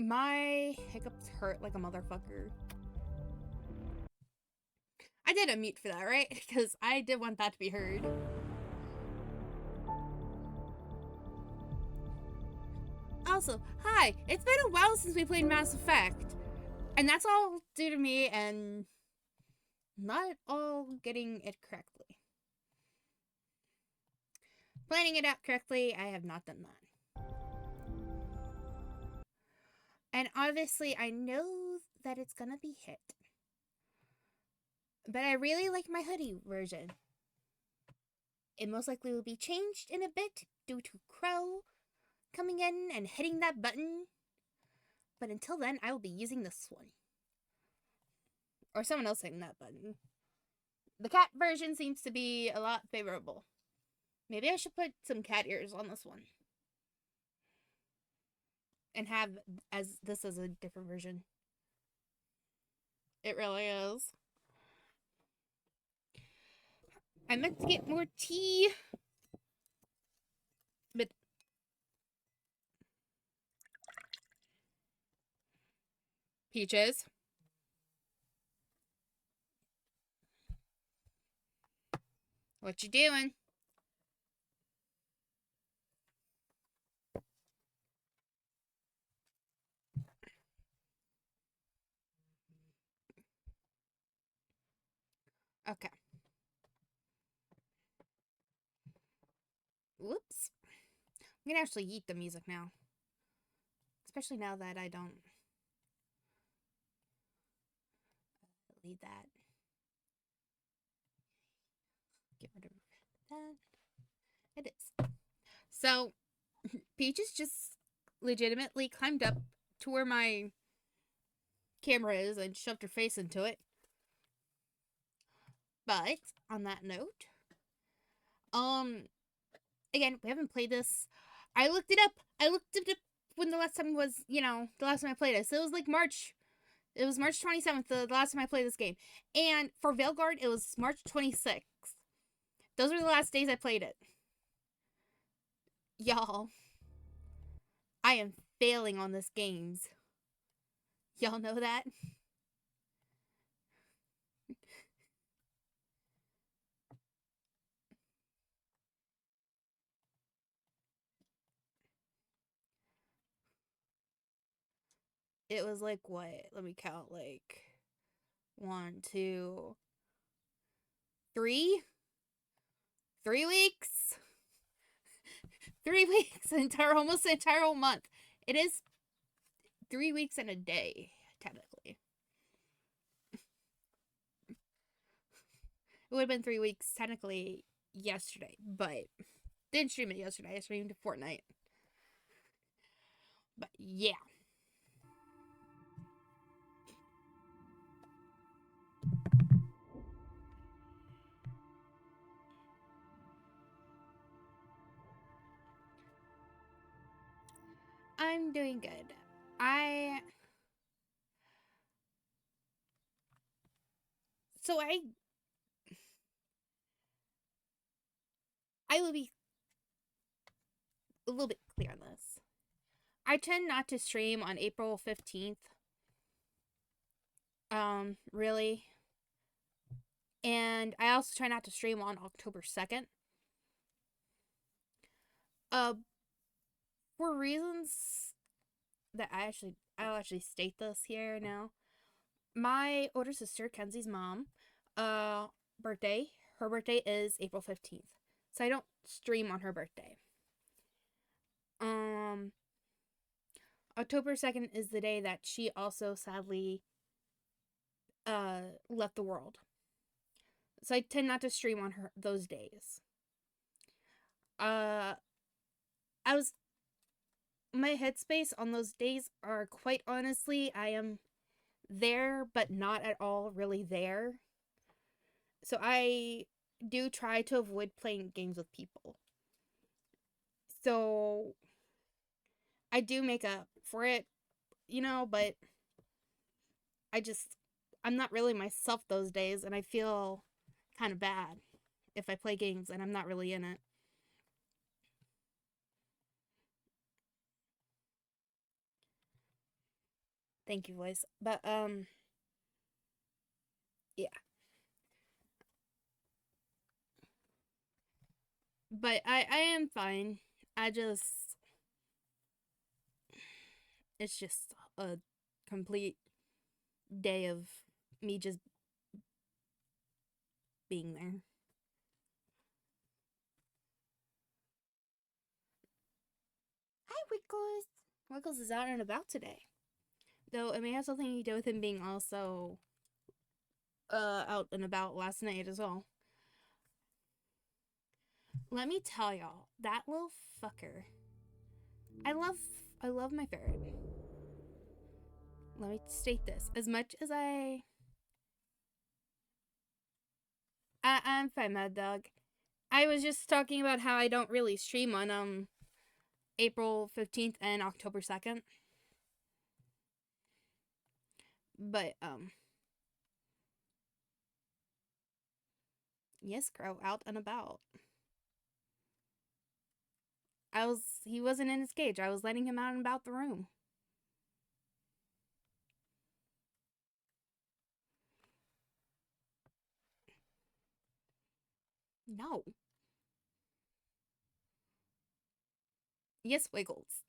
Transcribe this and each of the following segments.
My hiccups hurt like a motherfucker. I did unmute for that, right? Because I did want that to be heard. Also, hi! It's been a while since we played Mass Effect. And that's all due to me and not all getting it correctly. Planning it out correctly, I have not done that. And obviously, I know that it's gonna be hit. But I really like my hoodie version. It most likely will be changed in a bit due to Crow coming in and hitting that button. But until then, I will be using this one. Or someone else hitting that button. The cat version seems to be a lot favorable. Maybe I should put some cat ears on this one. And have this as a different version. It really is. I meant to get more tea. But Peaches. What you doing? Okay. Whoops. I'm gonna actually eat the music now. Especially now that I don't leave that. Get rid of that. It is. So, Peaches just legitimately climbed up to where my camera is and shoved her face into it. But, on that note, again, we haven't played this. I looked it up. When the last time was, the last time I played it. So it was like March. It was March 27th, the last time I played this game. And for Veilguard, it was March 26th. Those were the last days I played it. Y'all, I am failing on this games. Y'all know that? It was like what? Let me count. Like 1, 2, 3? 3 weeks? 3 weeks, almost the entire whole month. It is 3 weeks and a day, technically. It would have been 3 weeks, technically, yesterday, but didn't stream it yesterday. I streamed Fortnite. But yeah. I'm doing good. I so I will be a little bit clear on this. I tend not to stream on April 15th. Really. And I also try not to stream on October 2nd. Uh for reasons that I'll actually state this here now. My older sister, Kenzie's mom, birthday, her birthday is April 15th. So I don't stream on her birthday. Um October 2nd is the day that she also sadly left the world. So I tend not to stream on her those days. Uh I was my headspace on those days are quite honestly, I am there but not at all really there. So I do try to avoid playing games with people. So I do make up for it, but I just I'm not really myself those days and I feel kind of bad if I play games and I'm not really in it. Thank you, voice. But, yeah. But I am fine. It's just a complete day of me just being there. Hi, Wickles. Wickles is out and about today. Though it may have something to do with him being also out and about last night as well. Let me tell y'all, that little fucker. I love my ferret. Let me state this. As much as I'm fine, Mad Dog. I was just talking about how I don't really stream on April 15th and October 2nd. But yes, Crow, out and about. He wasn't in his cage. I was letting him out and about the room. No. Yes, Wiggles.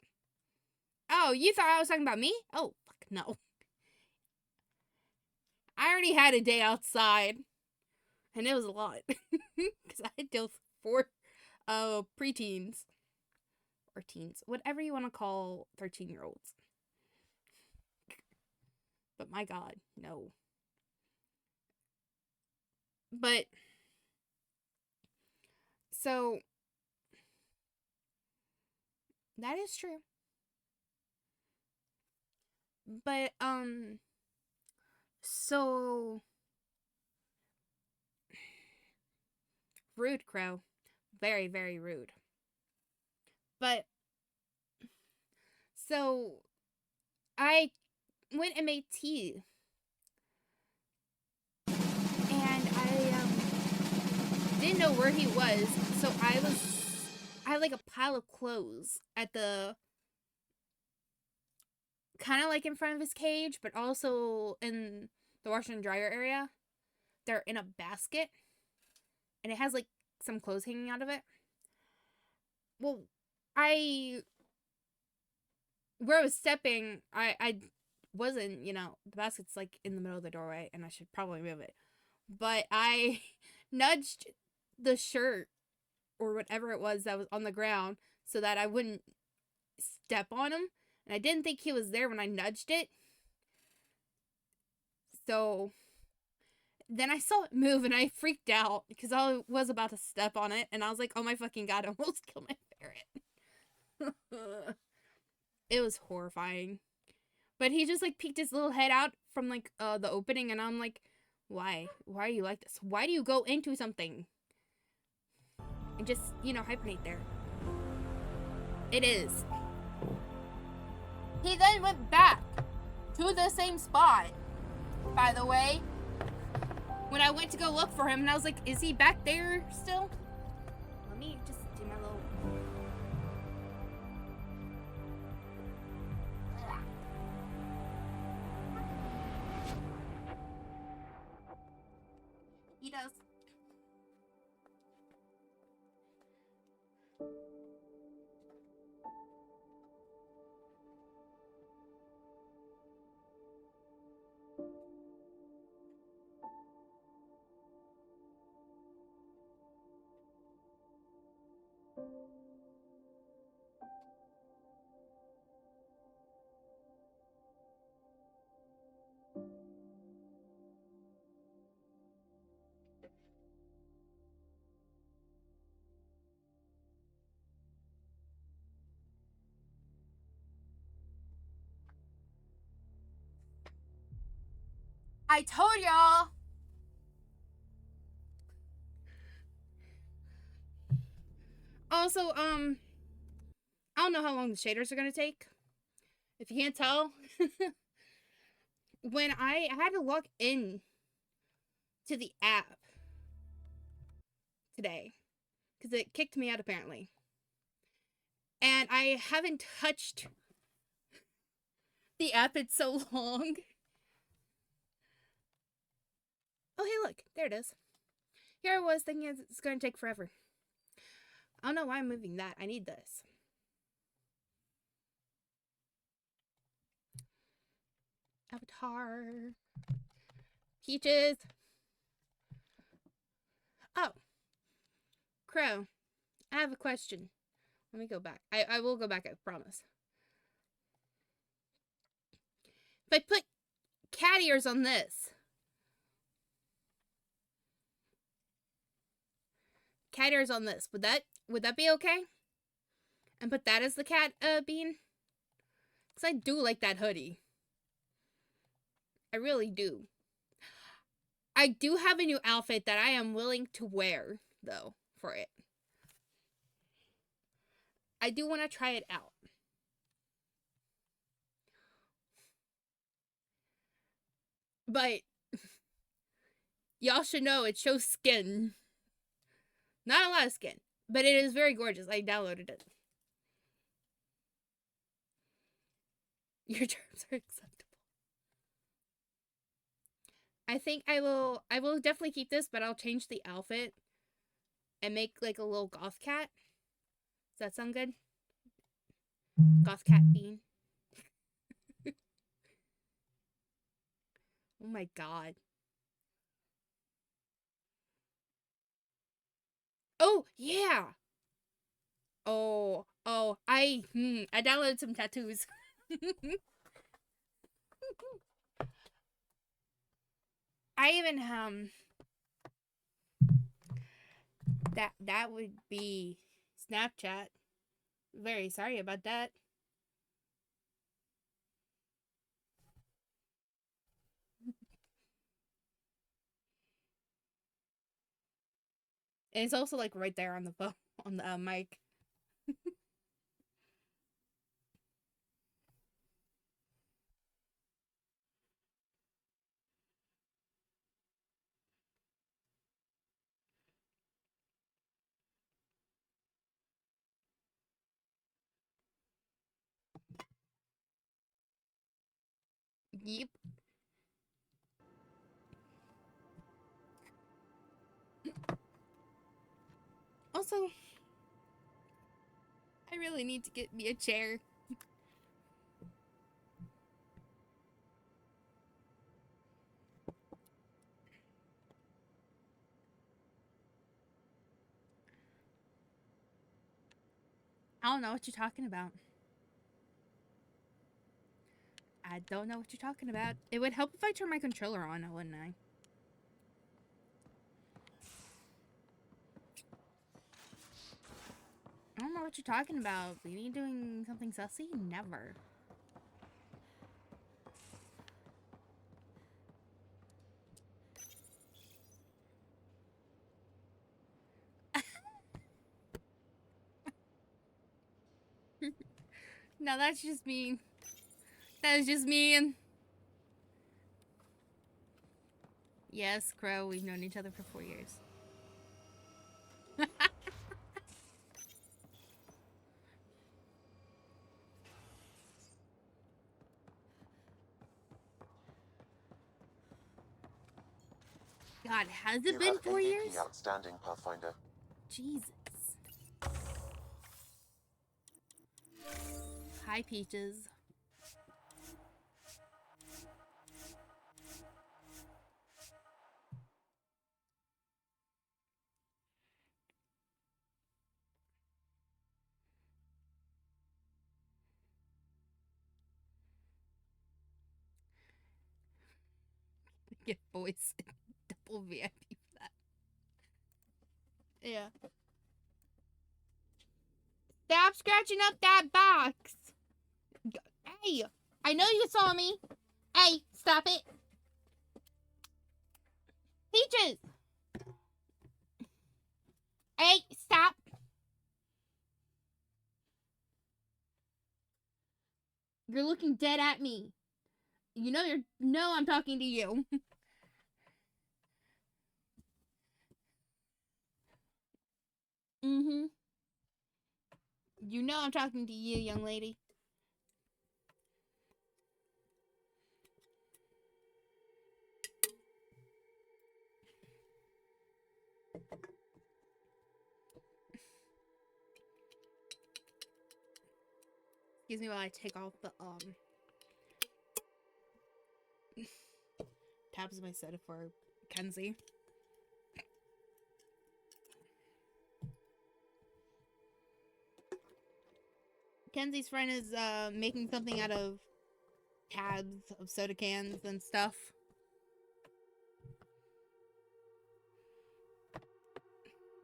Oh, you thought I was talking about me? Oh, fuck, no. I already had a day outside, and it was a lot. Because I had dealt with 4 preteens. Or teens. Whatever you want to call 13-year-olds. But my god, no. But, so, that is true. But, so, rude, Crow. Very, very rude. But, so, I went and made tea. And I, didn't know where he was. So I had like a pile of clothes at the, kind of like in front of his cage, but also in the washer and dryer area. They're in a basket. And it has like some clothes hanging out of it. Well, where I was stepping, I wasn't, the basket's like in the middle of the doorway and I should probably move it. But I nudged the shirt or whatever it was that was on the ground so that I wouldn't step on him. And I didn't think he was there when I nudged it. So then I saw it move and I freaked out because I was about to step on it. And I was like, oh my fucking god, I almost killed my ferret. It was horrifying. But he just like peeked his little head out from like the opening and I'm like, why? Why are you like this? Why do you go into something? And just, hibernate there. It is. He then went back to the same spot, by the way, when I went to go look for him, and I was like, is he back there still? Let me just do my little... He does. I told y'all. Also, I don't know how long the shaders are gonna take. If you can't tell, when I had to log in to the app today, because it kicked me out apparently, and I haven't touched the app, it's so long. Oh, hey, look. There it is. Here I was thinking it's going to take forever. I don't know why I'm moving that. I need this. Avatar. Peaches. Oh. Crow. I have a question. Let me go back. I will go back, I promise. If I put cat ears on this. Cat ears on this. Would that be okay? And put that as the cat bean? Because I do like that hoodie. I really do. I do have a new outfit that I am willing to wear, though, for it. I do want to try it out. But y'all should know it shows skin. Not a lot of skin, but it is very gorgeous. I downloaded it. Your terms are acceptable. I think I will definitely keep this, but I'll change the outfit and make like a little goth cat. Does that sound good? Goth cat bean. Oh my god. Oh, yeah. Oh, I downloaded some tattoos. I even that would be Snapchat. Very sorry about that. And it's also like right there on the phone, on the mic. Yep. Also, I really need to get me a chair. I don't know what you're talking about. I don't know what you're talking about. It would help if I turn my controller on, wouldn't I? I don't know what you're talking about. Beanie doing something sussy? Never. No, that's just mean. That was just mean. Yes, Crow, we've known each other for 4 years. God, has it been 4 years? Outstanding, Pathfinder. Jesus. Hi, Peaches. Get voice double VIP for that. Yeah. Stop scratching up that box. Hey, I know you saw me. Hey, stop it. Peaches. Hey, stop. You're looking dead at me. You know I'm talking to you. Mm-hmm. You know I'm talking to you, young lady. Excuse me while I take off the tabs of my soda for Kenzie. Kenzie's friend is making something out of tabs of soda cans and stuff.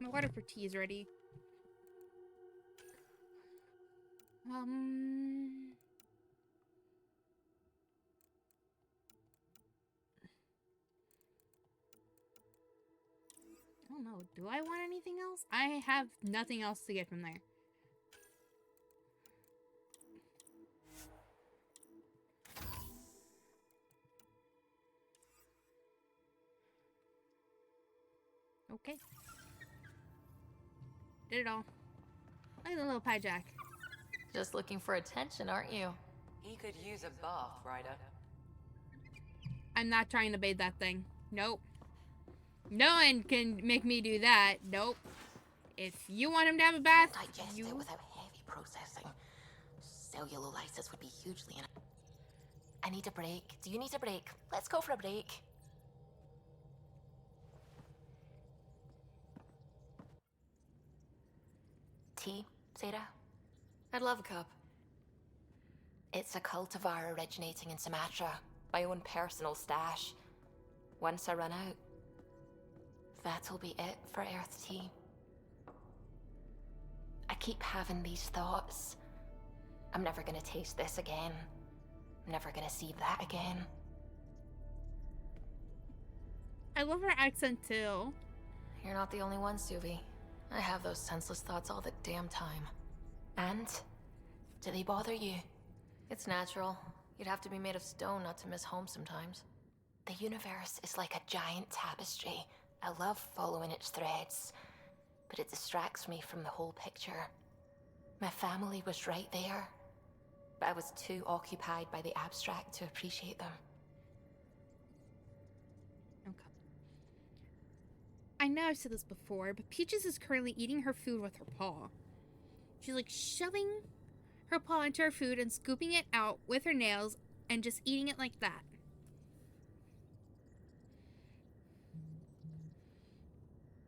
My water for tea is ready. I don't know. Do I want anything else? I have nothing else to get from there. Okay. Did it all. Look at the little pie jack. Just looking for attention, aren't you? He could use a bath, Ryder. I'm not trying to bathe that thing. Nope. No one can make me do that. Nope. If you want him to have a bath, Digest it without heavy processing. Cellulolysis would be hugely I need a break. Do you need a break? Let's go for a break. Tea, Sarah? I'd love a cup. It's a cultivar originating in Sumatra. My own personal stash. Once I run out, that'll be it for Earth Tea. I keep having these thoughts. I'm never gonna taste this again. I'm never gonna see that again. I love her accent too. You're not the only one, Suvi. I have those senseless thoughts all the damn time. And? Do they bother you? It's natural. You'd have to be made of stone not to miss home sometimes. The universe is like a giant tapestry. I love following its threads, but it distracts me from the whole picture. My family was right there, but I was too occupied by the abstract to appreciate them. Okay. I know I've said this before, but Peaches is currently eating her food with her paw. She's like shoving her paw into her food and scooping it out with her nails and just eating it like that.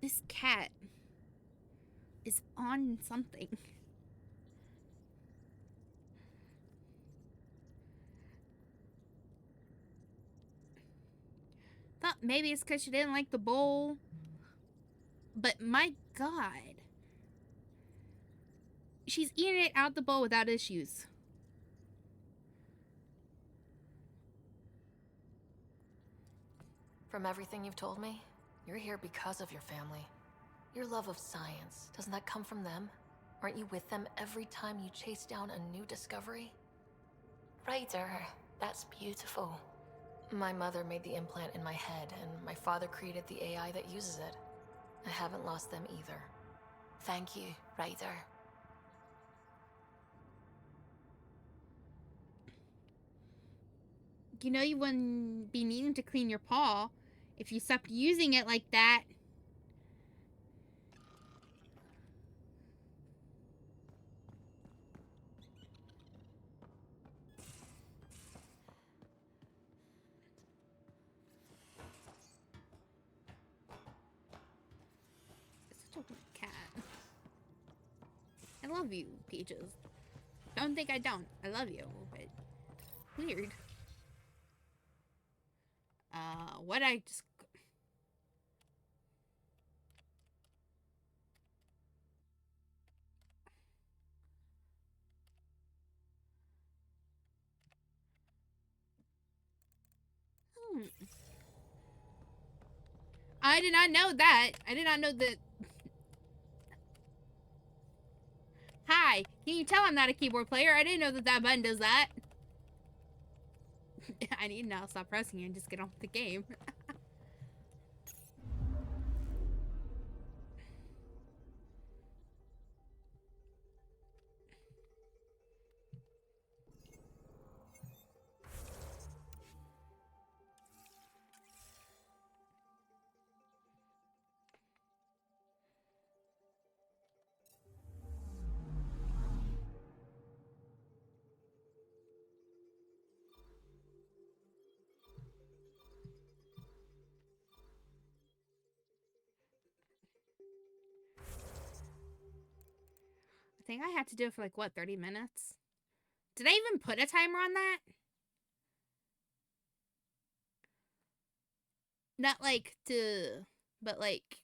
This cat is on something. Thought maybe it's because she didn't like the bowl. But my god. She's eating it out the bowl without issues. From everything you've told me, you're here because of your family. Your love of science, doesn't that come from them? Aren't you with them every time you chase down a new discovery? Ryder, that's beautiful. My mother made the implant in my head, and my father created the AI that uses it. I haven't lost them either. Thank you, Ryder. You know you wouldn't be needing to clean your paw if you stopped using it like that. It's such a weird cat. I love you, Peaches. Don't think I don't. I love you, but weird. What I just... I did not know that. I did not know that... Hi, can you tell I'm not a keyboard player? I didn't know that that button does that. I need to now stop pressing it and just get on with the game. I think I had to do it for like, what, 30 minutes? Did I even put a timer on that? Not like to, but like...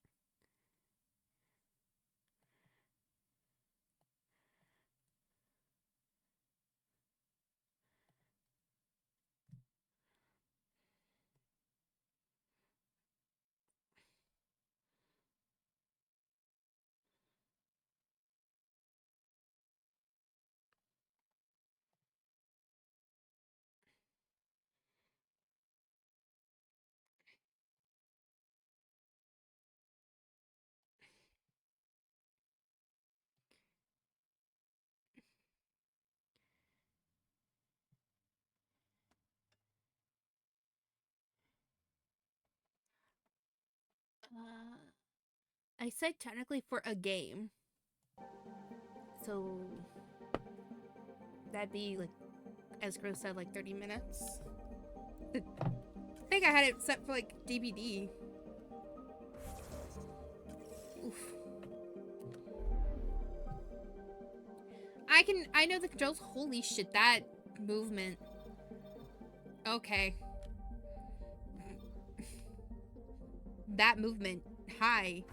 I said technically for a game. So that'd be like, as Chris said, like 30 minutes. I think I had it set for like DVD. Oof. I know the controls. Holy shit, that movement. Okay. That movement. Hi.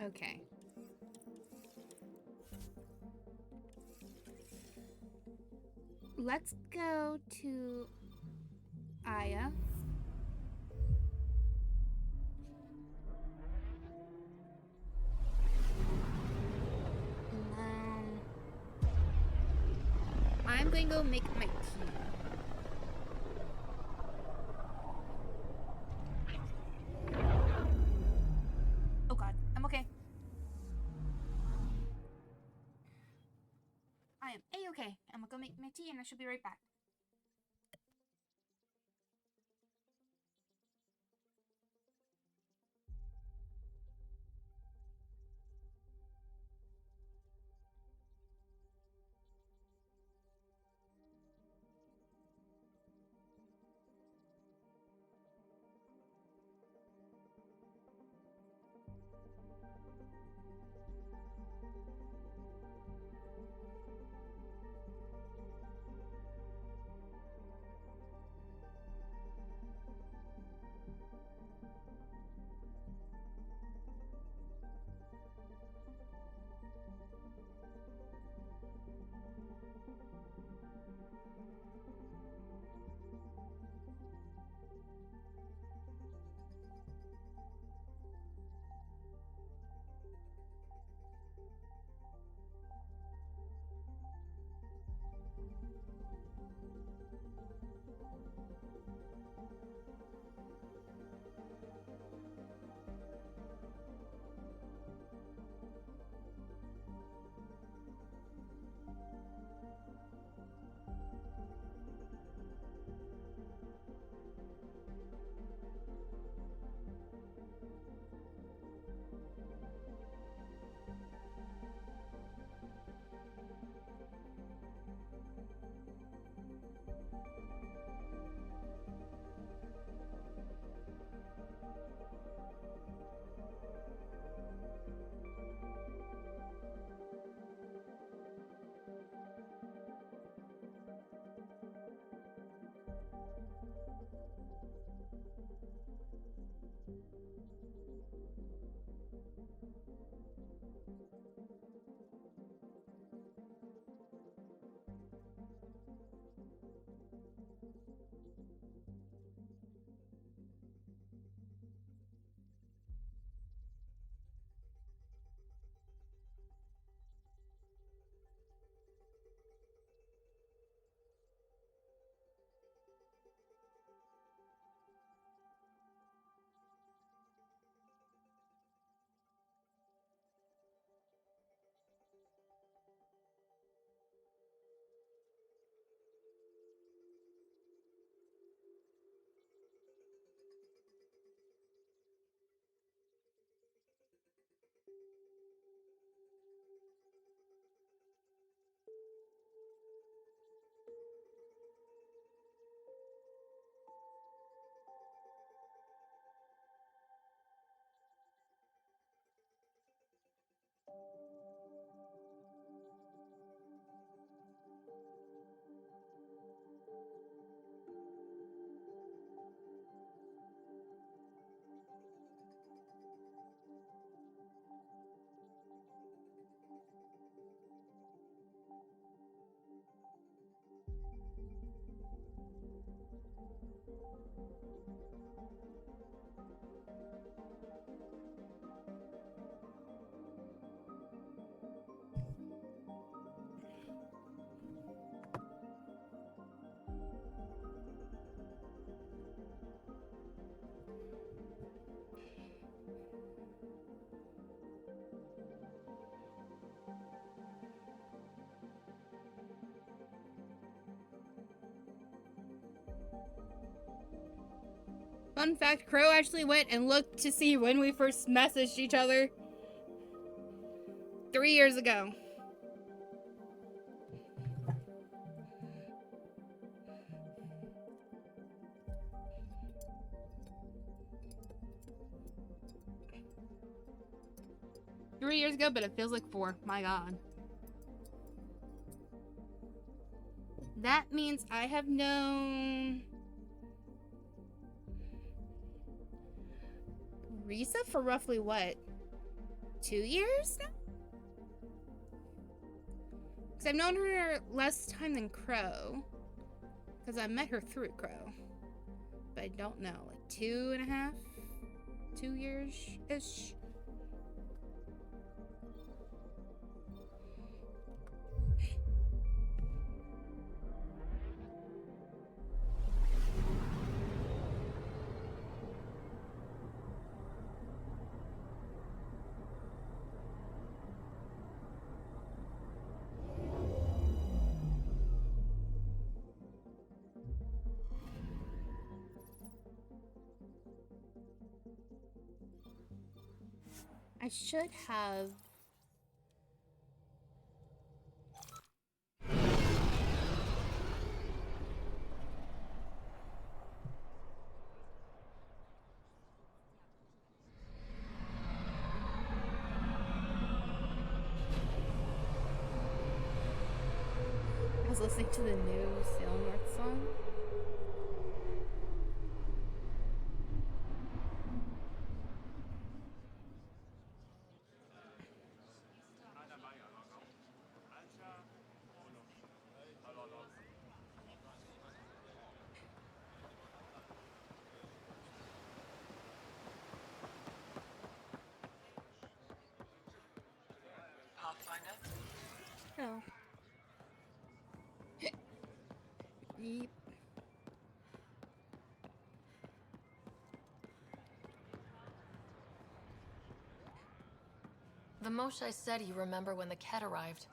Okay. Let's go to Aya. I'm going to go make my tea. Oh god, I'm okay. I am A-okay. I'm gonna go make my tea and I should be right back. Fun fact, Crow actually went and looked to see when we first messaged each other. 3 years ago. But it feels like 4. My god. That means I have known Risa for roughly what? 2 years now? Because I've known her less time than Crow. Because I met her through Crow. But I don't know. Like 2.5? 2 years-ish? I should have... I was listening to the new Sail North song. Pathfinder? Oh. Yeep. The Moshae said you remember when the Ket arrived.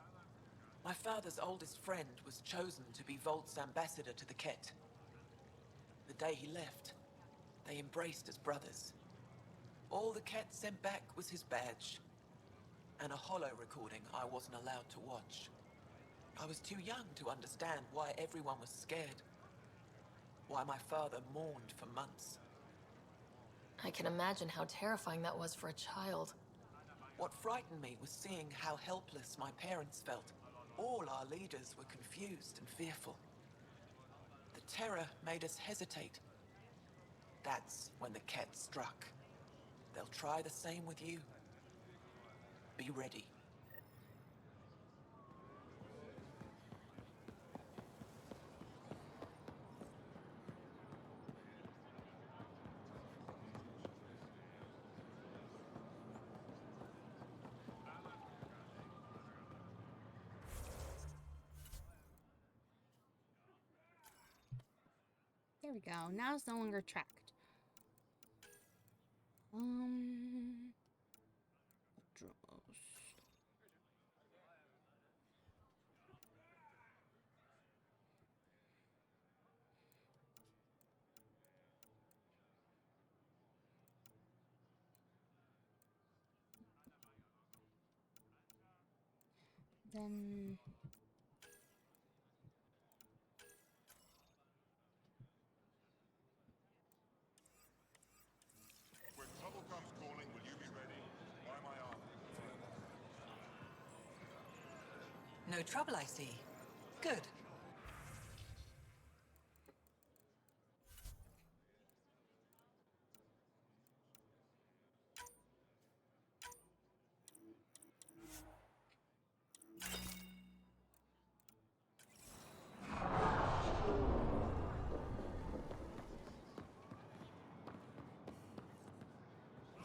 My father's oldest friend was chosen to be Volt's ambassador to the Ket. The day he left, they embraced as brothers. All the Ket sent back was his badge, and a holo recording I wasn't allowed to watch. I was too young to understand why everyone was scared. Why my father mourned for months. I can imagine how terrifying that was for a child. What frightened me was seeing how helpless my parents felt. All our leaders were confused and fearful. The terror made us hesitate. That's when the Ket struck. They'll try the same with you. Be ready. There we go. Now it's no longer tracked. Draws. Then... When trouble comes calling, will you be ready? By my arm. No trouble, I see. Good.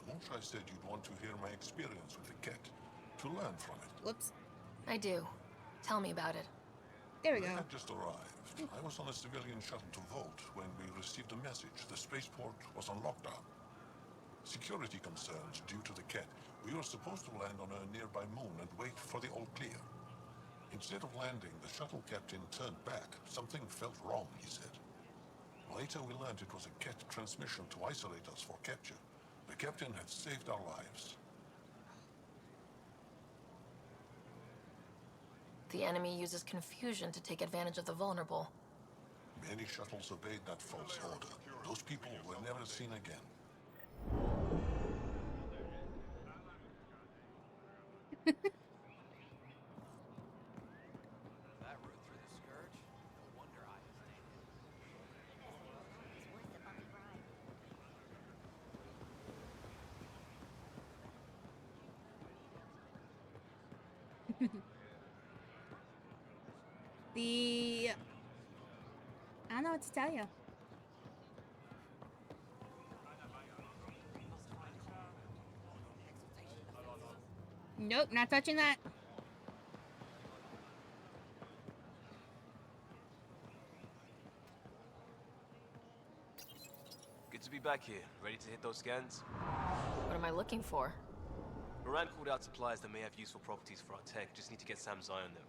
Moshae said you'd want to hear my experience with the Ket, to learn from it. Whoops. I do. Tell me about it. There we They go. had just arrived. I was on a civilian shuttle to Volt when we received a message. The spaceport was on lockdown. Security concerns due to the Ket. We were supposed to land on a nearby moon and wait for the all clear. Instead of landing, the shuttle captain turned back. Something felt wrong, he said. Why Later we learned it was a Ket transmission to isolate us for capture. The captain had saved our lives. The enemy uses confusion to take advantage of the vulnerable. Many shuttles obeyed that false order. Those people were never seen again. That route through the Scourge? No wonder I hesitated. I don't know what to tell you. Nope, not touching that. Good to be back here, ready to hit those scans. What am I looking for? Moran called out supplies that may have useful properties for our tech. Just need to get Sam's eye on them.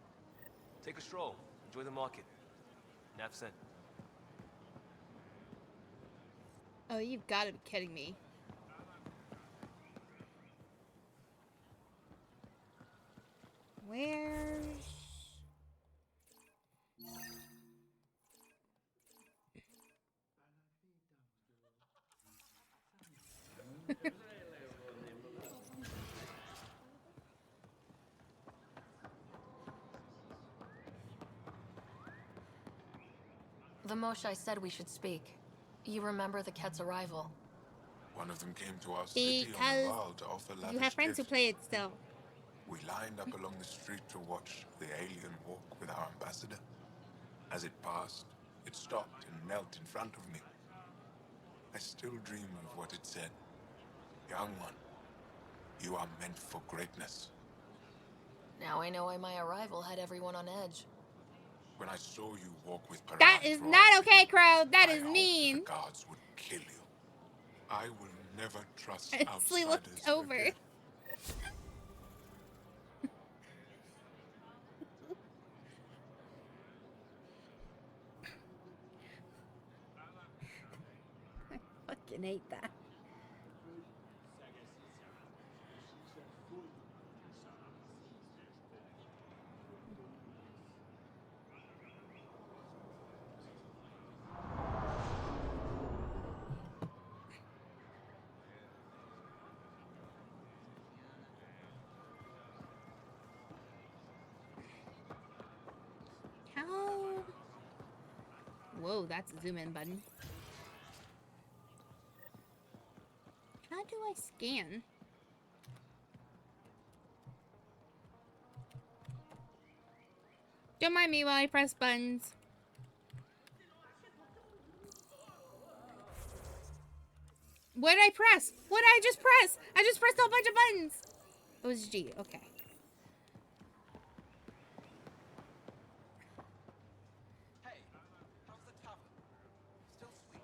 Take a stroll. Enjoy the market. Nav sent. Oh, you've got to be kidding me. Where's... The Moshai said we should speak. You remember the Ket's arrival? One of them came to our city on Because a vow to offer lavish you have friends who gifts. play it still. We lined up along the street to watch the alien walk with our ambassador. As it passed, it stopped and knelt in front of me. I still dream of what it said. Young one, you are meant for greatness. Now I know why my arrival had everyone on edge. When I saw you walk with Parag That is through our not city, okay, Crow. That I is hoped mean. The guards would kill you. I will never trust Ashley outsiders looked over. again. I fucking hate that. How? Whoa, that's a zoom in button. How do I scan? Don't mind me while I press buttons. What did I press? What did I just press? I just pressed a whole bunch of buttons. It was G, okay. Hey, how's the tavern? Still sweet?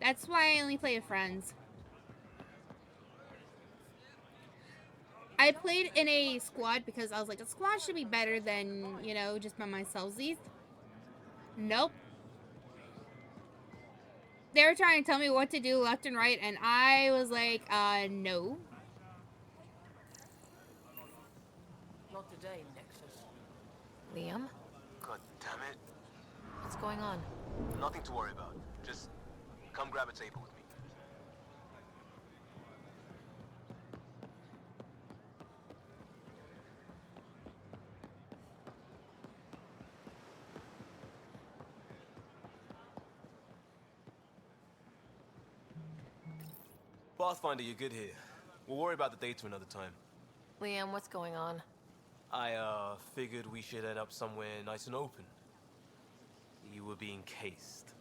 That's why I only play with friends. I played in a squad because I was like, a squad should be better than, you know, just by myself. Nope. They were trying to tell me what to do left and right, and I was like, no. Not today, Nexus. Liam? God damn it. What's going on? Nothing to worry about. Just come grab a table with me. Pathfinder, you're good here. We'll worry about the data another time. Liam, what's going on? I, figured we should head up somewhere nice and open. You were being cased.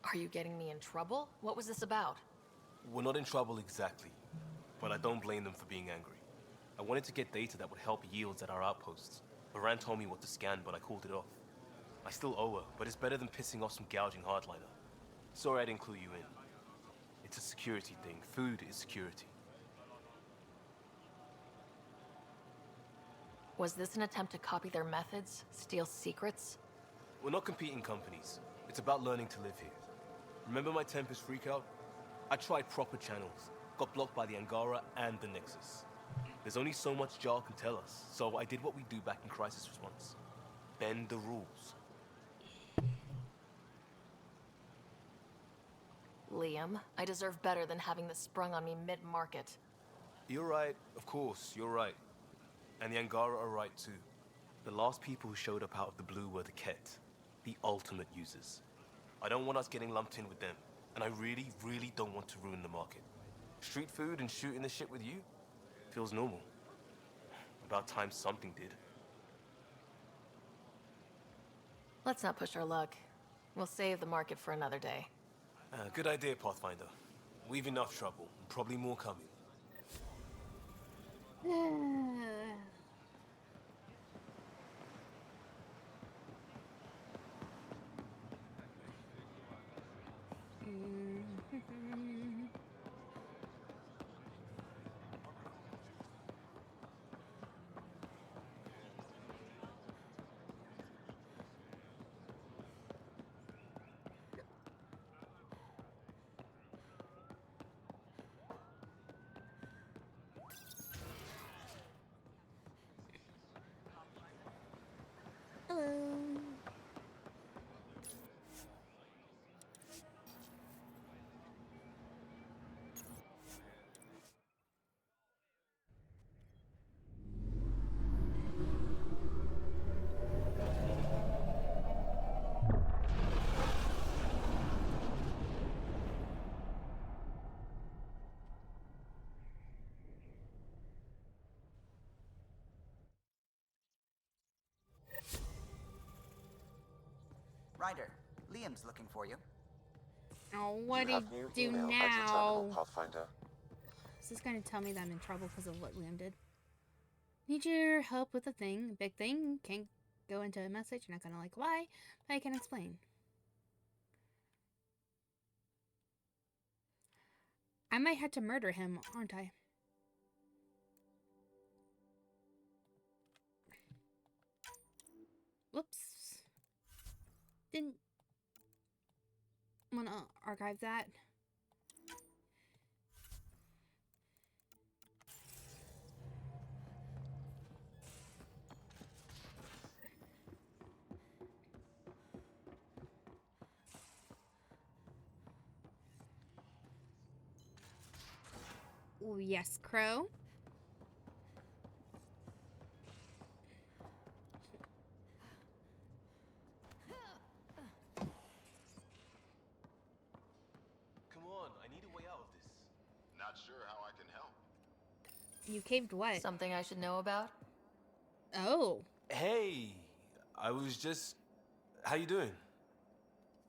Are you getting me in trouble? What was this about? We're not in trouble exactly, but I don't blame them for being angry. I wanted to get data that would help yields at our outposts. Moran told me what to scan, but I called it off. I still owe her, but it's better than pissing off some gouging hardliner. Sorry I didn't clue you in. It's a security thing. Food is security. Was this an attempt to copy their methods? Steal secrets? We're not competing companies. It's about learning to live here. Remember my Tempest freakout? I tried proper channels. Got blocked by the Angara and the Nexus. There's only so much Jar can tell us, so I did what we do back in Crisis Response. Bend the rules. Liam, I deserve better than having this sprung on me mid-market. You're right, of course, you're right. And the Angara are right too. The last people who showed up out of the blue were the Ket, the ultimate users. I don't want us getting lumped in with them, and I really, really don't want to ruin the market. Street food and shooting the shit with you feels normal. About time something did. Let's not push our luck. We'll save the market for another day. Good idea, Pathfinder. We've enough trouble, and probably more coming. Hello. Ryder, Liam's looking for you. Oh, what do you do email at your now? terminal, Pathfinder. Is this going to tell me that I'm in trouble because of what Liam did? Need your help with a thing, big thing. Can't go into a message. You're not going to like why, but I can explain. I might have to murder him, aren't I? Whoops. Didn't want to archive that. Oh, yes, Crow. Come on, I need a way out of this. Not sure how I can help. You caved what? Something I should know about? Oh. Hey, I was just... How you doing?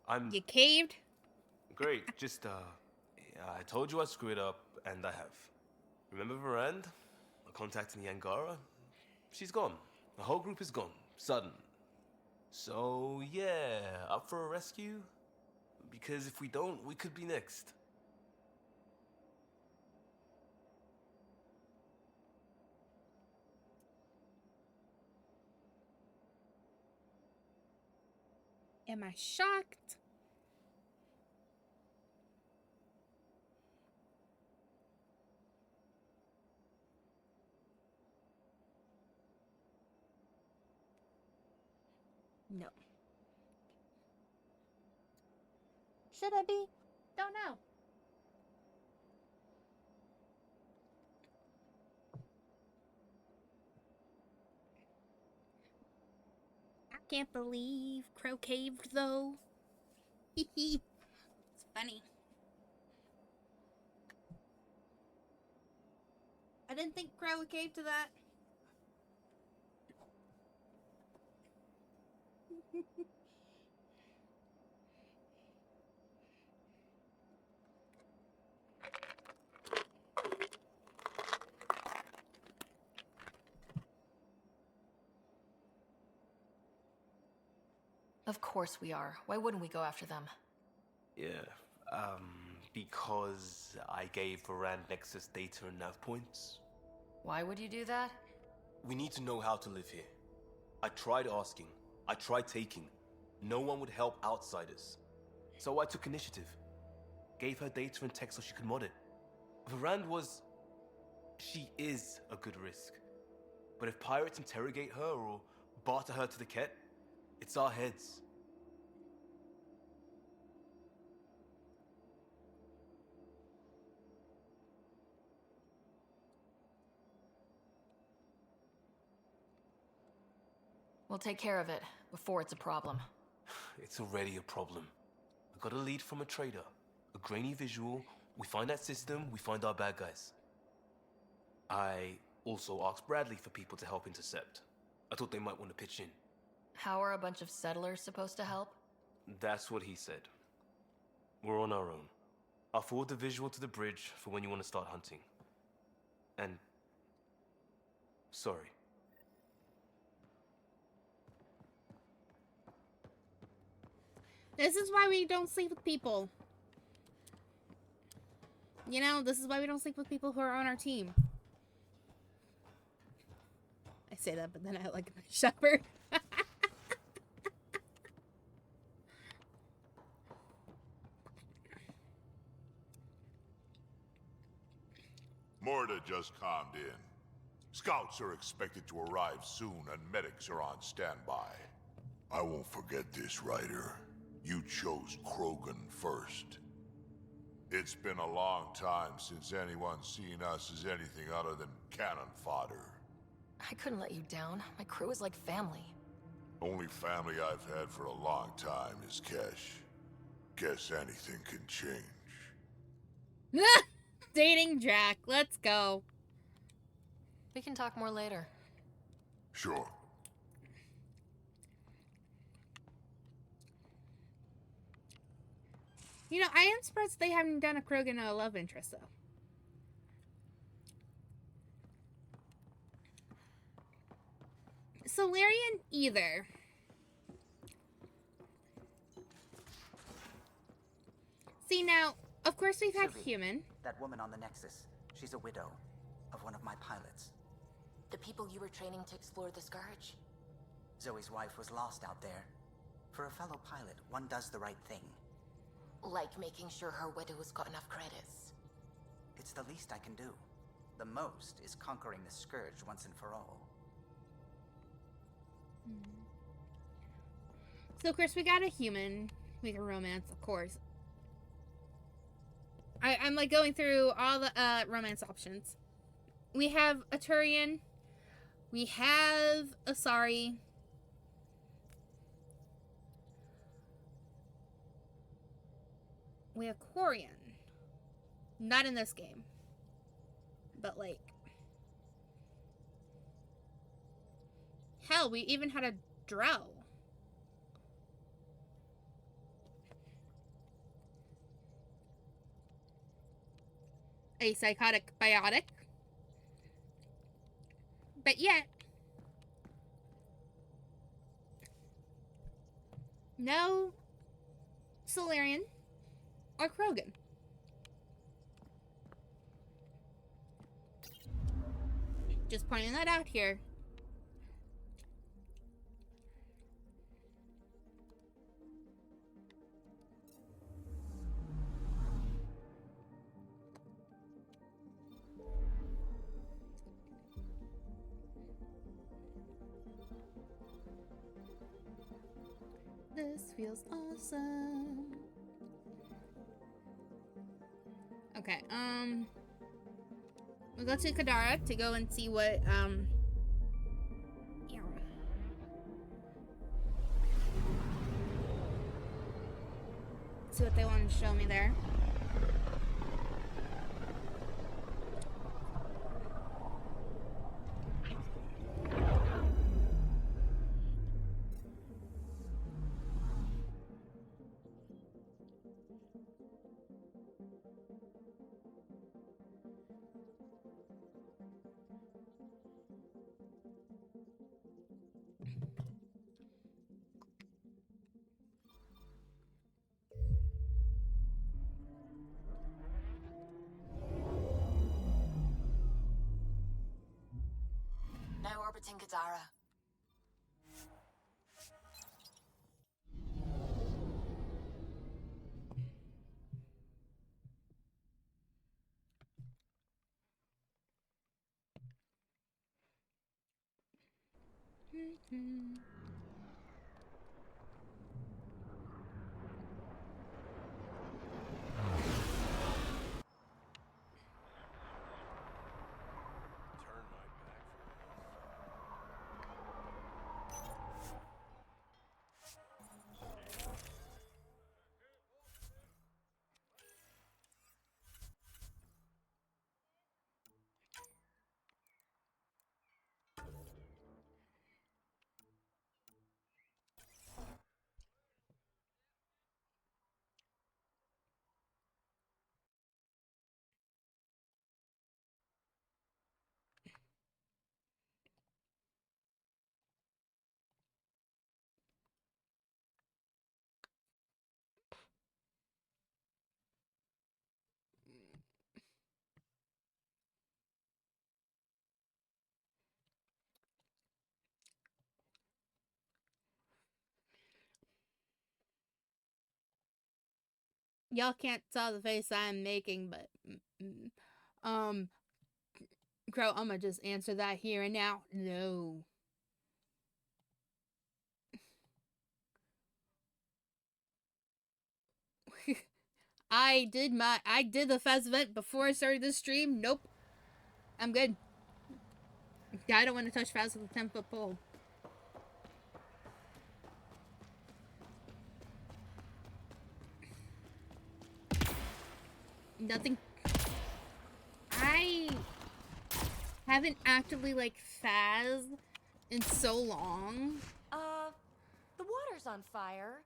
I'm You caved? great. Just, yeah, I told you I'd screw it up, and I have. Remember Varand? I contacted the Angara? She's gone. The whole group is gone. Sudden. So, yeah, up for a rescue? Because if we don't, we could be next. Am I shocked? No. Should I be? Don't know. I can't believe Crow caved though. It's funny. I didn't think Crow would cave to that. Of course we are. Why wouldn't we go after them? Yeah, because I gave Varand Nexus data and nav points. Why would you do that? We need to know how to live here. I tried asking. I tried taking. No one would help outsiders. So I took initiative. Gave her data and tech so she could mod it. Varand was... She is a good risk. But if pirates interrogate her or barter her to the Ket, it's our heads. We'll take care of it before it's a problem. It's already a problem. I got a lead from a trader. A grainy visual. We find that system, we find our bad guys. I also asked Bradley for people to help intercept. I thought they might want to pitch in. How are a bunch of settlers supposed to help? That's what he said. We're on our own. I'll forward the visual to the bridge for when you want to start hunting. And... sorry. This is why we don't sleep with people. You know, this is why we don't sleep with people who are on our team. I say that, but then I like my shepherd. Morda just calmed in. Scouts are expected to arrive soon and medics are on standby. I won't forget this, Ryder. You chose Krogan first. It's been a long time since anyone's seen us as anything other than cannon fodder. I couldn't let you down. My crew is like family. Only family I've had for a long time is Kesh. Guess anything can change. Dating Jack. Let's go. We can talk more later. Sure. You know, I am surprised they haven't done a Krogan love interest, though. Solarian either. See, now, of course we've had Sylvie, human. that woman on the Nexus. She's a widow of one of my pilots. The people you were training to explore the Scourge? Zoe's wife was lost out there. For a fellow pilot, one does the right thing. Like making sure her widow's got enough credits. It's the least I can do. The most is conquering the Scourge once and for all. So, of course, we got a human. We got romance, of course. I'm like going through all the romance options. We have a Turian. We have a Asari. We have Quarian. Not in this game. But like... hell, we even had a Drow. A psychotic biotic. But yet, no Solarian or Krogan. Just pointing that out here. This feels awesome. Okay, we'll go to Kadara to go and see what, yeah. See what they want to show me there. interpreting Gadara. Turn my back. Y'all can't tell the face I'm making, but Crow, I'ma just answer that here and now. No. I did the fast event before I started this stream. Nope. I'm good. I don't want to touch Faz with a 10-foot pole. Nothing. I haven't actively like Faz in so long. The water's on fire.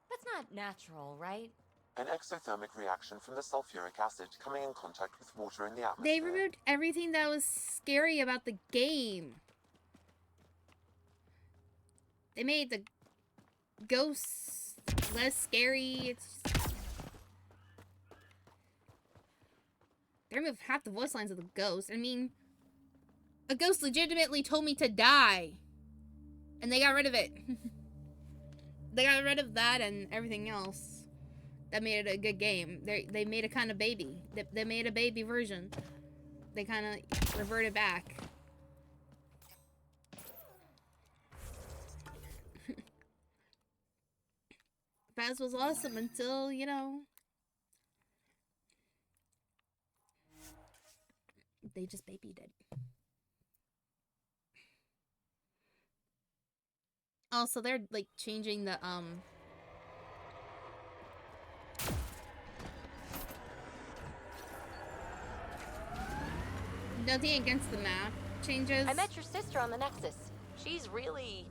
That's not natural, right? An exothermic reaction from the sulfuric acid coming in contact with water in the atmosphere. They removed everything that was scary about the game. They made the ghosts less scary. They removed half the voice lines of the ghost. I mean, a ghost legitimately told me to die. And they got rid of it. They got rid of that and everything else. That made it a good game. They made a kind of baby. They made a baby version. They kind of reverted back. Faz was awesome until, you know, they just babied it. Also, they're like changing the nothing against the map changes. I met your sister on the Nexus. She's really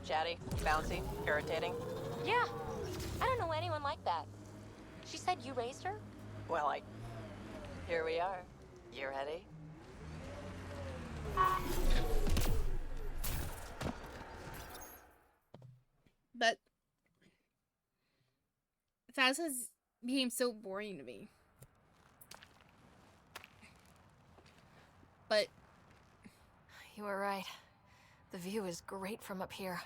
chatty, bouncy, irritating. Yeah, I don't know anyone like that. She said you raised her? Well, here we are. You ready? But Faz has became so boring to me. But you were right. The view is great from up here.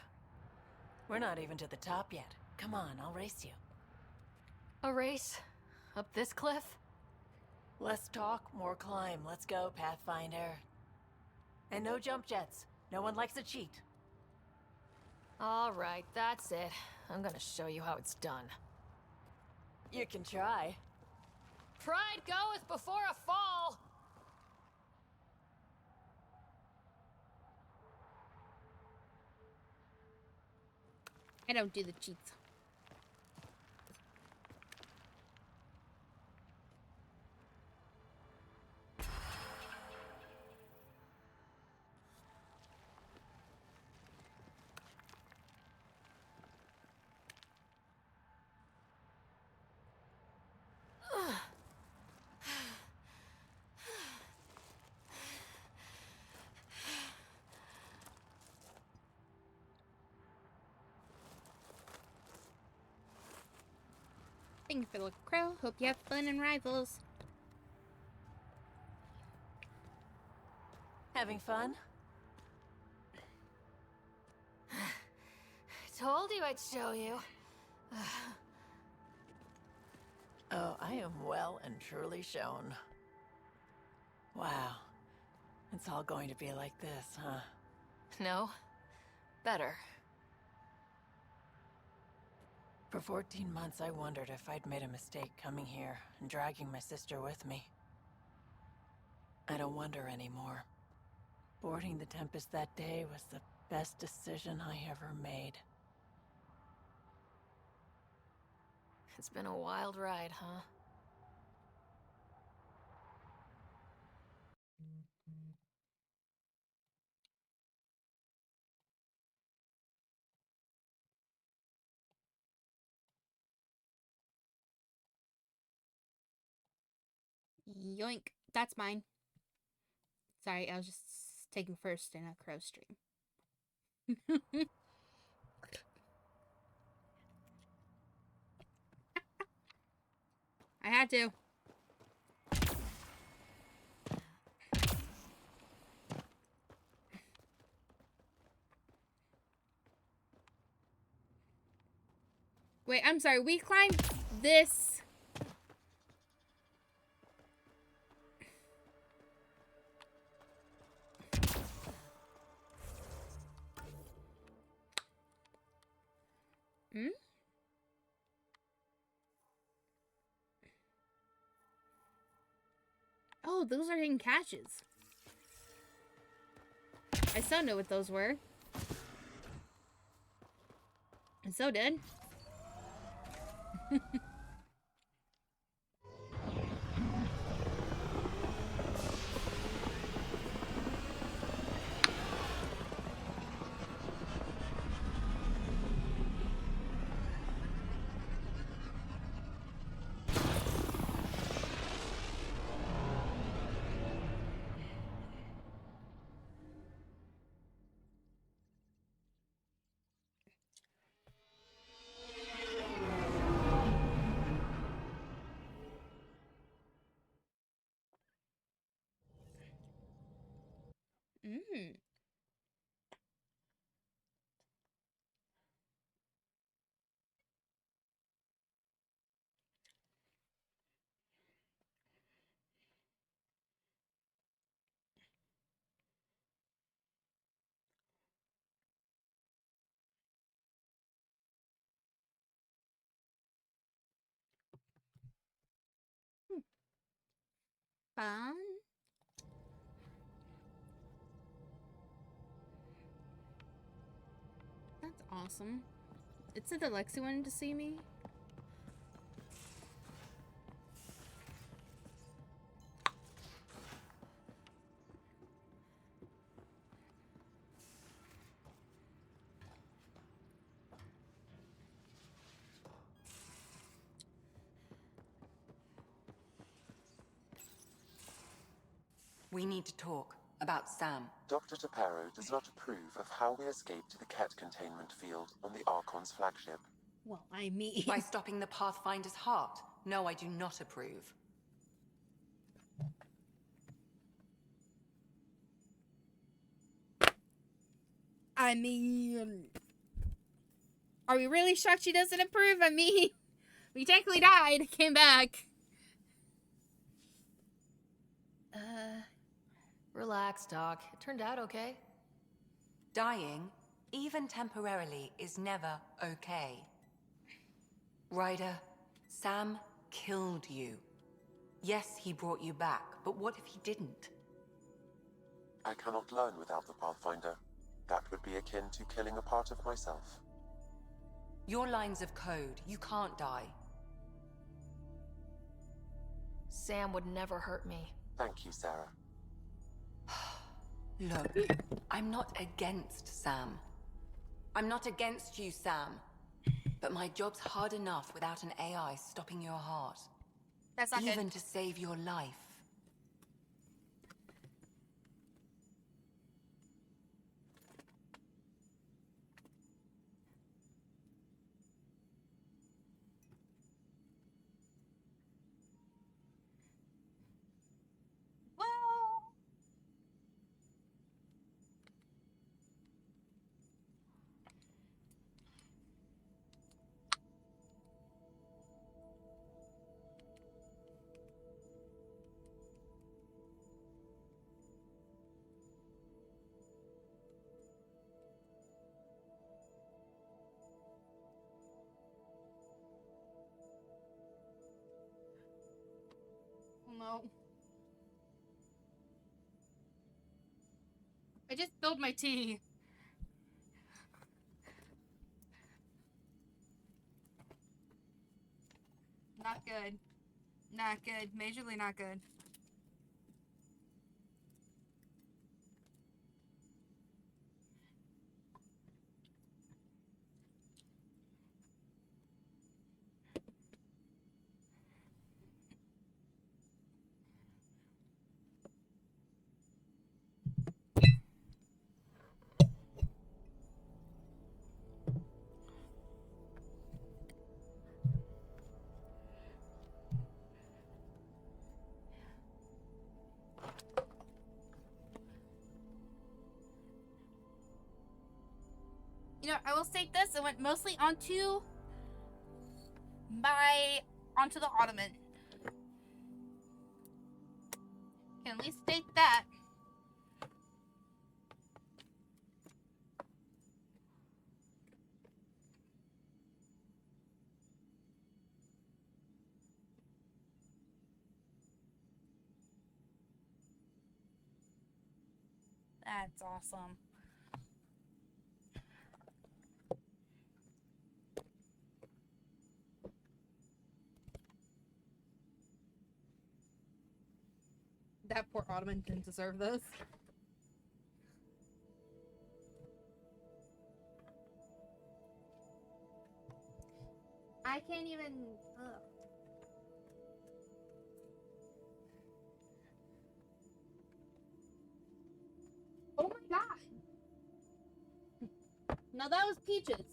We're not even to the top yet. Come on, I'll race you. A race? Up this cliff? Less talk, more climb. Let's go, Pathfinder. And no jump jets. No one likes a cheat. All right, that's it. I'm gonna show you how it's done. You can try. Pride goeth before a fall! I don't do the cheats. Thank you for the look, Crow. Hope you have fun in Rivals. Having fun? Told you I'd show you. Oh, I am well and truly shown. Wow. It's all going to be like this, huh? No. Better. For 14 months, I wondered if I'd made a mistake coming here and dragging my sister with me. I don't wonder anymore. Boarding the Tempest that day was the best decision I ever made. It's been a wild ride, huh? Yoink. That's mine. Sorry, I was just taking first in a crow stream. I had to. Wait, I'm sorry. We climbed this. Hmm? Oh, those are hidden caches. I still know what those were. And so did. Mm. Fun. That's awesome. It said that Lexi wanted to see me. We need to talk about Sam. Dr. DePero does not approve of how we escaped to the Ket containment field on the Archon's flagship. Well, I mean... By stopping the Pathfinder's heart. No, I do not approve. I mean... Are we really shocked she doesn't approve? I mean... We technically died, came back. Relax, Doc. It turned out okay. Dying, even temporarily, is never okay. Ryder, Sam killed you. Yes, he brought you back, but what if he didn't? I cannot learn without the Pathfinder. That would be akin to killing a part of myself. Your lines of code, you can't die. Sam would never hurt me. Thank you, Sarah. Look, I'm not against Sam. I'm not against you, Sam. But my job's hard enough without an AI stopping your heart. That's not even good. to save your life. just spilled my tea. Not good. Not good. Majorly not good. You know, I will state this, it went mostly onto the ottoman. Can at least state that. That's awesome. That poor ottoman didn't deserve this. I can't even. Ugh. Oh my god! Now that was Peaches.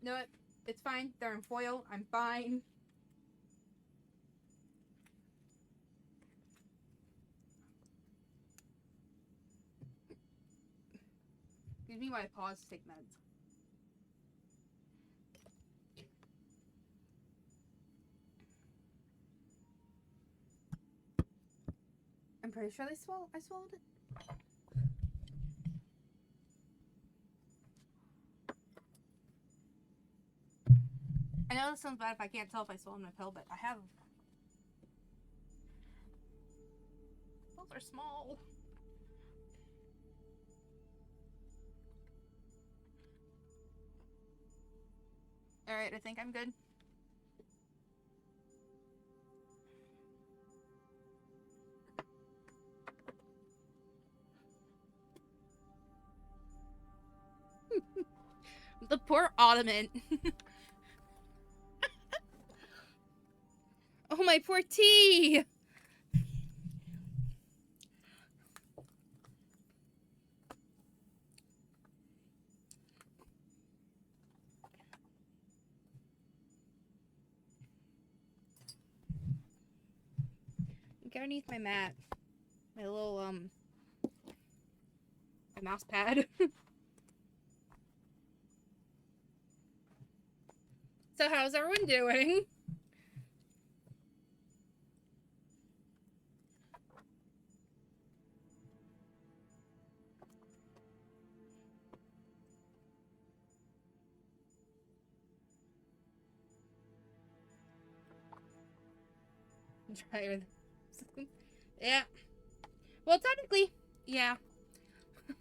No, it's fine. They're in foil. I'm fine. Excuse me while I pause to take meds. I'm pretty sure I swallowed it. I know this sounds bad if I can't tell if I swallowed my pill, but I have. Those are small. Alright, I think I'm good. The poor ottoman. Oh, my poor tea! Get underneath my mat. My little, my mouse pad. So how's everyone doing? Try with yeah. Well, technically, yeah. I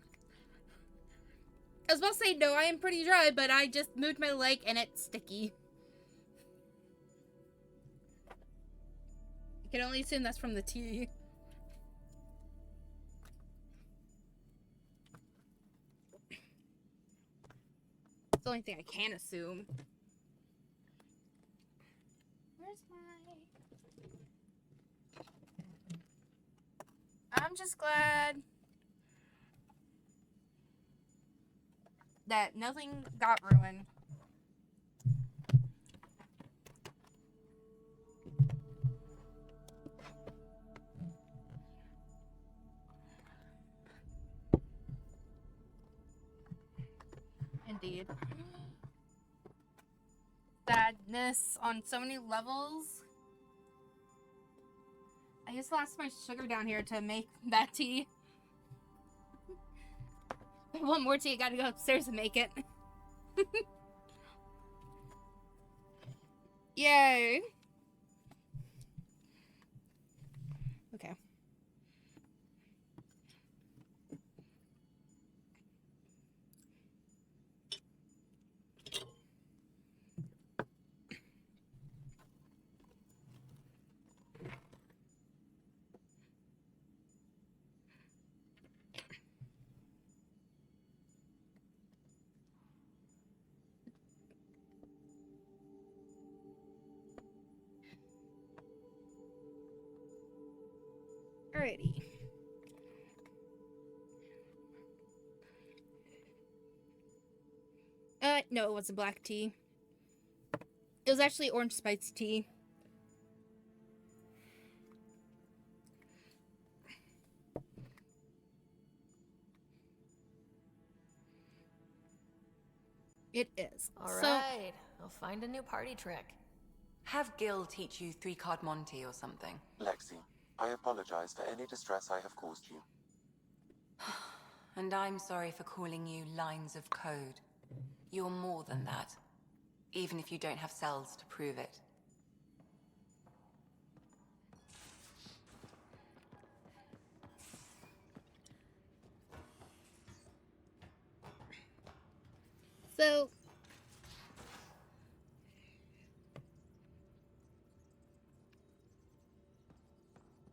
was about to say no, I am pretty dry, but I just moved my leg and it's sticky. I can only assume that's from the tea. It's the only thing I can assume. Where's my... I'm just glad that nothing got ruined. Indeed. Sadness on so many levels. I just lost my sugar down here to make that tea. One more tea, gotta go upstairs and make it. Yay! Okay. Alrighty. No, it wasn't black tea. It was actually orange spice tea. It is. All right, I'll find a new party trick. Have Gil teach you three-card Monty or something. Lexi, I apologize for any distress I have caused you. And I'm sorry for calling you lines of code. You're more than that, even if you don't have cells to prove it. So,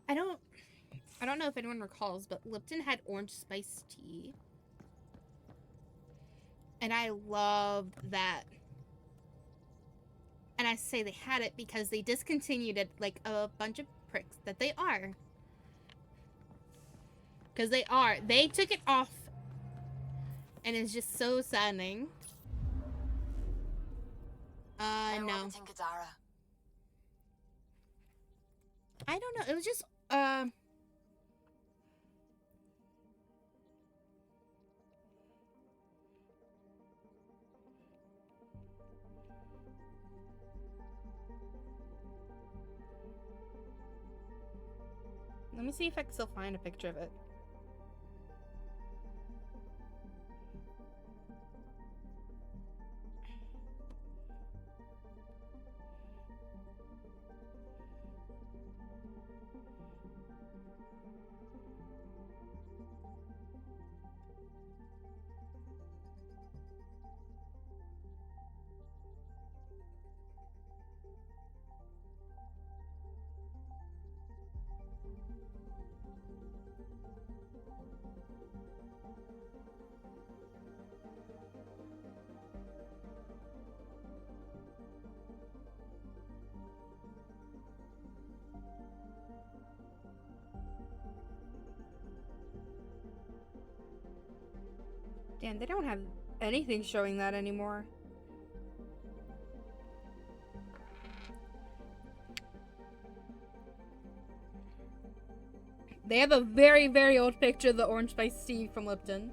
I don't know if anyone recalls, but Lipton had orange spice tea. And I loved that. And I say they had it because they discontinued it like a bunch of pricks that they are. Because they are. They took it off. And it's just so saddening. No. I don't know. It was just, let me see if I can still find a picture of it. Damn, they don't have anything showing that anymore. They have a very, very old picture of the orange spice tea from Lipton.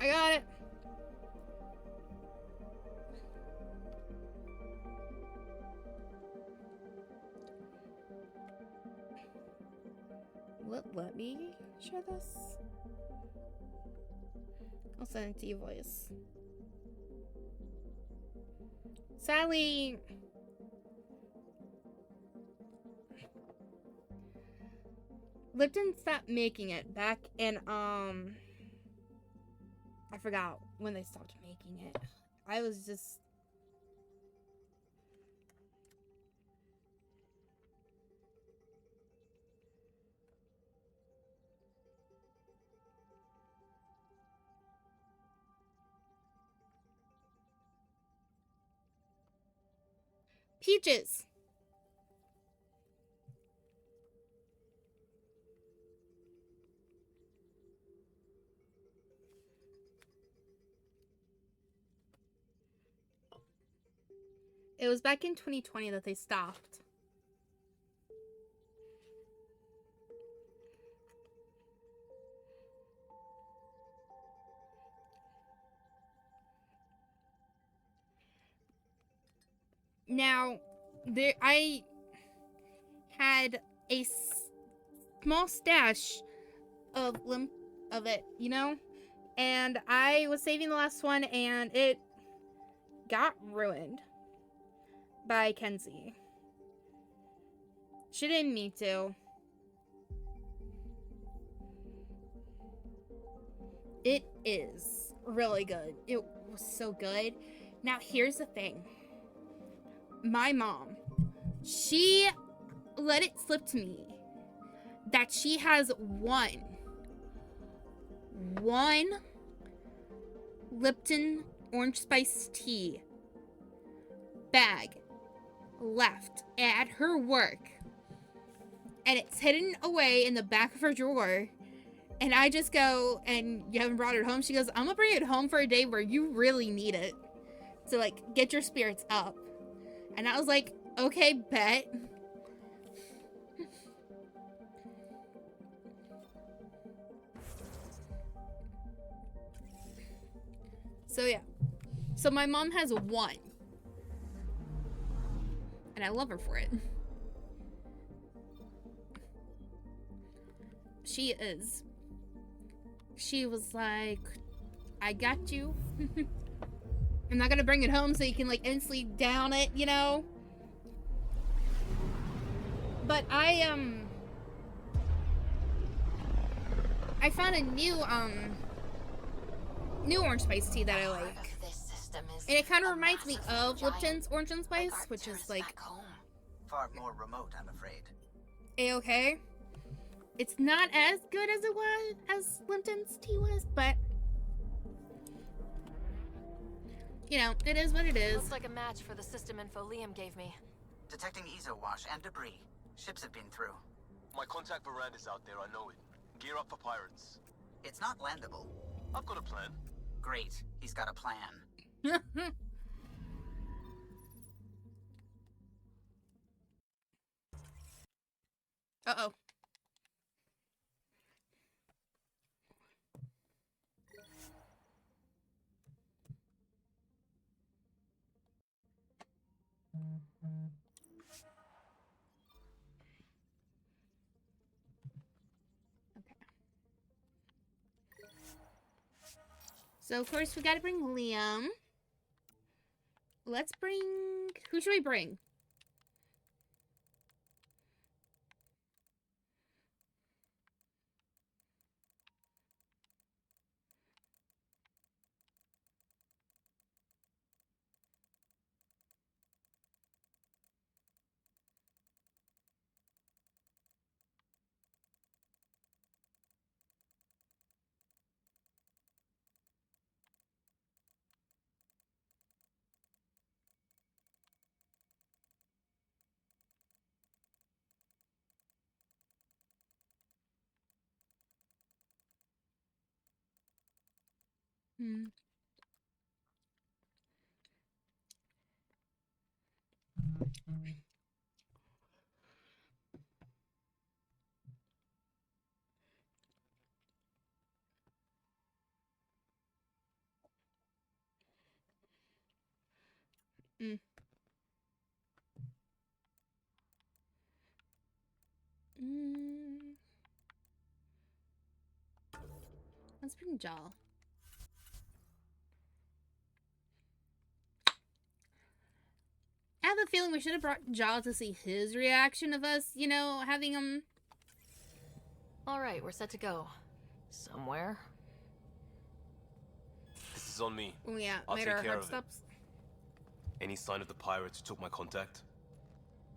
I got it. Let me share this. I'll send it to you, voice. Sadly, Lipton stopped making it back in, I forgot when they stopped making it. I was just... Peaches! It was back in 2020 that they stopped. Now, I had a small stash of it, you know? And I was saving the last one, and it got ruined by Kenzie. She didn't need to. It is really good. It was so good. Now, here's the thing. My mom, she let it slip to me that she has one Lipton orange spice tea bag left at her work, and it's hidden away in the back of her drawer. And I just go, and you haven't brought it home? She goes, I'm gonna bring it home for a day where you really need it to, like, get your spirits up. And I was like, okay, bet. So yeah. So my mom has one. And I love her for it. She is. She was like, I got you. I'm not gonna bring it home so you can, like, instantly down it, you know? But I found a new orange spice tea that I like. And it kind of reminds me of Lipton's orange and spice, which is, like, far more remote, I'm afraid. A-okay. It's not as good as it was, as Lipton's tea was, but, you know, it is what it is. Looks like a match for the system info Liam gave me. Detecting Ezo wash and debris. Ships have been through. My contact Varand is out there, I know it. Gear up for pirates. It's not landable. I've got a plan. Great. He's got a plan. Uh-oh. So, of course, we gotta bring Liam. Let's bring... Who should we bring? Hmm. Mm. Mm. Let's bring Jal. I have a feeling we should have brought Jal to see his reaction of us, you know, having him. Alright, we're set to go. Somewhere. This is on me. Oh yeah, I'll made take our care hard of it. stops. Any sign of the pirates who took my contact?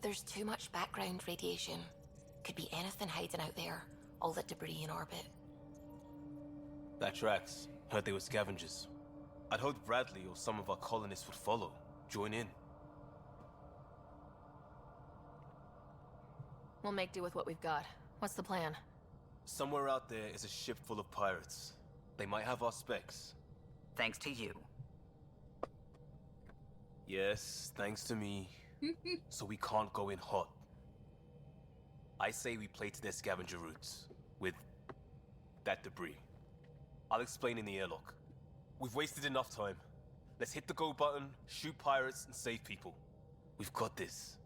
There's too much background radiation. Could be anything hiding out there. All that debris in orbit. That tracks. Heard they were scavengers. I'd hoped Bradley or some of our colonists would follow. Join in. We'll make do with what we've got. What's the plan? Somewhere out there is a ship full of pirates. They might have our specs. Thanks to you. Yes, thanks to me. So we can't go in hot. I say we play to their scavenger routes. With that debris. I'll explain in the airlock. We've wasted enough time. Let's hit the go button, shoot pirates, and save people. We've got this.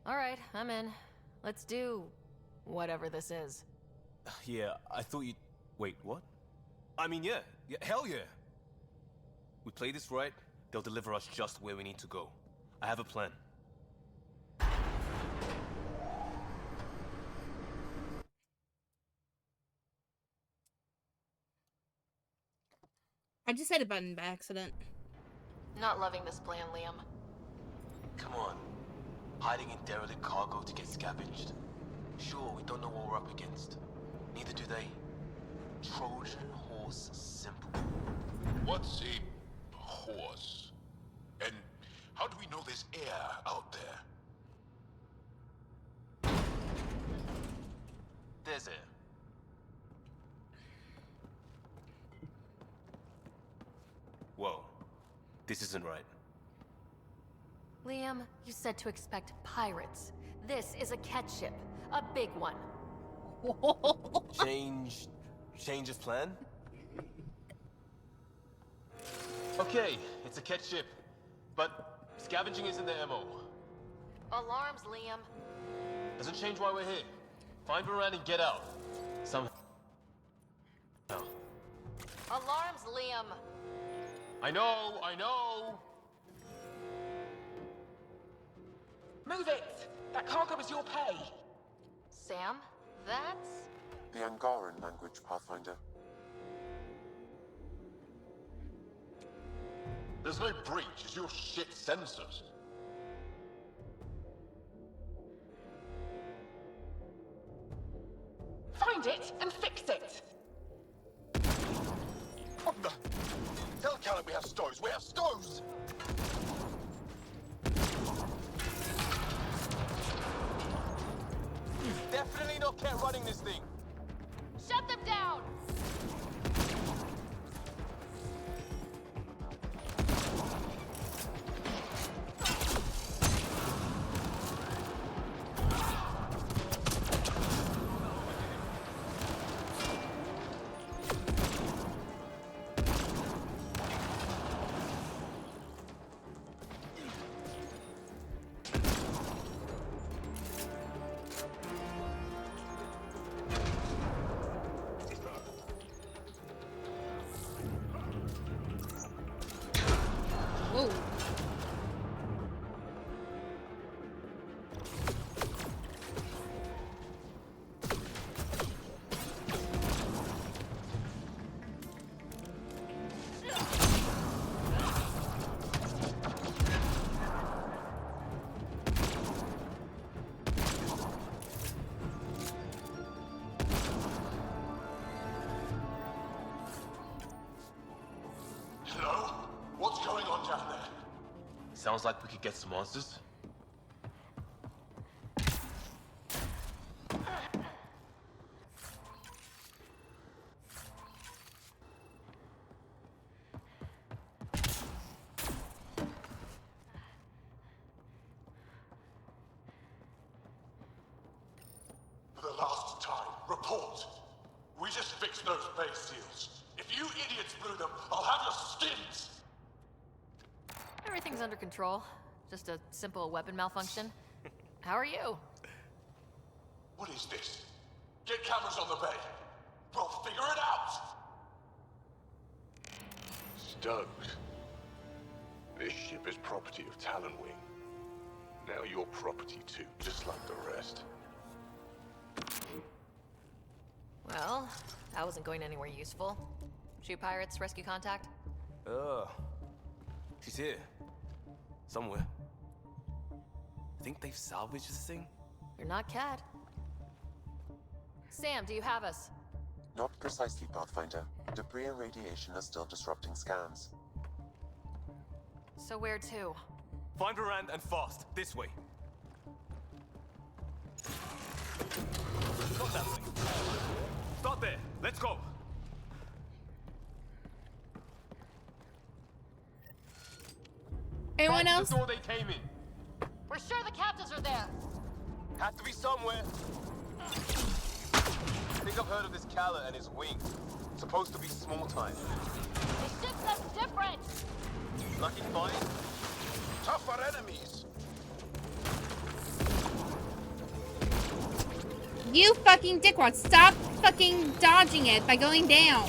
All right, I'm in. Let's do whatever this is. Yeah, I thought you'd... Wait, what? I mean, yeah, hell yeah. We play this right, they'll deliver us just where we need to go. I have a plan. I just hit a button by accident. Not loving this plan, Liam. Come on. Hiding in derelict cargo to get scavenged. Sure, we don't know what we're up against. Neither do they. Trojan horse simple. What's a horse? And how do we know there's air out there? There's air. Whoa. This isn't right. Liam, you said to expect pirates. This is a Ket ship. A big one. Change of plan? Okay, it's a Ket ship. But scavenging isn't their MO. Alarms, Liam. Doesn't change why we're here. Find Varan and get out. Somehow. Alarms, Liam. I know! Move it! That cargo is your pay! Sam, that's... The Angaran language, Pathfinder. There's no breach, it's your shit sensors. Find it and fix it! What the? Tell Callum we have stows, we have stows! Definitely not Ket running this thing. Shut them down! Whoa. Hello? What's going on down there? Sounds like we could get some answers. For the last time, report. We just fixed those base seals. If you idiots blew them, I'll have your skins! Everything's under control. Just a simple weapon malfunction. How are you? What is this? Get cameras on the bay. We'll figure it out! Stoked. This ship is property of Talonwing. Now you're property too, just like the rest. Well, that wasn't going anywhere useful. Shoot pirates, rescue contact? She's here. Somewhere. I think they've salvaged this thing? You're not Cat. Sam, do you have us? Not precisely, Pathfinder. Debris and radiation are still disrupting scans. So where to? Find Varan and fast. This way. Not that way. Start there. Let's go. Anyone That's else? the door they came in. We're sure the captives are there. Has to be somewhere. I think I've heard of this Kala and his wing. Supposed to be small time. The ship says different. Lucky find? Tougher enemies! You fucking dickwad, stop fucking dodging it by going down.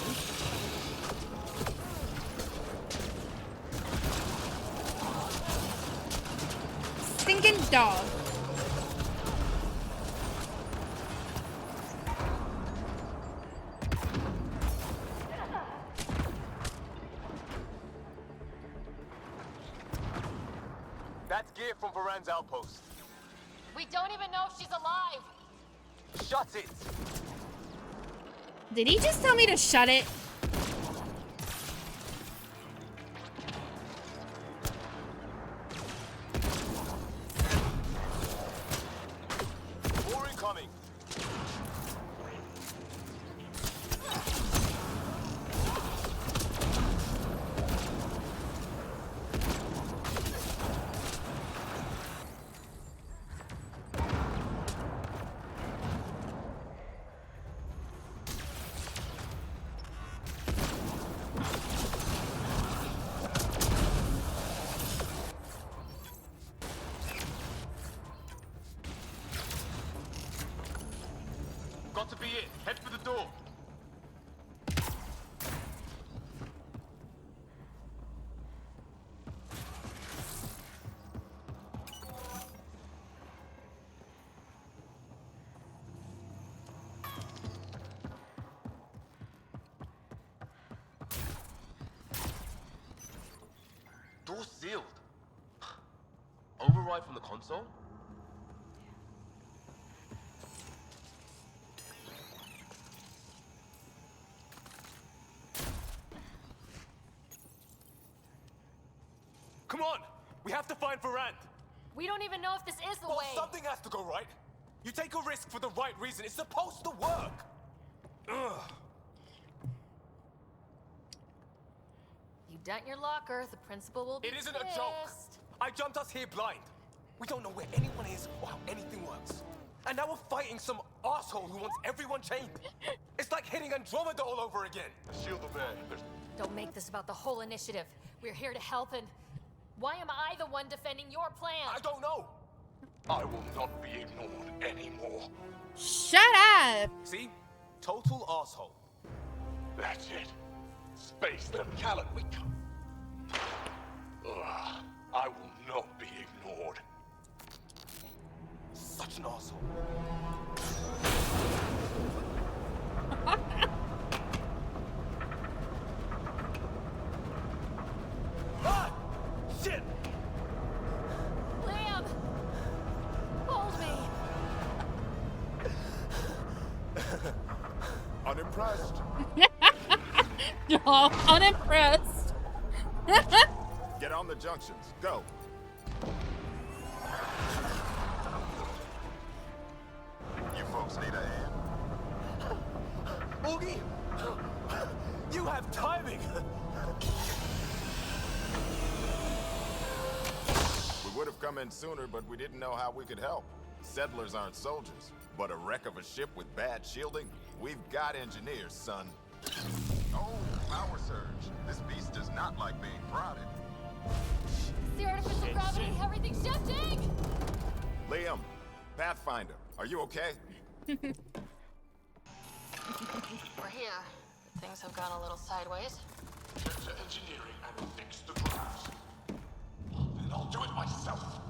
Stinking dog. That's gear from Varan's outpost. We don't even know if she's alive. Shut it! Did he just tell me to shut it? More incoming! Got to be it. Head for the door. Door sealed. Override from the console? Come on! We have to find Varan! We don't even know if this is the Well, way. something has to go right. You take a risk for the right reason. It's supposed to work. Ugh. You dent your locker, the principal will be It isn't pissed. a joke. I jumped us here blind. We don't know where anyone is or how anything works. And now we're fighting some asshole who wants everyone chained. It's like hitting Andromeda all over again. Shield the bag. Don't make this about the whole initiative. We're here to help, and why am I the one defending your plan? I don't know. I will not be ignored anymore. Shut up! See? Total asshole. That's it. Space them. Callan, we come. I will not be ignored. Such an asshole. Ah! Shit! Liam! Hold me! Unimpressed. Oh, unimpressed. Get on the junctions. Go. You folks need a hand? Oogie! You have timing! We would have come in sooner, but we didn't know how we could help. Settlers aren't soldiers, but a wreck of a ship with bad shielding? We've got engineers, son. Oh, power surge. This beast does not like being prodded. The artificial gravity, everything's shifting! Liam, Pathfinder, are you okay? We're here. Things have gone a little sideways. Get to engineering and fix the graphs. And I'll do it myself.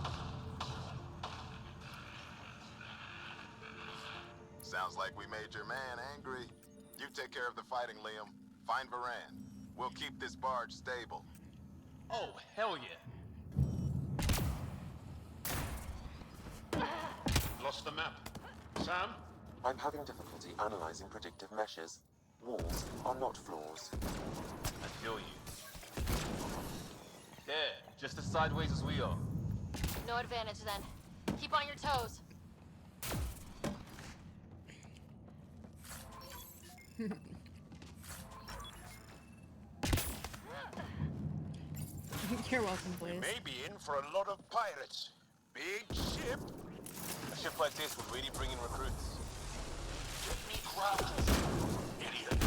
Sounds like we made your man angry. You take care of the fighting, Liam. Find Varan. We'll keep this barge stable. Oh, hell yeah. Lost the map. Sam? I'm having difficulty analyzing predictive meshes. Walls are not floors. I feel you. Yeah, just as sideways as we are. No advantage then. Keep on your toes. You're welcome, please. May be in for a lot of pirates. Big ship. A ship like this would really bring in recruits. Get me crafters. Idiot.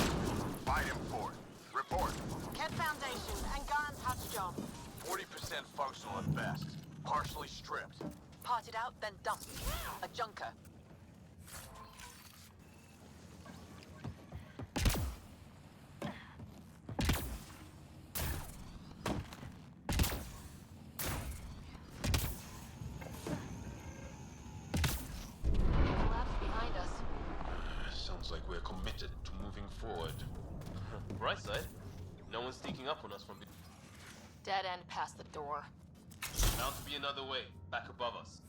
Fight him for it. Report. Kett Foundation and Garn's hatch job. 40% functional at best. Partially stripped. Parted out, then dumped. A junker. sneaking up on us from the... Dead end past the door. Bound to be another way, back above us.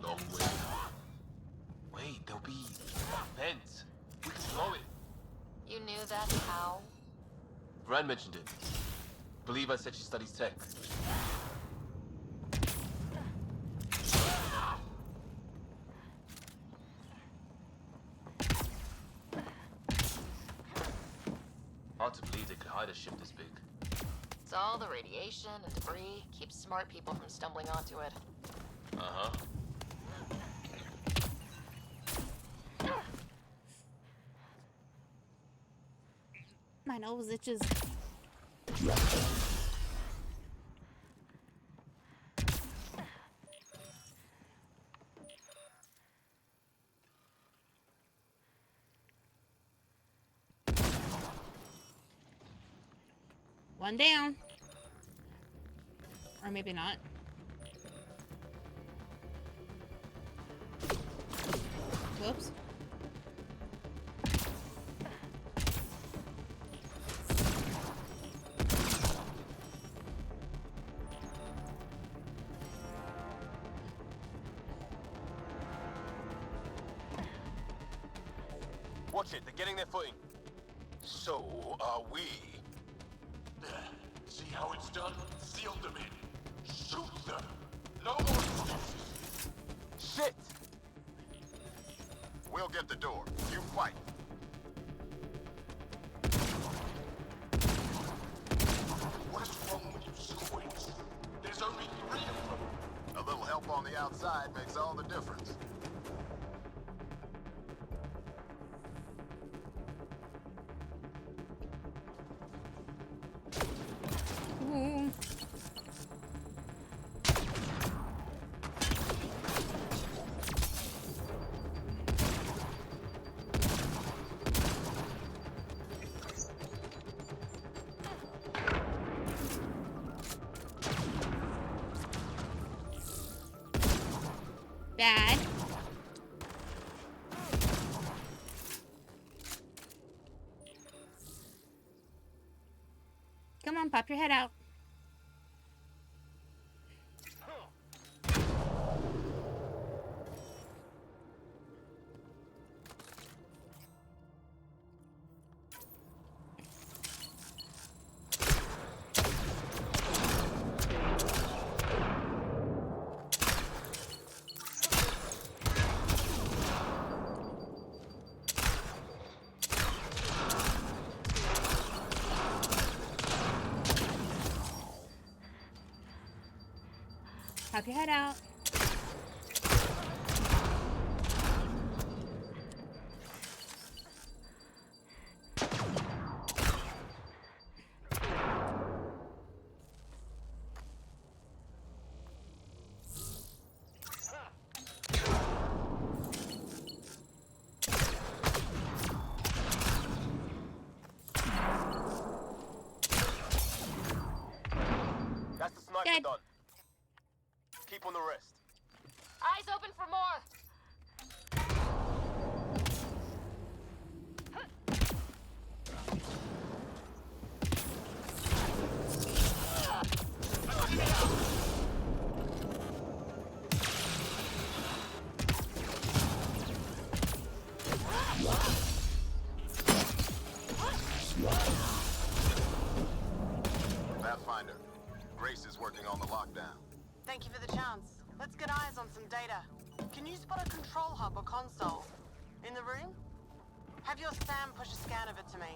Long way. Wait, there'll be vents. We can blow it. You knew that how? Rand mentioned it. Believe I said she studies tech. Hard to believe they could hide a ship this big. It's all the radiation and debris keeps smart people from stumbling onto it. Uh-huh. My nose itches. One down. Or maybe not. Whoops. Watch it, they're getting their footing. So are we. There. See how it's done? Seal them in. Shoot them. No more excuses. Shit! We'll get the door. You fight. What is wrong with you squids? There's only 3 of them. A little help on the outside makes all the difference. Ooh. Bad. Come on, pop your head out. Pop your head out. That's the sniper Dead. done. Keep on the rest. Eyes open for more! Pathfinder, Grace is working on the lockdown. Thank you for the chance. Let's get eyes on some data. Can you spot a control hub or console? In the room? Have your Sam push a scan of it to me.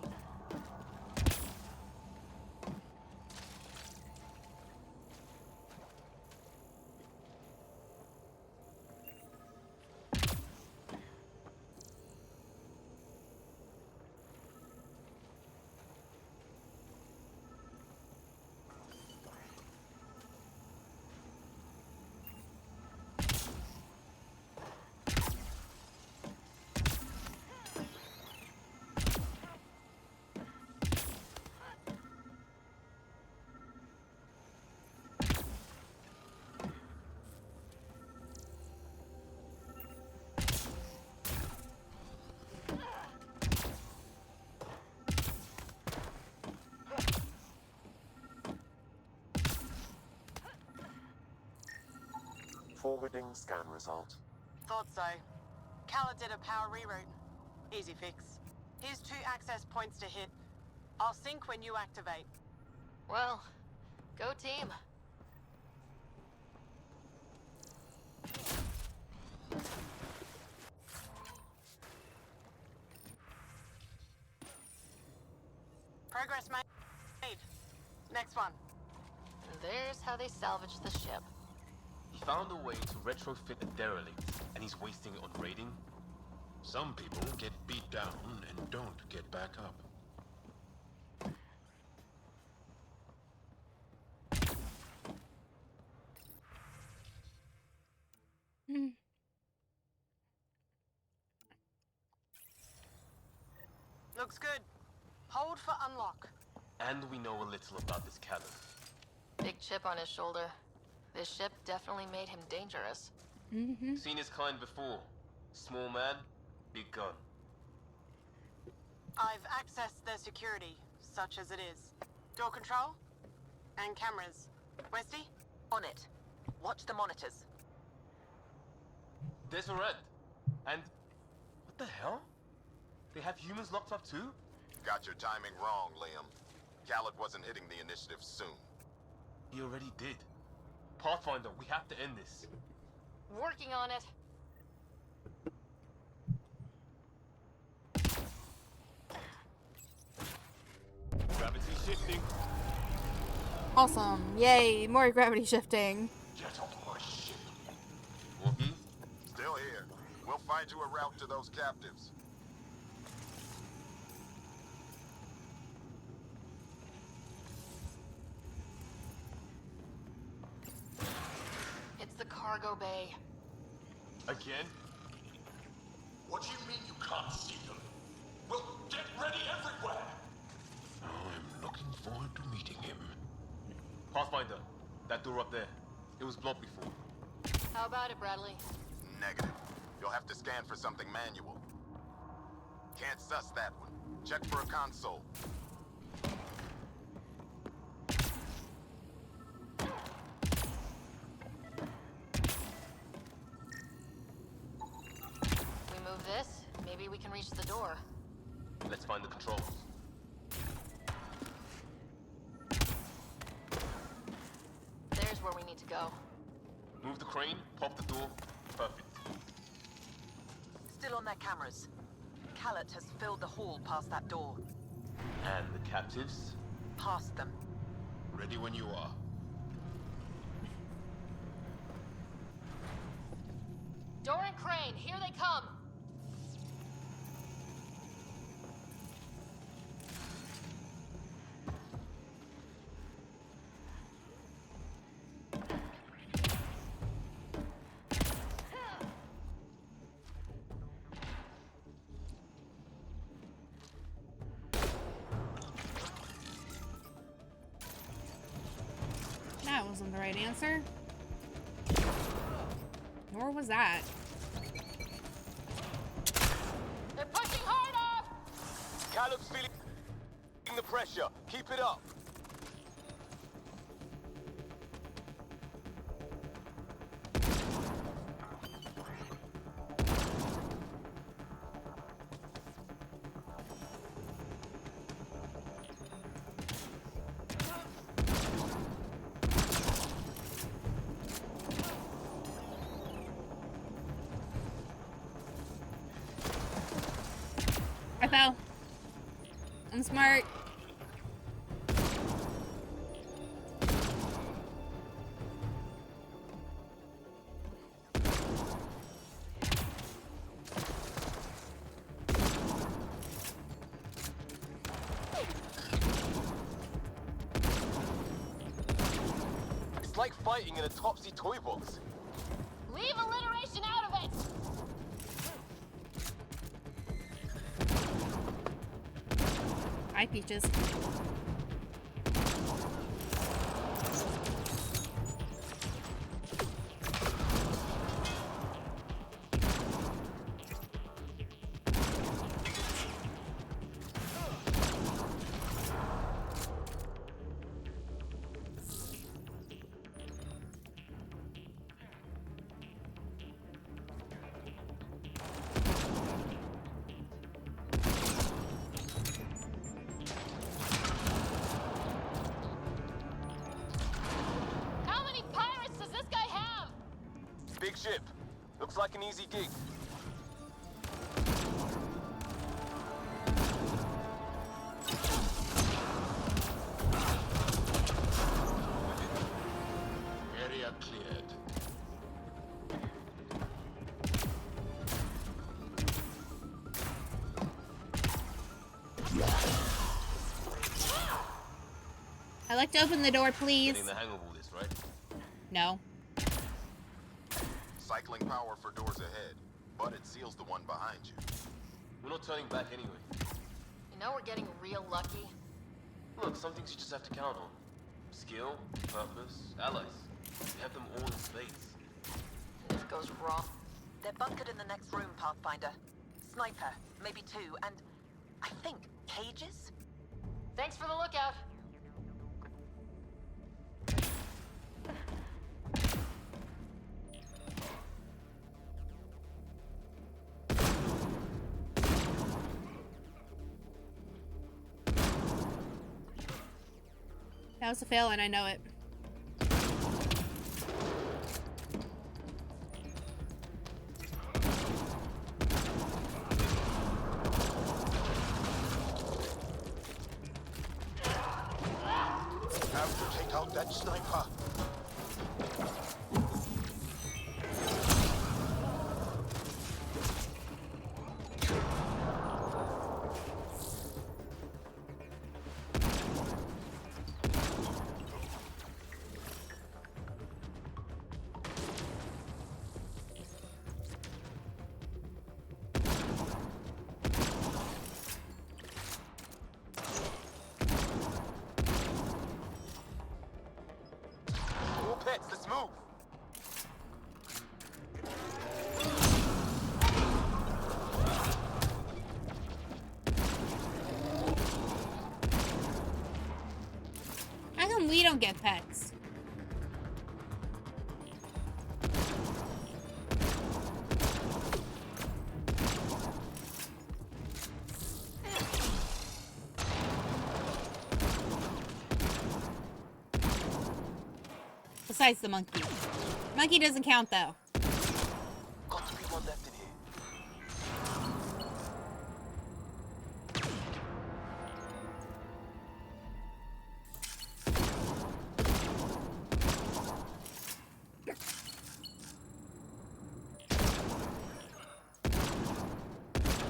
wrong scan result. Thought so. Khaled did a power reroute. Easy fix. Here's 2 access points to hit. I'll sync when you activate. Well, go team. Progress made. Next one. And there's how they salvaged the ship. He found a way to retrofit a derelict, and he's wasting it on raiding. Some people get beat down and don't get back up. Looks good. Hold for unlock. And we know a little about this Khaled. Big chip on his shoulder. This ship definitely made him dangerous. Seen his kind before. Small man, big gun. I've accessed their security, such as it is. Door control? And cameras. Westy? On it. Watch the monitors. There's a red. And what the hell? They have humans locked up too? Got your timing wrong, Liam. Khaled wasn't hitting the initiative soon. He already did. Pathfinder, we have to end this. Working on it. Gravity shifting. Awesome. Yay, more gravity shifting. Get off my ship. Wookie? Still here. We'll find you a route to those captives. It's the cargo bay. Again? What do you mean you can't see them? Well, get ready everywhere! I'm looking forward to meeting him. Pathfinder, that door up there. It was blocked before. How about it, Bradley? Negative. You'll have to scan for something manual. Can't suss that one. Check for a console. We move this, maybe we can reach the door. Let's find the controls. There's where we need to go. Move the crane, pop the door. Perfect. Still on their cameras. Khaled has filled the hall past that door. And the captives? Past them. Ready when you are. Door and crane, here they come! That wasn't the right answer. Nor was that. They're pushing harder! Callum's feeling the pressure. Keep it up. I fell. I'm smart. It's like fighting in a Topsy toy box. Leave alliteration out of it! Hi, Peaches. ship. Looks like an easy gig. Area cleared. I'd like to open the door, please. Getting the hang of all this, right? No. Cycling power for doors ahead, but it seals the one behind you. We're not turning back anyway. You know we're getting real lucky. Look, some things you just have to count on. Skill, purpose, allies. We have them all in spades. If it goes wrong. They're bunkered in the next room, Pathfinder. Sniper, maybe two, and I think cages? Thanks for the lookout. That was a fail, and I know it. Have to take out that sniper. Pets, let's move! How come we don't get pets? Besides the monkey. Monkey doesn't count, though. Got to be one left in here.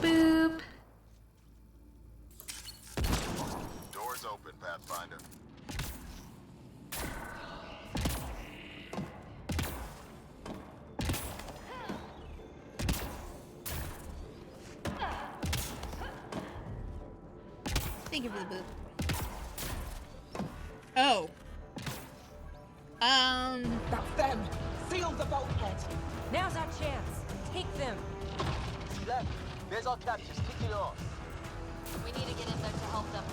Boop. Doors open, Pathfinder. Thank you for the boop. Oh. That's them! Seal the bulkhead! Now's our chance. Take them. Left. There's our captors. Kick your ass. We need to get in there to help them.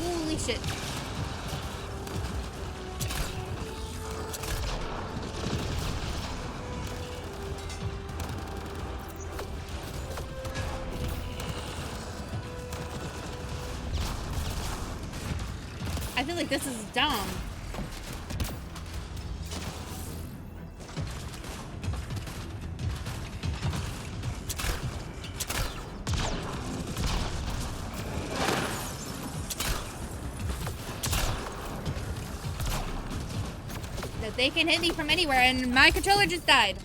Holy shit. I feel like this is dumb. That they can hit me from anywhere and my controller just died.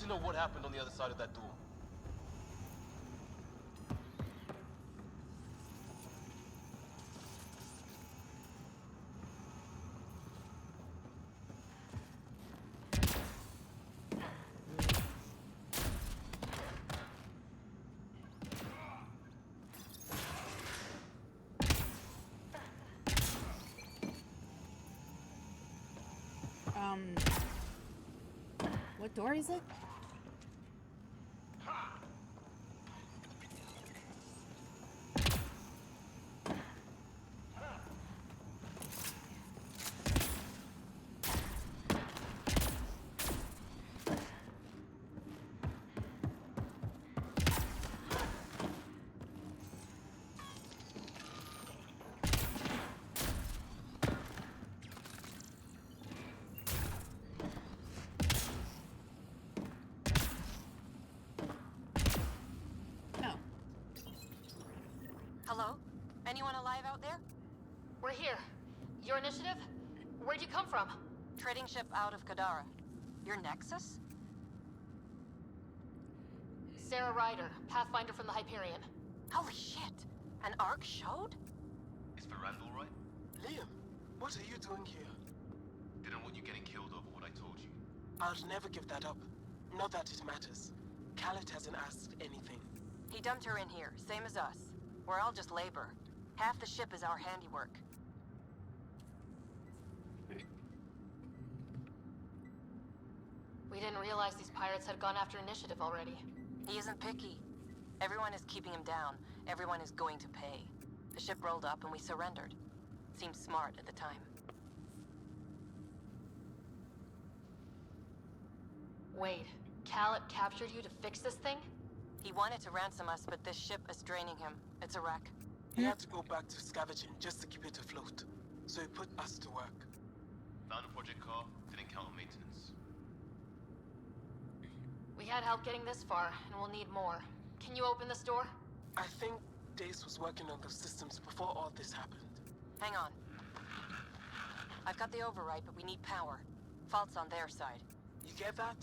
to know what happened on the other side of that door. What door is it? Hello? Anyone alive out there? We're here. Your initiative? Where'd you come from? Trading ship out of Kadara. Your Nexus? Sarah Ryder, Pathfinder from the Hyperion. Holy shit! An arc showed? Is Varand all right? Liam, what are you doing here? Didn't want you getting killed over what I told you. I'll never give that up. Not that it matters. Khaled hasn't asked anything. He dumped her in here, same as us. We're all just labor. Half the ship is our handiwork. We didn't realize these pirates had gone after initiative already. He isn't picky. Everyone is keeping him down. Everyone is going to pay. The ship rolled up and we surrendered. Seemed smart at the time. Wait, Khaled captured you to fix this thing? He wanted to ransom us, but this ship is draining him. It's a wreck. He had to go back to scavenging just to keep it afloat. So he put us to work. Found a project car, didn't count on maintenance. We had help getting this far, and we'll need more. Can you open this door? I think Dace was working on those systems before all this happened. Hang on. I've got the override, but we need power. Fault's on their side. You get that?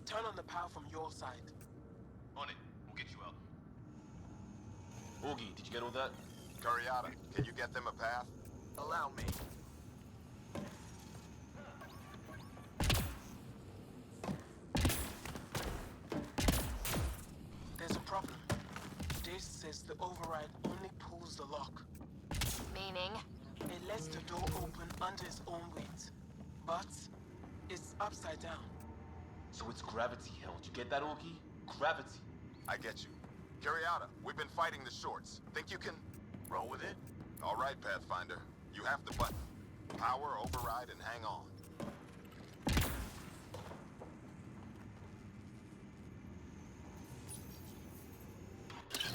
Turn on the power from your side. On it. We'll get you out. Augie, did you get all that? Curiata, can you get them a path? Allow me. There's a problem. Dace says the override only pulls the lock. Meaning? It lets the door open under its own weight. But it's upside down. So it's gravity held. You get that, Augie? Gravity. I get you. Curiata, we've been fighting the shorts. Think you can roll with it? All right, Pathfinder. You have the button. Power, override, and hang on.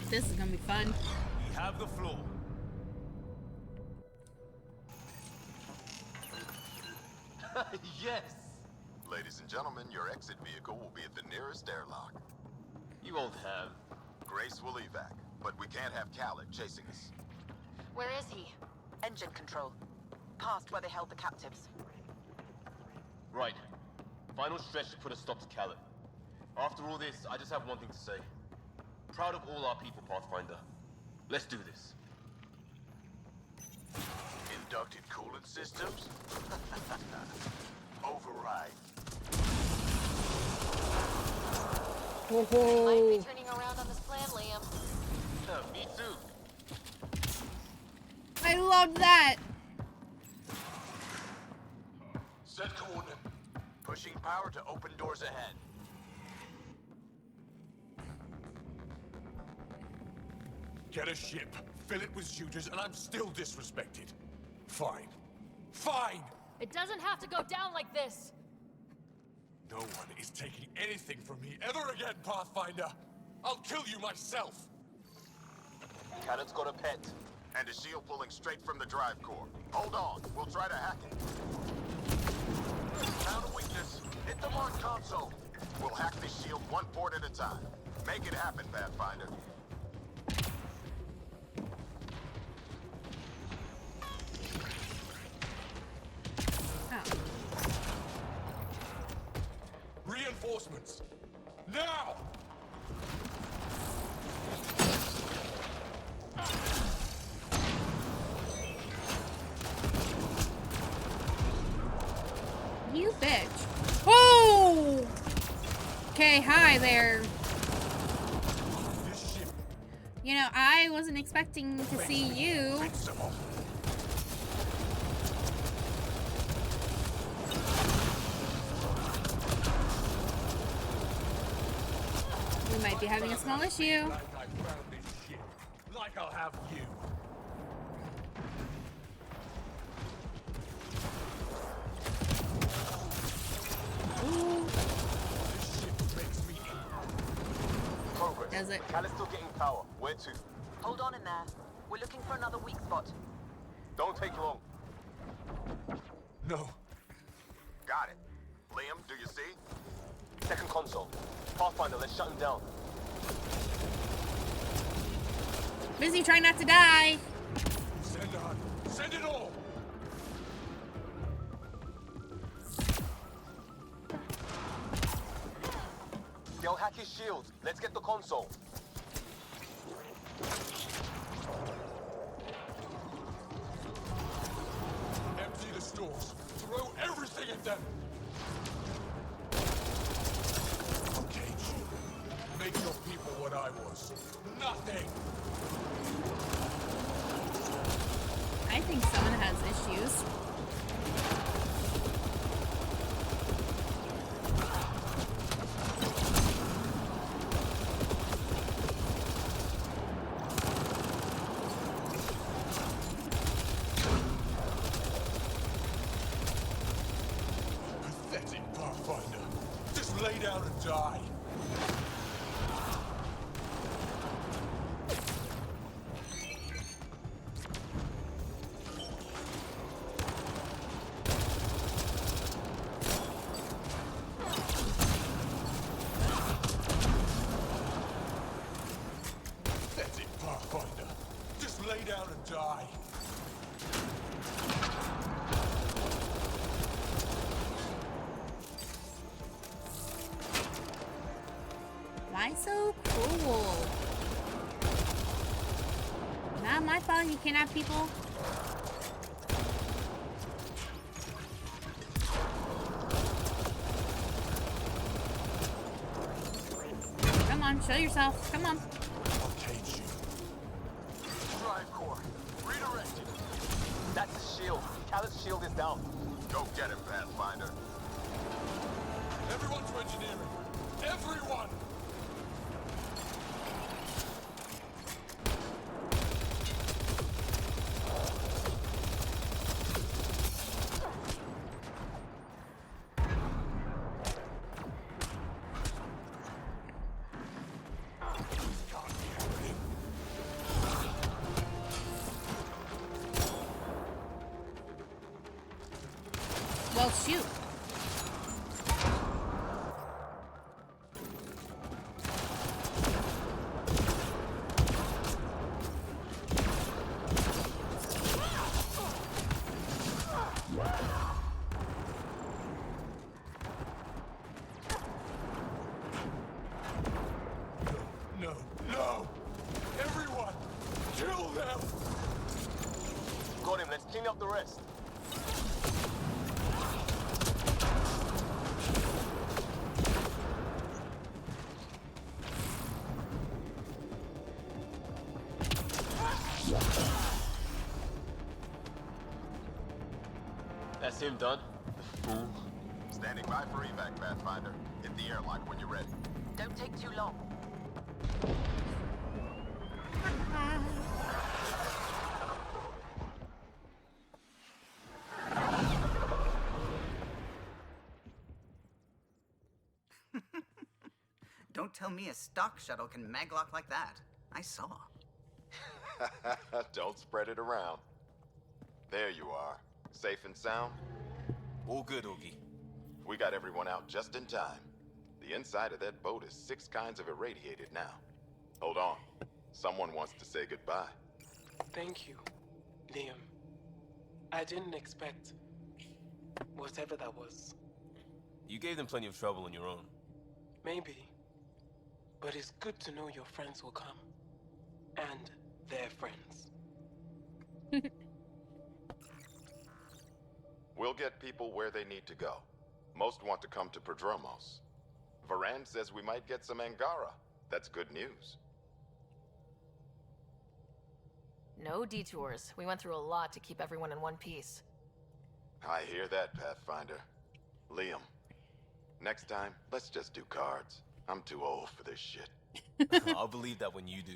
This is gonna be fun. We have the floor. Yes! Ladies and gentlemen, your exit vehicle will be at the nearest airlock. You won't have. Grace will evac, but we can't have Khaled chasing us. Where is he? Engine control. Past where they held the captives. Right. Final stretch to put a stop to Khaled. After all this, I just have one thing to say. Proud of all our people, Pathfinder. Let's do this. Inducted coolant systems? Override. Might be turning around on this plan, Liam. Me too. I love that. Set coordinate. Pushing power to open doors ahead. Get a ship, fill it with shooters, and I'm still disrespected. Fine. Fine! It doesn't have to go down like this. No one is taking anything from me ever again, Pathfinder. I'll kill you myself. Khaled's got a pet. And a shield pulling straight from the drive core. Hold on, we'll try to hack it. Found a weakness. Hit the mark console. We'll hack this shield one port at a time. Make it happen, Pathfinder. Reinforcements! You bitch. Oh! Okay, hi there. You know, I wasn't expecting to see you. We might be having a small issue. Like I found this ship. Like I'll have you. This ship makes me Progress. Does it? Cal is still getting power. Where to? Hold on in there. We're looking for another weak spot. Don't take long. No. Got it. Liam, do you see? Second console. Pathfinder, let's shut him down. Busy trying not to die. Send on. Send it all. They'll hack his shields. Let's get the console. Empty the stores. Throw everything at them. Okay, Jim. Make your people what I was. Nothing. I think someone has issues. Pathetic Pathfinder. Just lay down and die. Pathetic Pathfinder. Just lay down and die. Why so cruel? Not my fault you kidnap people. Come on, show yourself. Come on. Okay, Jim. Drive core. Redirected. That's his shield. Cal's shield is down. Go get him, Pathfinder. Everyone to engineering. Everyone! Well, shoot. No, no! Everyone! Kill them! Got him. Let's clean up the rest. That's him done. The fool. Standing by for evac, Pathfinder. Hit the airlock when you're ready. Don't take too long. Don't tell me a stock shuttle can maglock like that. I saw. Don't spread it around. There you are. Safe and sound? All good, Oogie. We got everyone out just in time. The inside of that boat is 6 kinds of irradiated now. Hold on. Someone wants to say goodbye. Thank you, Liam. I didn't expect whatever that was. You gave them plenty of trouble on your own. Maybe. But it's good to know your friends will come. And their friends. We'll get people where they need to go. Most want to come to Prodromos. Varan says we might get some Angara. That's good news. No detours. We went through a lot to keep everyone in one piece. I hear that, Pathfinder. Liam, next time, let's just do cards. I'm too old for this shit. I'll believe that when you do.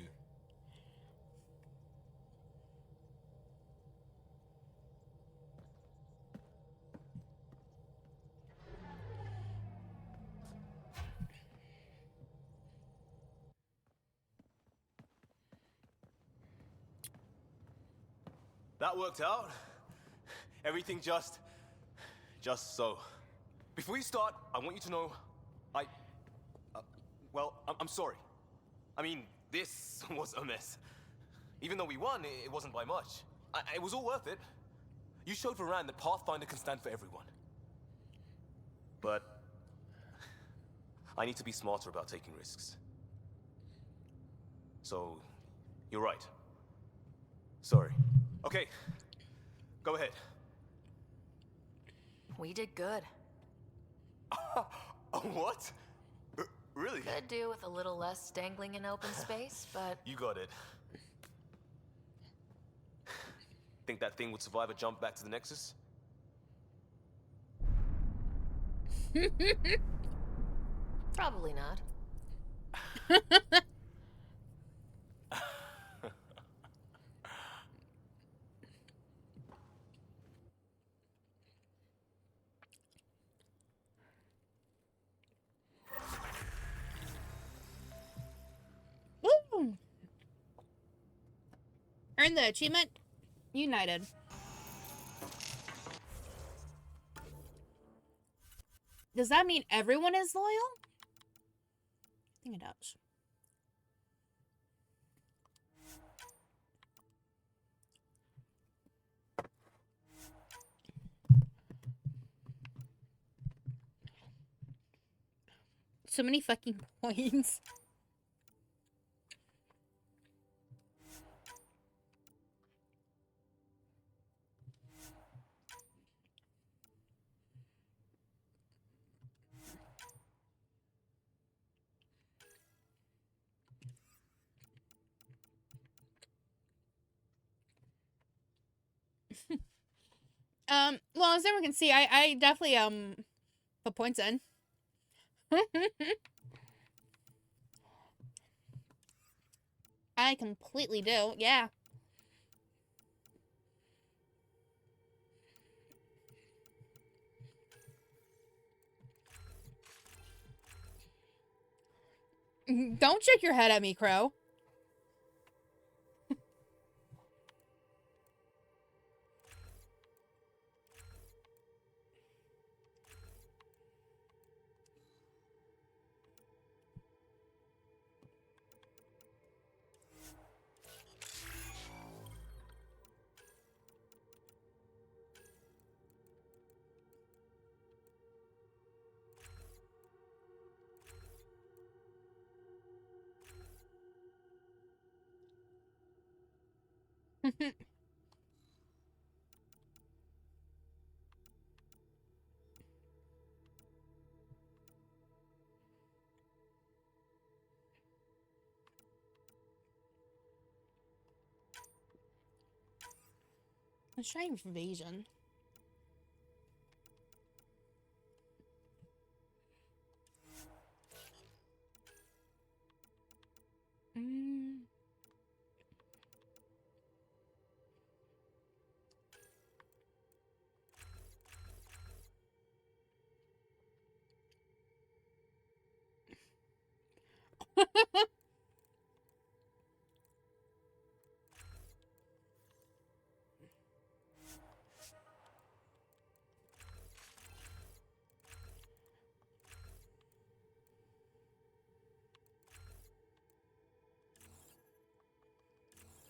That worked out. Everything just so. Before you start, I want you to know, well, I'm sorry. I mean, this was a mess. Even though we won, it wasn't by much. It was all worth it. You showed Varan that Pathfinder can stand for everyone. But I need to be smarter about taking risks. So, you're right. Sorry. Okay, go ahead. We did good. What? Really? Could do with a little less dangling in open space, but... You got it. Think that thing would survive a jump back to the Nexus? Probably not. Woo! Earn the achievement. United. Does that mean everyone is loyal? I think it does. So many fucking points. Well, as everyone can see, I definitely, put points in. I completely do, yeah. Don't shake your head at me, Crow. Let's try invasion.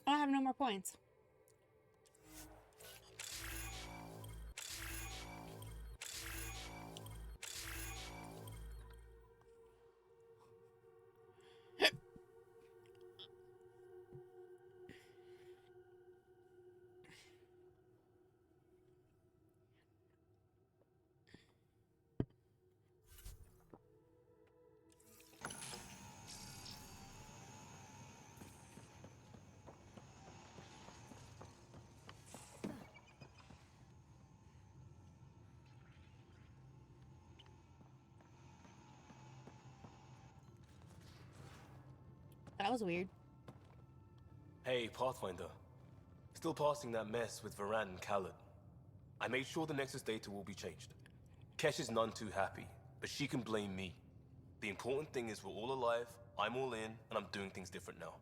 I have no more points. That was weird. Hey, Pathfinder. Still passing that mess with Varan and Khaled. I made sure the Nexus data will be changed. Kesh is none too happy, but she can blame me. The important thing is we're all alive, I'm all in, and I'm doing things different now.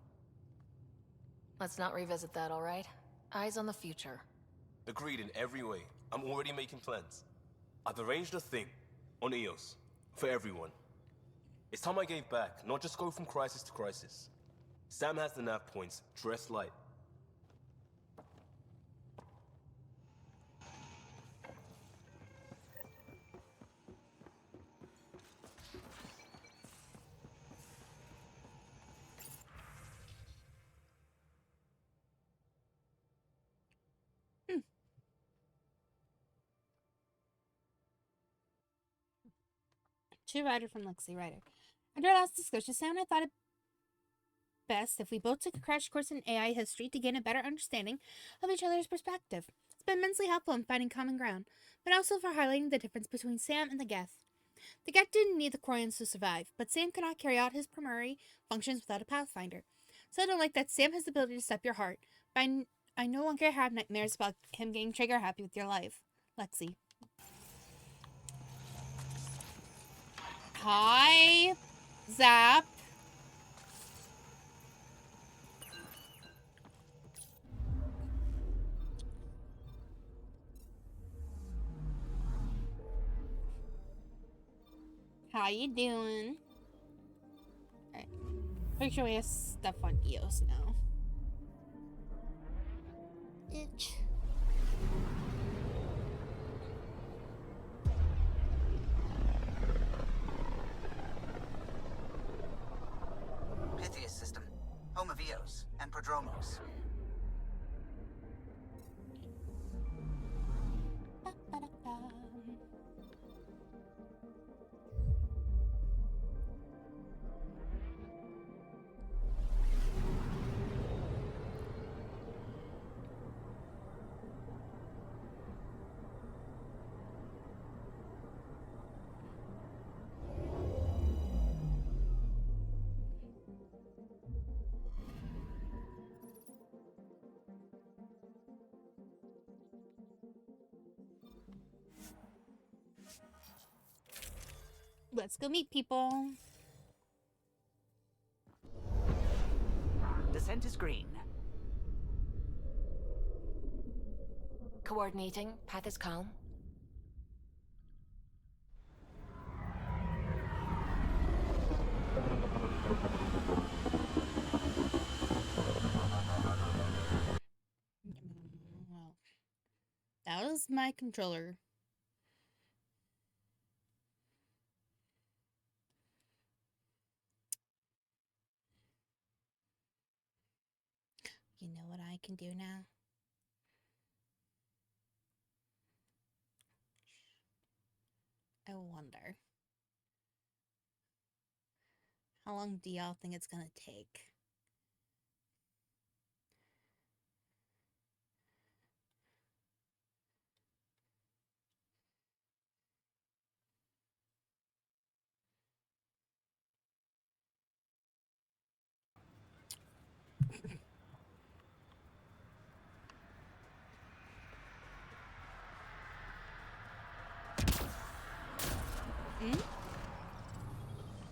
Let's not revisit that, all right? Eyes on the future. Agreed in every way. I'm already making plans. I've arranged a thing on EOS for everyone. It's time I gave back, not just go from crisis to crisis. Sam has the nav points, dress light. To Ryder from Lexi Ryder. Under our last discussion, Sam and I thought it best if we both took a crash course in AI history to gain a better understanding of each other's perspective. It's been immensely helpful in finding common ground, but also for highlighting the difference between Sam and the Geth. The Geth didn't need the Kroyans to survive, but Sam cannot carry out his primary functions without a Pathfinder. So I don't like that Sam has the ability to step your heart, but I no longer have nightmares about him getting trigger happy with your life. Lexi. Hi, Zap. How you doing? Alright. Pretty sure we have stuff on EOS now. Itch. Pythias system, home of Eos and Prodromos. Let's go meet people. Descent is green. Coordinating. Path is calm. Well, that was my controller. You know what I can do now? I wonder. How long do y'all think it's gonna take?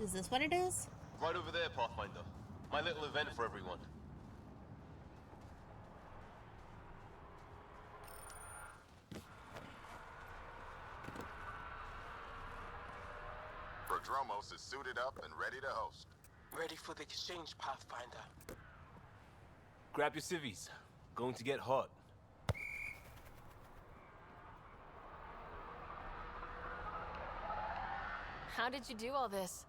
Is this what it is? Right over there, Pathfinder. My little event for everyone. Prodromos is suited up and ready to host. Ready for the exchange, Pathfinder. Grab your civvies. Going to get hot. How did you do all this?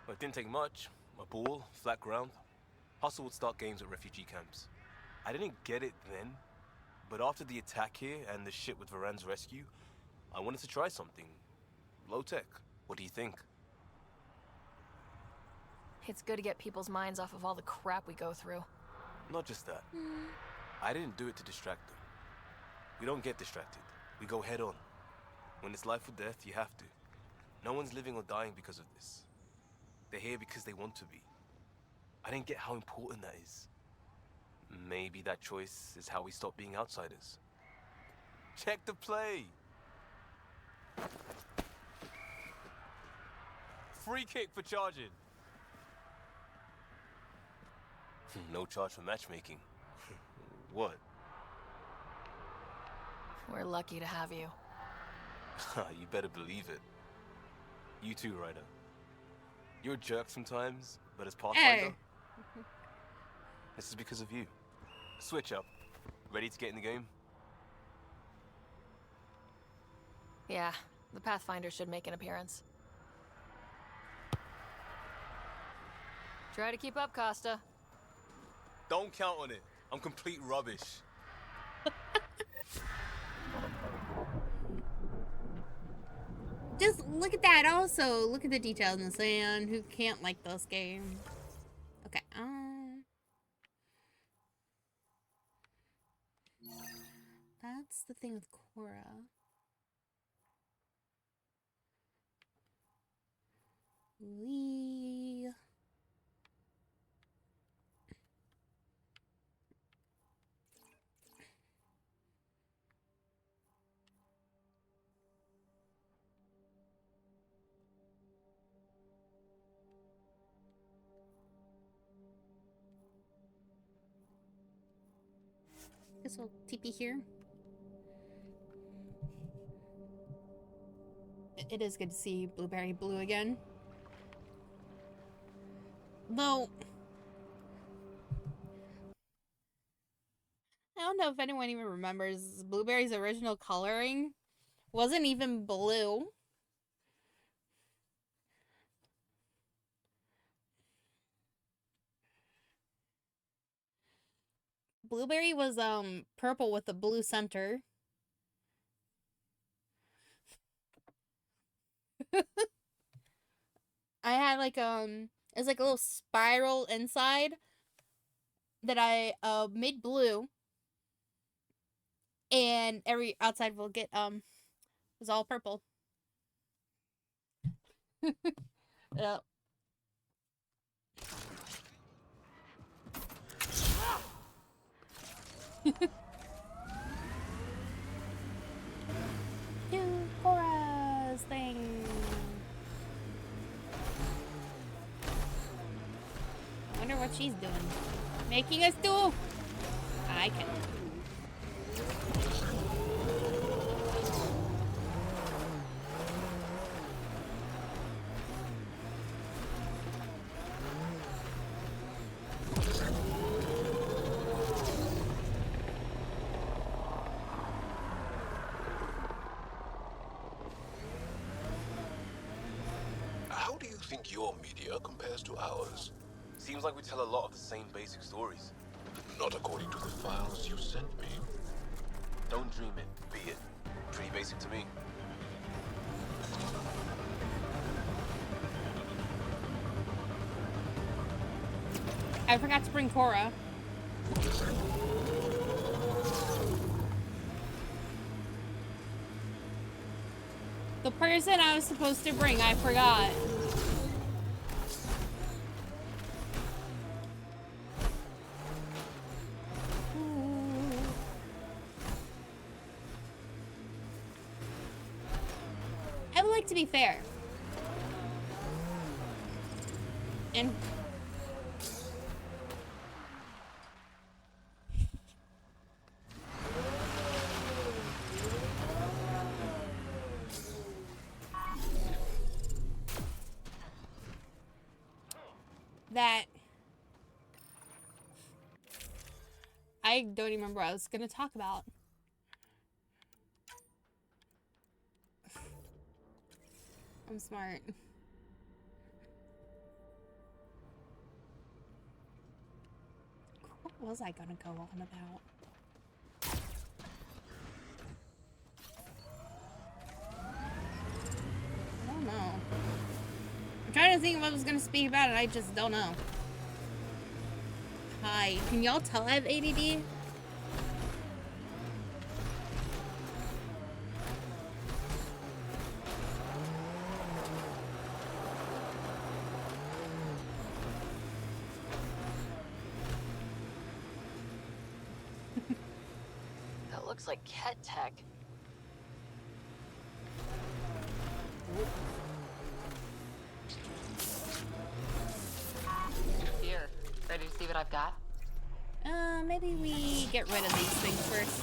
Well, it didn't take much. A ball, flat ground. Hustle would start games at refugee camps. I didn't get it then, but after the attack here and the shit with Varan's rescue, I wanted to try something. Low tech. What do you think? It's good to get people's minds off of all the crap we go through. Not just that. I didn't do it to distract them. We don't get distracted. We go head on. When it's life or death, you have to. No one's living or dying because of this. They're here because they want to be. I didn't get how important that is. Maybe that choice is how we stop being outsiders. Check the play! Free kick for charging. No charge for matchmaking. What? We're lucky to have you. You better believe it. You too, Ryder. You're a jerk sometimes, but as Pathfinder, this is because of you. Switch up. Ready to get in the game? Yeah, the Pathfinder should make an appearance. Try to keep up, Costa. Don't count on it. I'm complete rubbish. Just look at that also. Look at the details in the sand. Who can't like those games? Okay. That's the thing with Cora. Guess we'll TP here. It is good to see Blueberry blue again. Though, I don't know if anyone even remembers, Blueberry's original coloring wasn't even blue. Blueberry was purple with a blue center. I had like it's like a little spiral inside that I made blue, and every outside will get was all purple. Yep. Do Cora's thing. I wonder what she's doing. Making us do? I can. How do you think your media compares to ours? Seems like we tell a lot of the same basic stories. Not according to the files you sent me. Don't dream it, be it. Pretty basic to me. I forgot to bring Cora. The person I was supposed to bring, I forgot. I would like to be fair. And that I don't even remember what I was gonna talk about. I'm smart. What was I gonna go on about? I don't know. I'm trying to think of what I was gonna speak about, and I just don't know. Hi, can y'all tell I have ADD? looks like Ket tech. Here, ready to see what I've got? Maybe we get rid of these things first.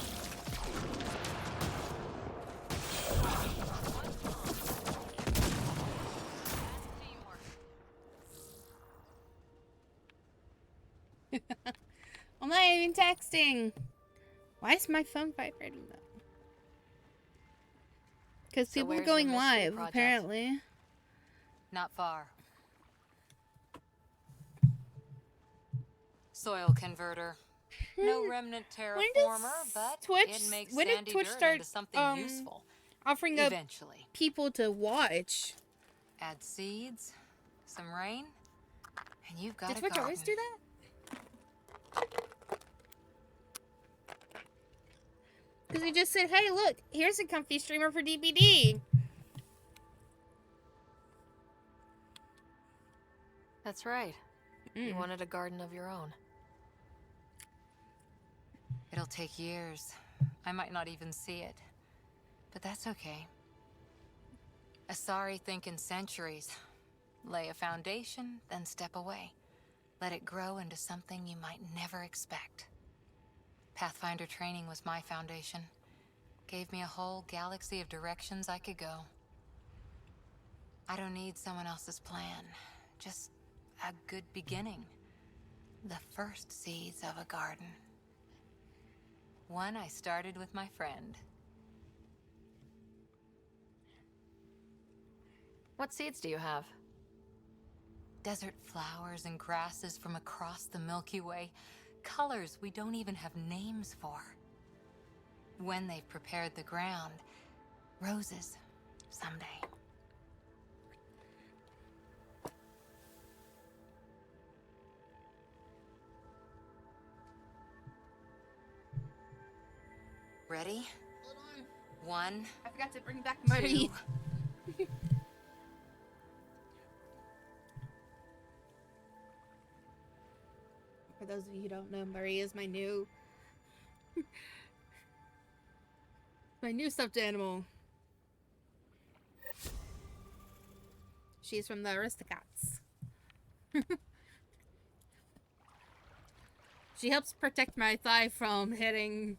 I'm not even texting. Why is my phone vibrating though? Because people are going live, apparently. Not far. Soil converter. No remnant terraformer, but it makes sandy dirt into something useful. Offering up eventually people to watch? Add seeds, some rain, and you've got Did a Twitch garden. always do that? Because he just said, hey, look, here's a comfy streamer for DBD. That's right. You wanted a garden of your own. It'll take years. I might not even see it. But that's okay. Asari think in centuries. Lay a foundation, then step away. Let it grow into something you might never expect. Pathfinder training was my foundation. Gave me a whole galaxy of directions I could go. I don't need someone else's plan. Just a good beginning. The first seeds of a garden. One I started with my friend. What seeds do you have? Desert flowers and grasses from across the Milky Way. Colors we don't even have names for. When they've prepared the ground, roses someday. Ready? Hold on. 1. I forgot to bring back Marie. 2. For those of you who don't know, Marie is my new stuffed animal. She's from the Aristocats. She helps protect my thigh from hitting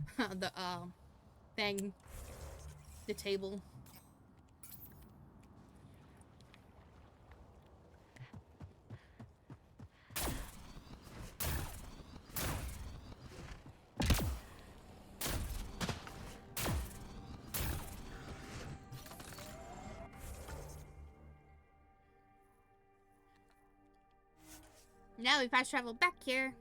the table. Now we fast travel back here.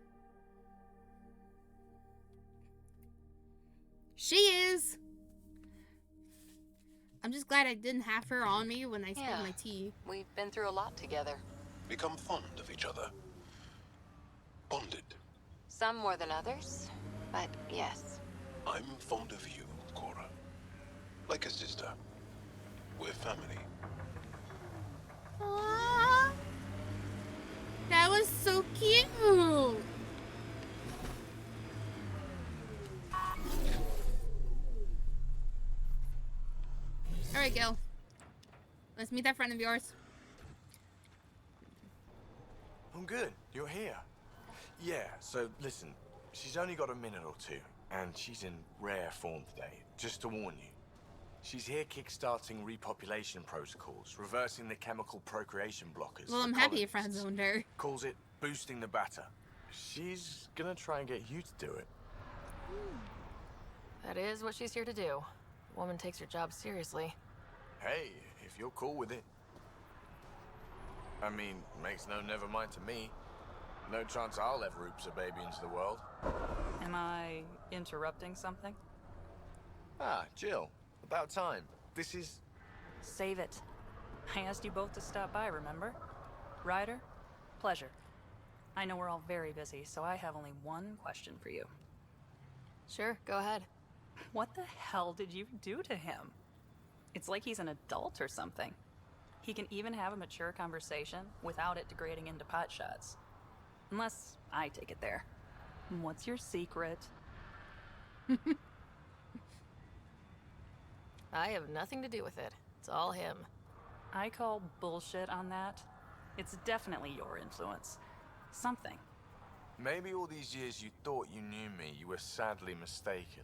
She is. I'm just glad I didn't have her on me when I spilled my tea. We've been through a lot together. Become fond of each other. Bonded. Some more than others, but yes. I'm fond of you, Cora. Like a sister. We're family. Aww. That was so cute. Alright, Gil. Let's meet that friend of yours. I'm good. You're here. Yeah, so listen. She's only got a minute or two, and she's in rare form today. Just to warn you. She's here kickstarting repopulation protocols, reversing the chemical procreation blockers. Well, I'm happy your friend zoned her. Calls it boosting the batter. She's gonna try and get you to do it. That is what she's here to do. Woman takes her job seriously. Hey, if you're cool with it. I mean, makes no never mind to me. No chance I'll ever oops a baby into the world. Am I interrupting something? Ah, Jill. About time. This is... Save it. I asked you both to stop by, remember? Ryder, pleasure. I know we're all very busy, so I have only one question for you. Sure, go ahead. What the hell did you do to him? It's like he's an adult or something. He can even have a mature conversation without it degrading into pot shots. Unless I take it there. What's your secret? I have nothing to do with it. It's all him. I call bullshit on that. It's definitely your influence. Something. Maybe all these years you thought you knew me, you were sadly mistaken.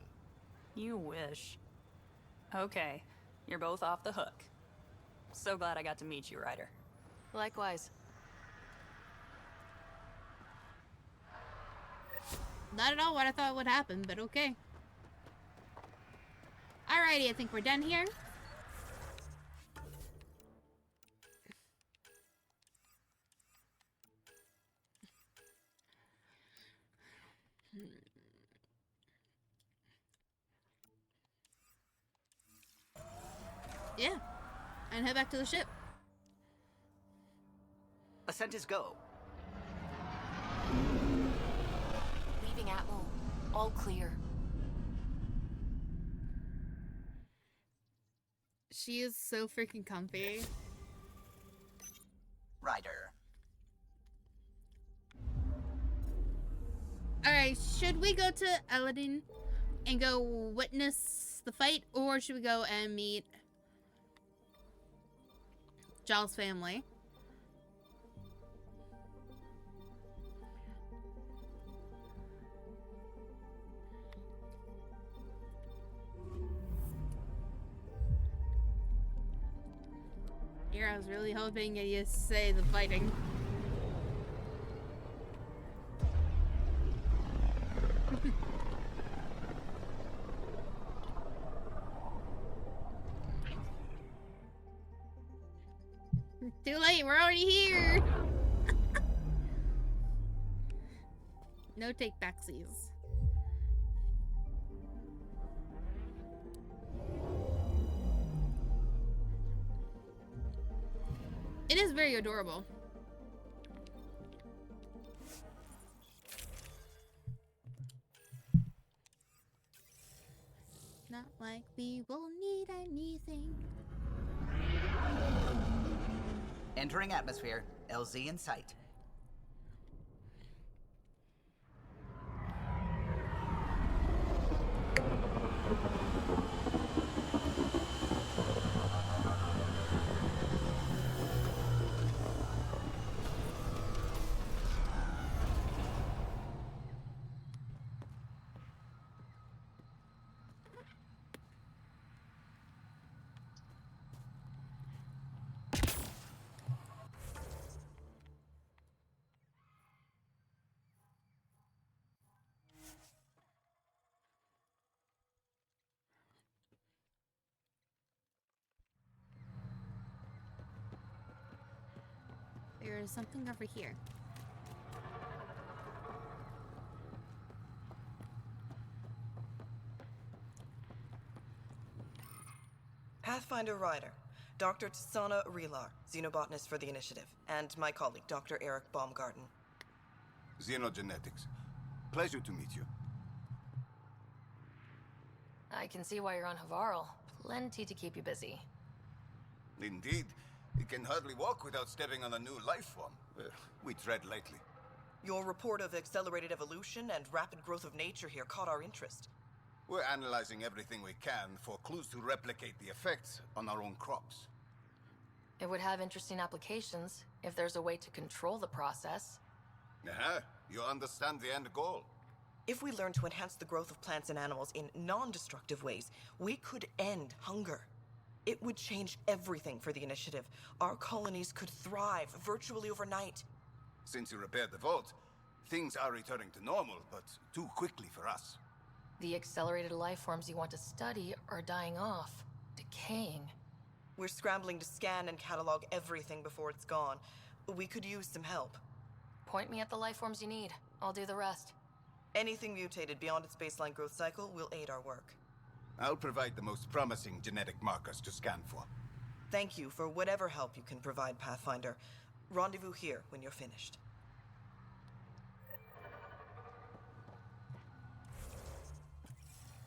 You wish. Okay, you're both off the hook. So glad I got to meet you, Ryder. Likewise. Not at all what I thought would happen, but okay. Alrighty, I think we're done here. Yeah, and head back to the ship. Ascent is go. Leaving Atmo. All clear. She is so freaking comfy. Ryder. Alright, should we go to Eladin and go witness the fight, or should we go and meet Giles' family? Here, I was really hoping that you say the fighting. Too late, we're already here. No take backsies. It is very adorable. Not like we will need anything. Entering atmosphere. LZ in sight. There is something over here. Pathfinder Ryder, Dr. Tsana Relar, xenobotanist for the Initiative, and my colleague, Dr. Eric Baumgarten. Xenogenetics. Pleasure to meet you. I can see why you're on Havarl. Plenty to keep you busy. Indeed. You can hardly walk without stepping on a new life form. We tread lightly. Your report of accelerated evolution and rapid growth of nature here caught our interest. We're analyzing everything we can for clues to replicate the effects on our own crops. It would have interesting applications if there's a way to control the process. You understand the end goal. If we learn to enhance the growth of plants and animals in non-destructive ways, we could end hunger. It would change everything for the Initiative. Our colonies could thrive virtually overnight. Since you repaired the vault, things are returning to normal, but too quickly for us. The accelerated life forms you want to study are dying off, decaying. We're scrambling to scan and catalog everything before it's gone. We could use some help. Point me at the life forms you need. I'll do the rest. Anything mutated beyond its baseline growth cycle will aid our work. I'll provide the most promising genetic markers to scan for. Thank you for whatever help you can provide, Pathfinder. Rendezvous here when you're finished.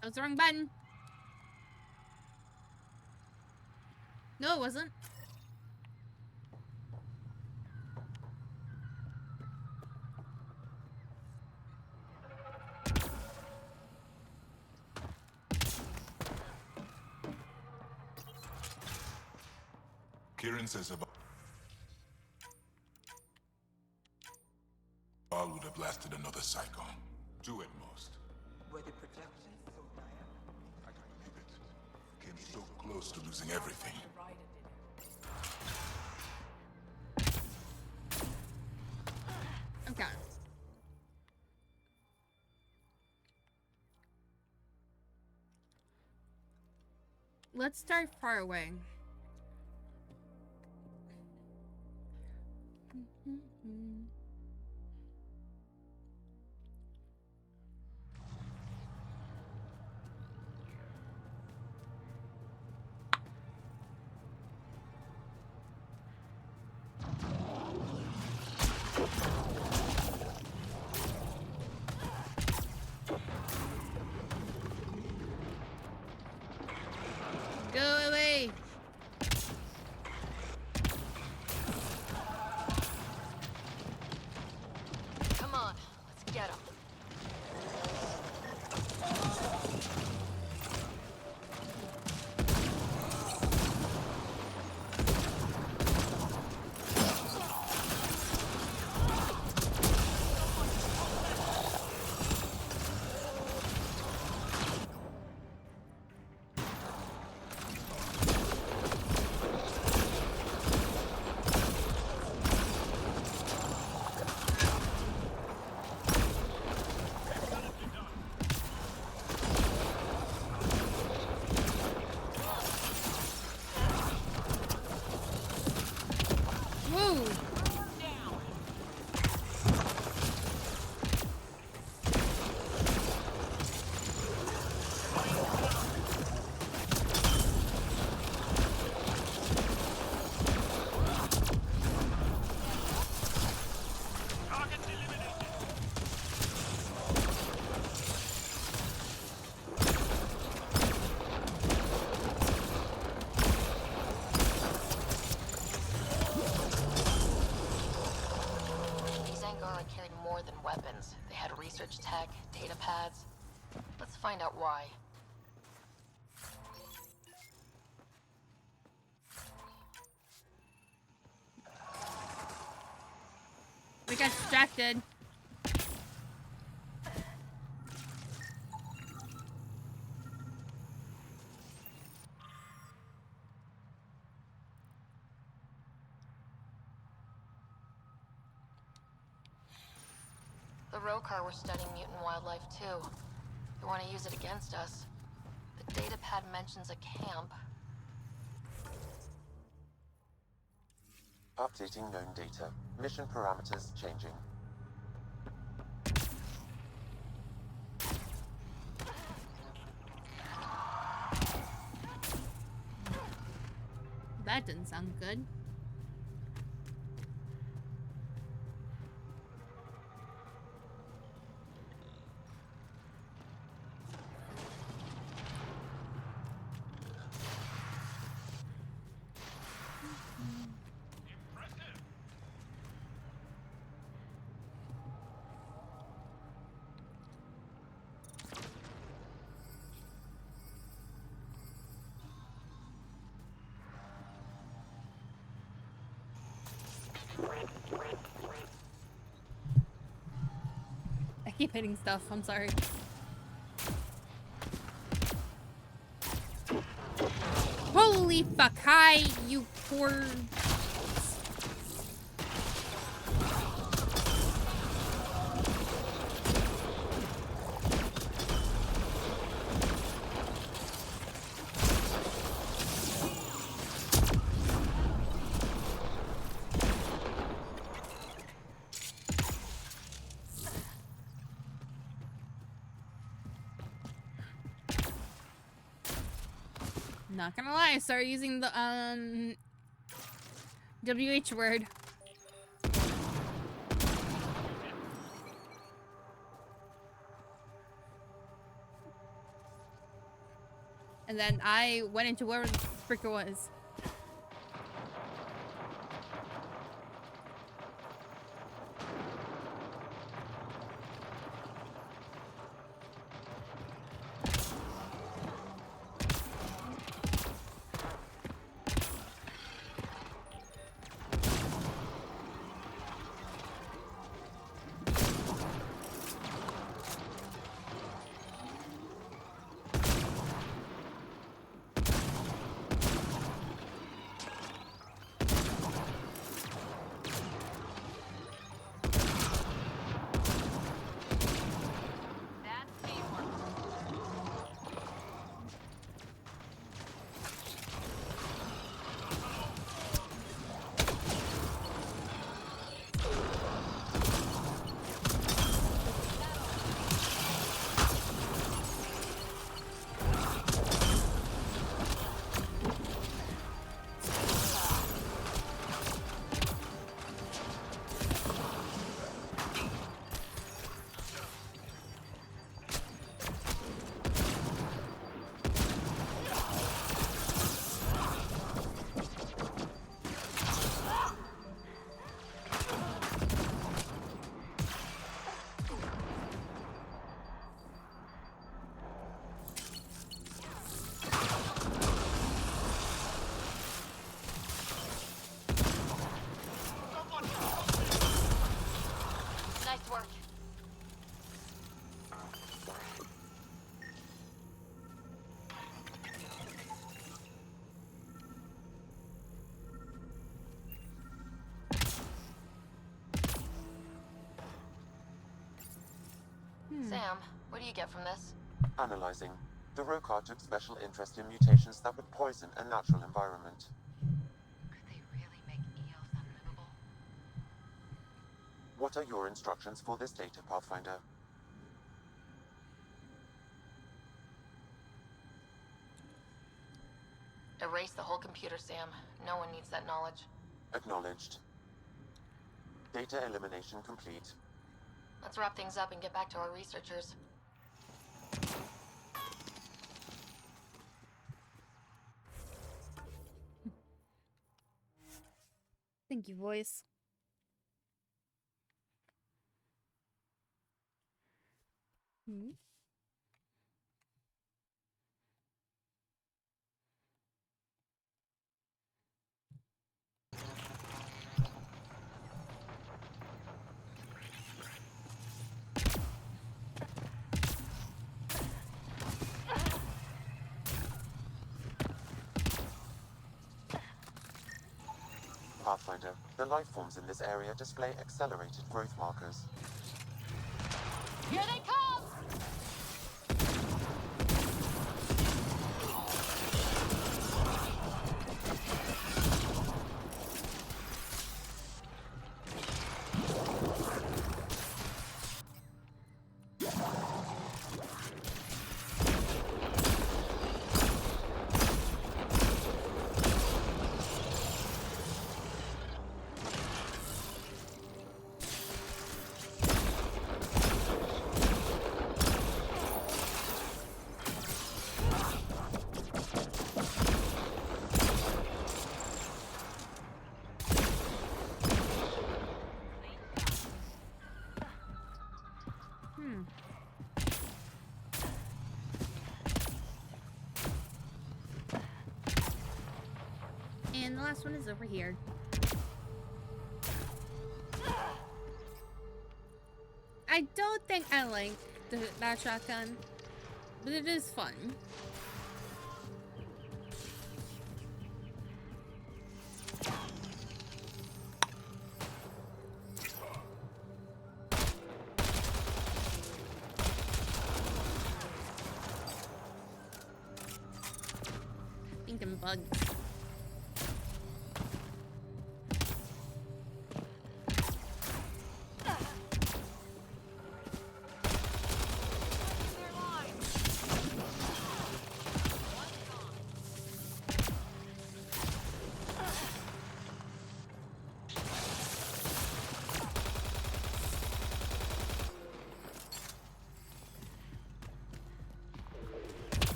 That was the wrong button. No, it wasn't. Kieran says about would have lasted another cycle. 2 at most. Were the projections so dire? I can't believe it. Came so close to losing everything. Okay. Let's start far away. Go away. Come on, let's get him. Woo! These Angara carried more than weapons. They had research tech, data pads. Let's find out why. We got distracted. The Rokar were studying mutant wildlife too. They want to use it against us. The data pad mentions a camp. Updating known data. Mission parameters changing. That didn't sound good. I keep hitting stuff, I'm sorry. Holy fuck, hi, you poor... Not gonna lie, I started using the WH word. And then I went into wherever the frick it was. do you get from this? Analyzing. The Rokar took special interest in mutations that would poison a natural environment. Could they really make eels unlivable? What are your instructions for this data, Pathfinder? Erase the whole computer, Sam. No one needs that knowledge. Acknowledged. Data elimination complete. Let's wrap things up and get back to our researchers. Thank you, voice. Hmm? Pathfinder, the life forms in this area display accelerated growth markers. Here they come! And the last one is over here. I don't think I like that shotgun, but it is fun. Thinking bugs.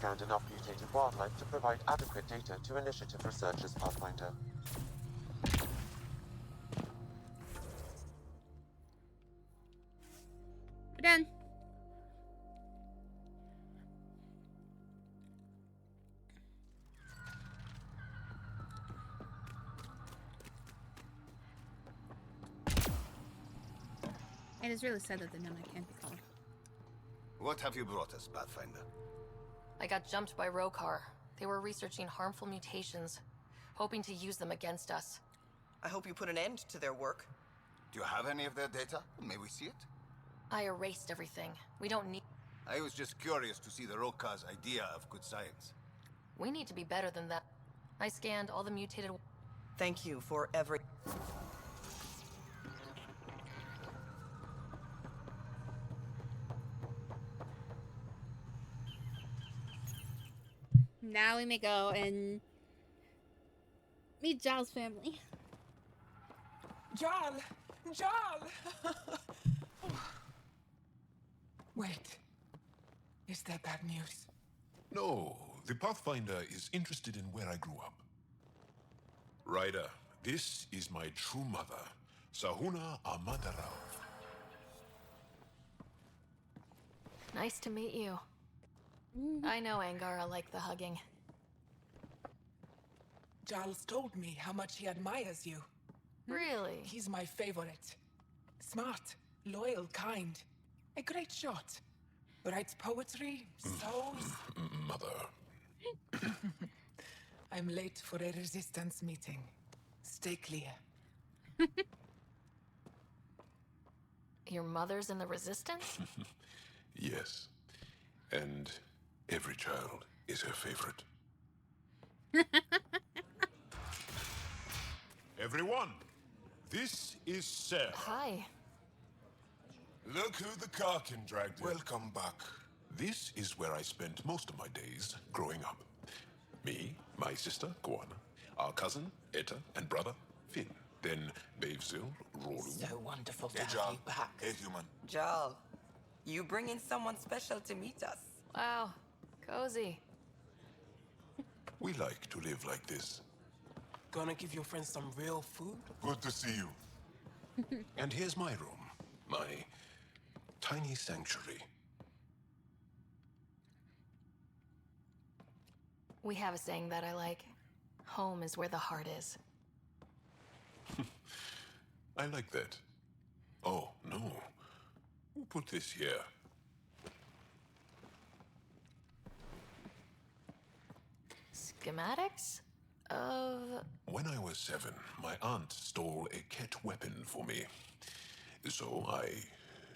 Scanned enough mutated wildlife to provide adequate data to initiative researchers, Pathfinder. We're done. It is really sad that the Nomad can't be called. What have you brought us, Pathfinder? I got jumped by Rokar. They were researching harmful mutations, hoping to use them against us. I hope you put an end to their work. Do you have any of their data? May we see it? I erased everything. We don't need... I was just curious to see the Rokar's idea of good science. We need to be better than that. I scanned all the mutated... Thank you for every... Now we may go and meet Giles' family. Jal! Jal! Wait. Is that bad news? No, the Pathfinder is interested in where I grew up. Ryder, this is my true mother, Sahuna Amadarao. Nice to meet you. I know Angara liked the hugging. Giles told me how much he admires you. Really? He's my favorite. Smart, loyal, kind. A great shot. Writes poetry, sews. Mother. I'm late for a resistance meeting. Stay clear. Your mother's in the Resistance? Yes. And every child is her favorite. Everyone, this is Sarah. Hi. Look who the Karkin dragged in. Welcome back. This is where I spent most of my days growing up. Me, my sister, Guana, our cousin, Etta, and brother, Finn. Then Bavesville, Rolu. So wonderful to Hey, have Jarl. you back. Hey, human. Jarl, you bring in someone special to meet us. Wow. Cozy. We like to live like this. Gonna give your friends some real food? Good to see you. And here's my room. My tiny sanctuary. We have a saying that I like. Home is where the heart is. I like that. Oh, no. Put this here. Schematics? Of... When I was 7, my aunt stole a Ket weapon for me. So I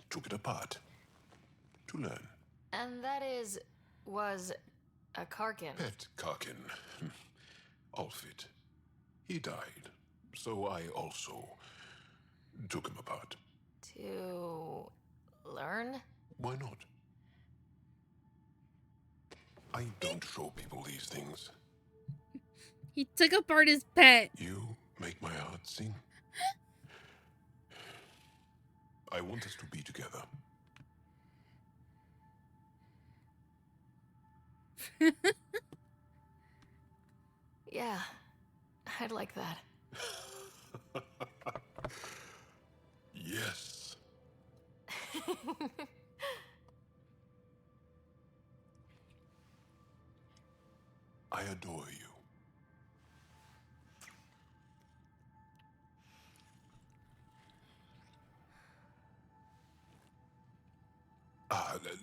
took it apart to learn. And that was a Karkin. Pet Karkin. Alfit. He died. So I also took him apart. To learn? Why not? I don't show people these things. He took apart his pet. You make my heart sing. I want us to be together. Yeah, I'd like that. Yes. I adore you.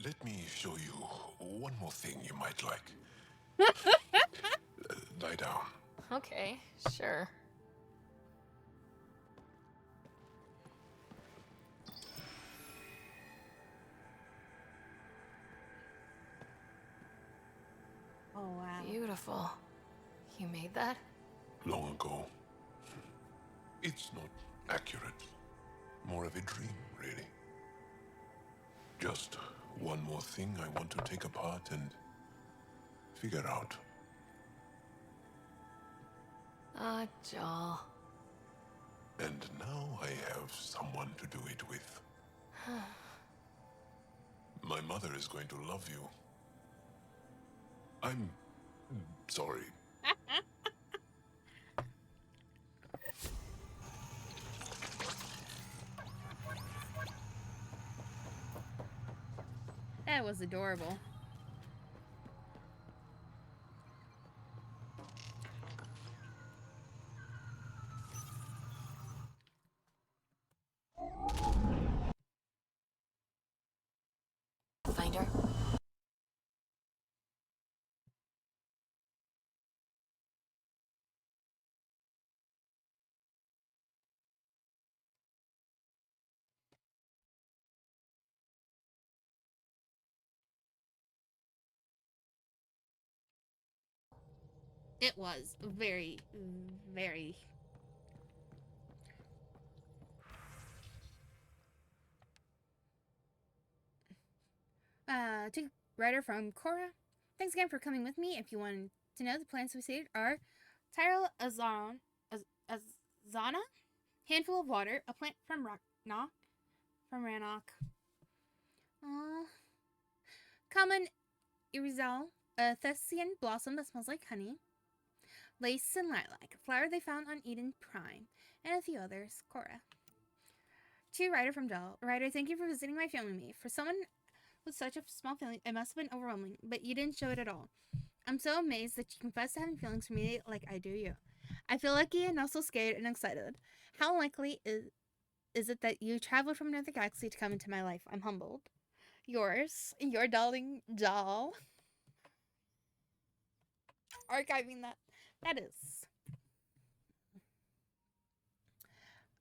Let me show you one more thing you might like. Lie down. Okay, sure. Oh, wow. Beautiful. You made that? Long ago. It's not accurate. More of a dream, really. Just one more thing I want to take apart and figure out. Jarl. And now I have someone to do it with. My mother is going to love you. I'm sorry. That was adorable. Finder? It was very, very... To writer from Korra. Thanks again for coming with me. If you want to know, the plants we stated are Tyrell Azana, handful of water, a plant from Rannoch. Common Irizal, a Thessian blossom that smells like honey. Lace and lilac, a flower they found on Eden Prime, and a few others. Korra. To writer from Dell. Writer, thank you for visiting my family with me. For someone with such a small feeling, it must have been overwhelming, but you didn't show it at all. I'm so amazed that you confess to having feelings for me like I do you. I feel lucky and also scared and excited. How likely is it that you traveled from another galaxy to come into my life? I'm humbled. Yours, your darling doll. Archiving that. That is.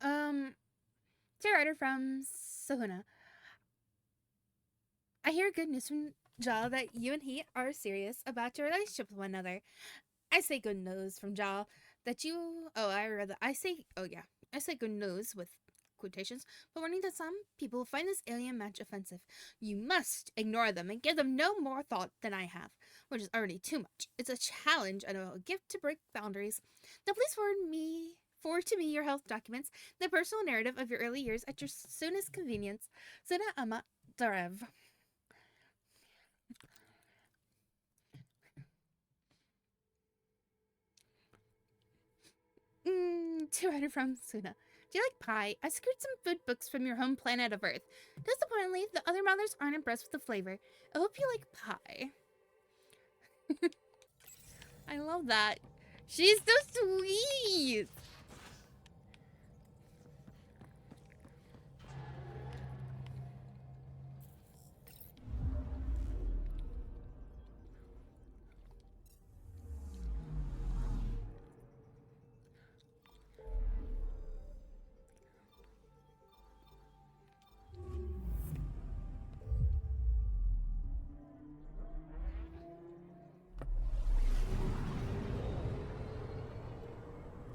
To a writer from Sahuna. I hear good news from Jal that you and he are serious about your relationship with one another. I say good news from Jal that you. I say good news with quotations, but warning that some people find this alien match offensive. You must ignore them and give them no more thought than I have, which is already too much. It's a challenge and a gift to break boundaries. Now please forward to me your health documents, the personal narrative of your early years at your soonest convenience. Suna Ama Darev. To writer from Suna. Do you like pie? I secured some food books from your home planet of Earth. Disappointingly, the other mothers aren't impressed with the flavor. I hope you like pie. I love that. She's so sweet.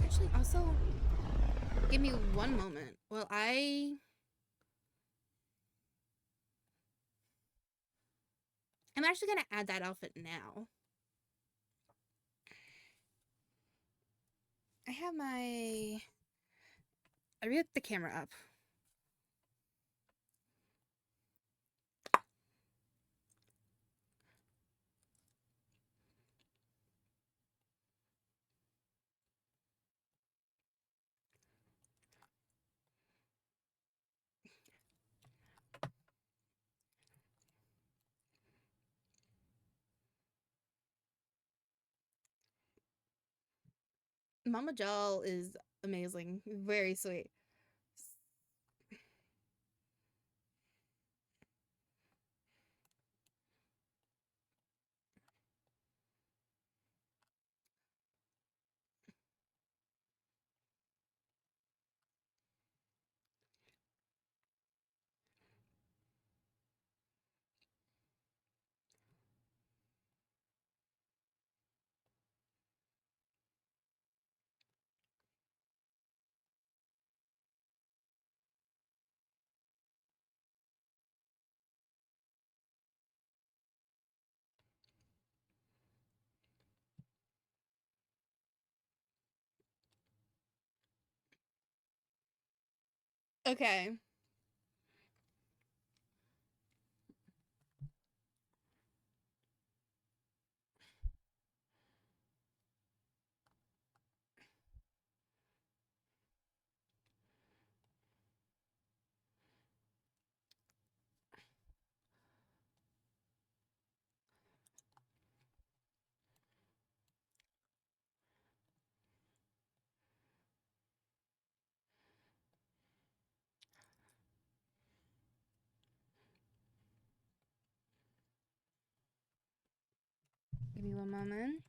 Actually, also, give me one moment. Well, I'm actually gonna add that outfit now. I have the camera up. Mama Jal is amazing. Very sweet. Okay. Give me one moment.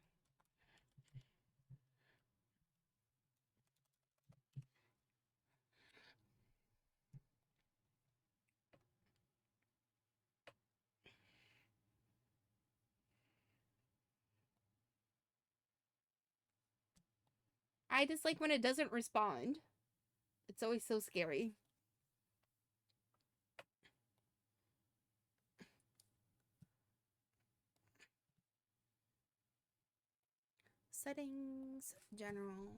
I just like when it doesn't respond. It's always so scary. Settings, general.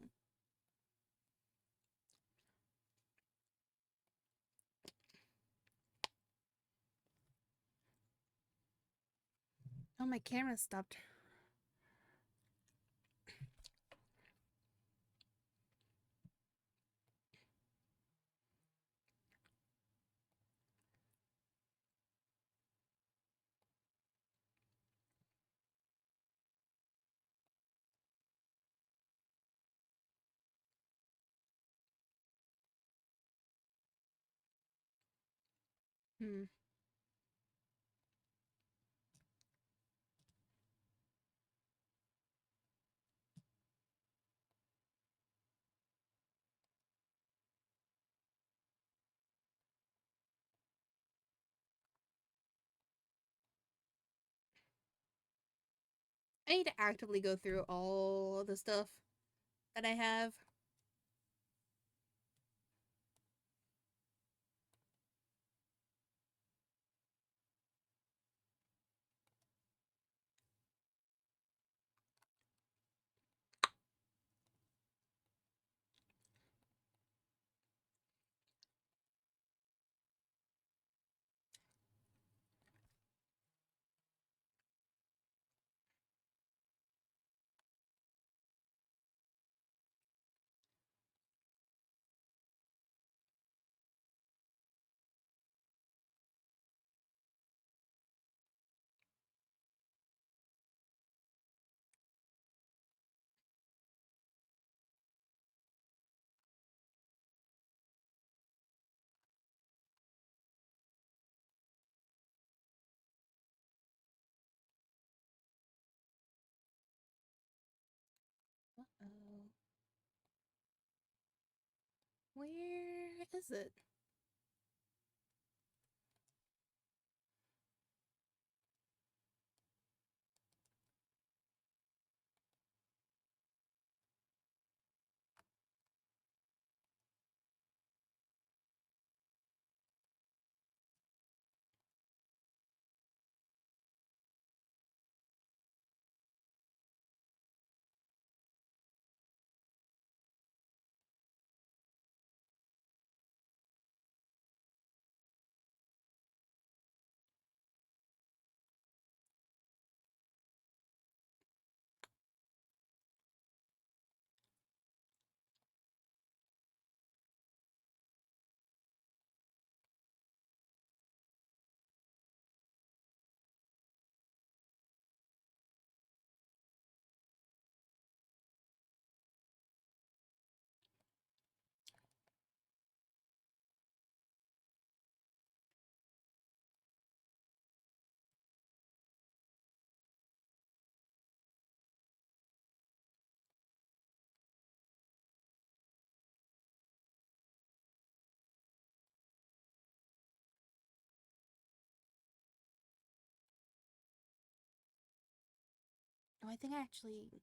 Oh, my camera stopped. Hmm. I need to actively go through all the stuff that I have. Uh-oh. Where is it? Oh, I think I actually...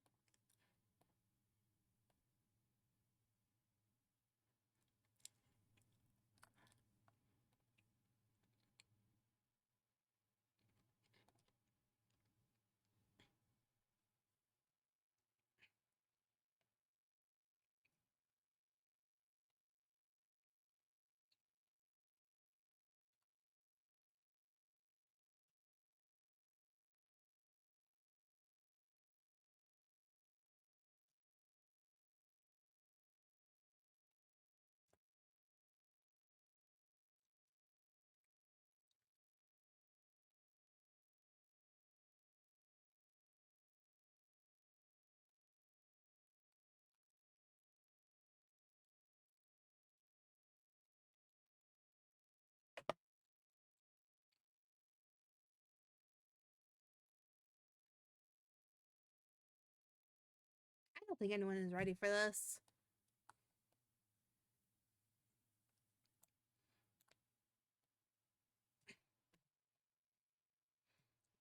I don't think anyone is ready for this.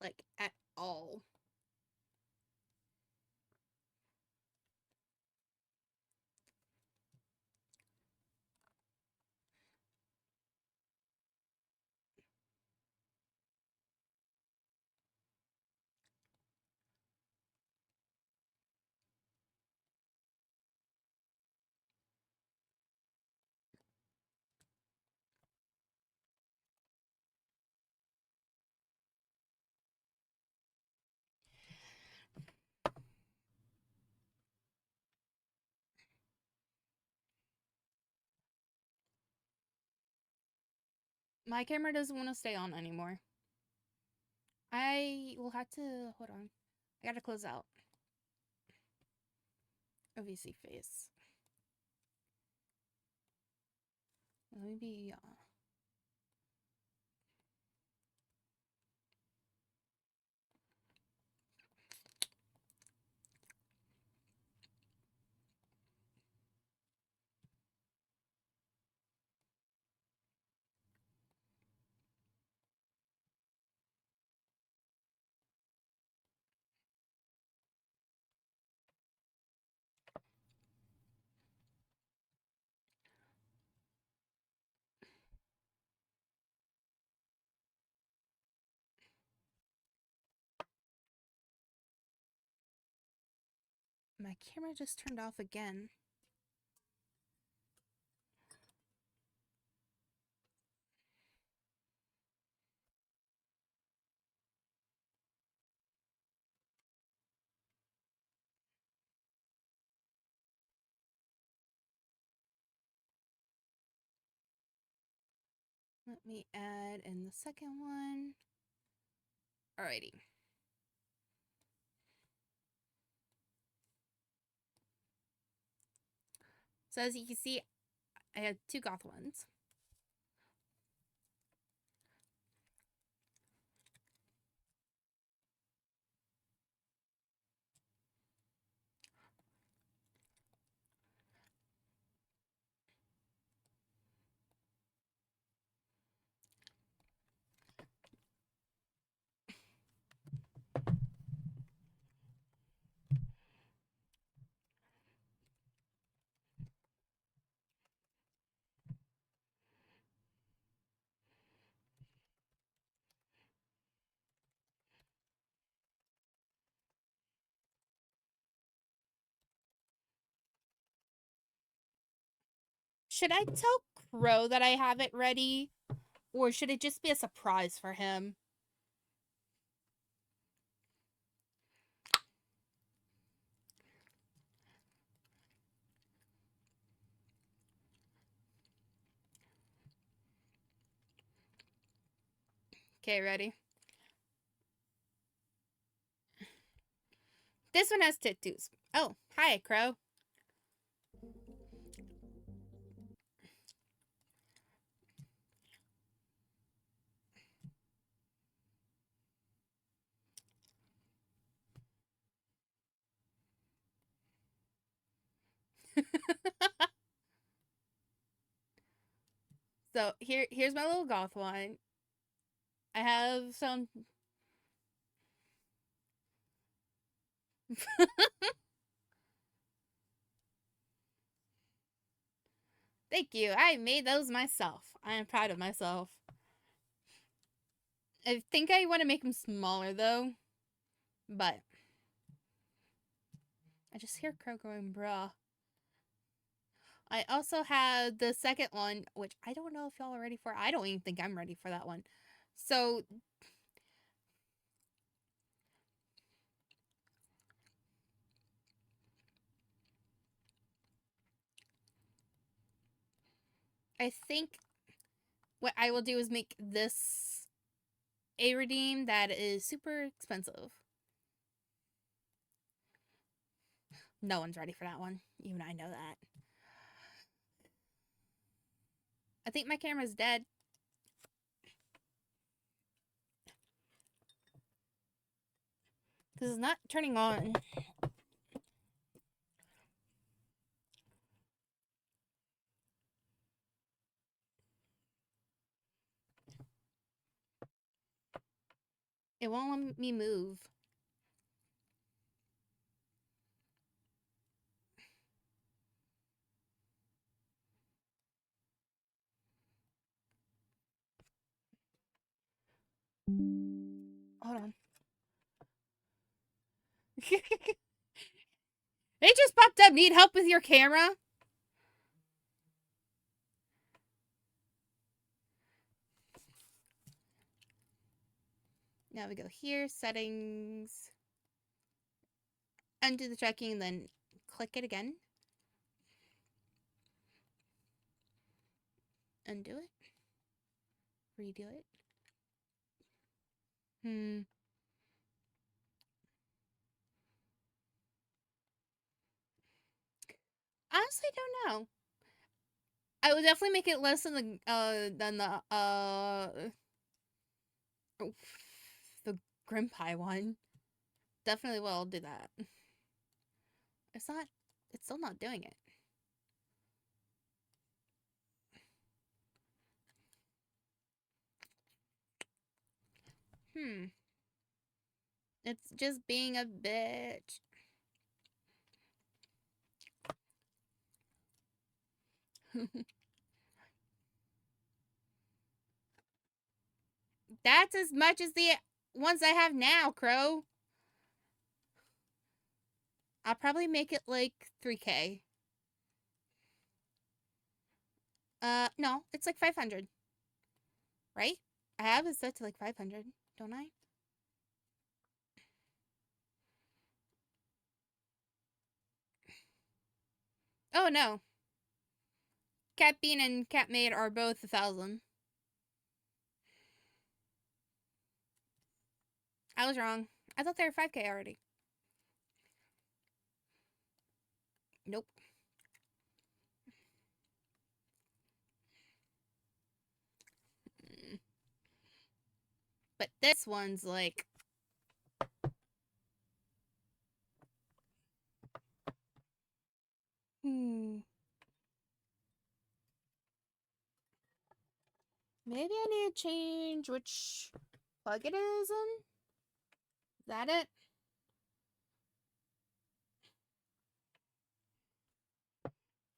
Like, at all. My camera doesn't want to stay on anymore. I will have to... Hold on. I gotta close out. OVC face. Let me be... My camera just turned off again. Let me add in the second one. Alrighty. So as you can see, I have 2 goth ones. Should I tell Crow that I have it ready? Or should it just be a surprise for him? Okay, ready? This one has tattoos. Oh, hi, Crow. So here's my little goth one. I have some Thank you. I made those myself. I am proud of myself. I think I want to make them smaller though. But I just hear Crow going, bruh. I also have the second one, which I don't know if y'all are ready for. I don't even think I'm ready for that one. So I think what I will do is make this a redeem that is super expensive. No one's ready for that one. Even I know that. I think my camera's dead. Because it's not turning on. It won't let me move. Hold on. It just popped up. Need help with your camera? Now we go here, settings, undo the tracking, then click it again. Undo it. Redo it. Honestly, don't know. I would definitely make it less than the Grimpie one. Definitely will do that. It's still not doing it. It's just being a bitch. That's as much as the ones I have now, Crow. I'll probably make it like 3K. No, it's like 500. Right? I have it set to like 500, don't I? Oh no. Cat Bean and Cat Maid are both 1,000. I was wrong. I thought they were 5K already. Nope. But this one's like... Maybe I need to change which plug it is in? Is that it?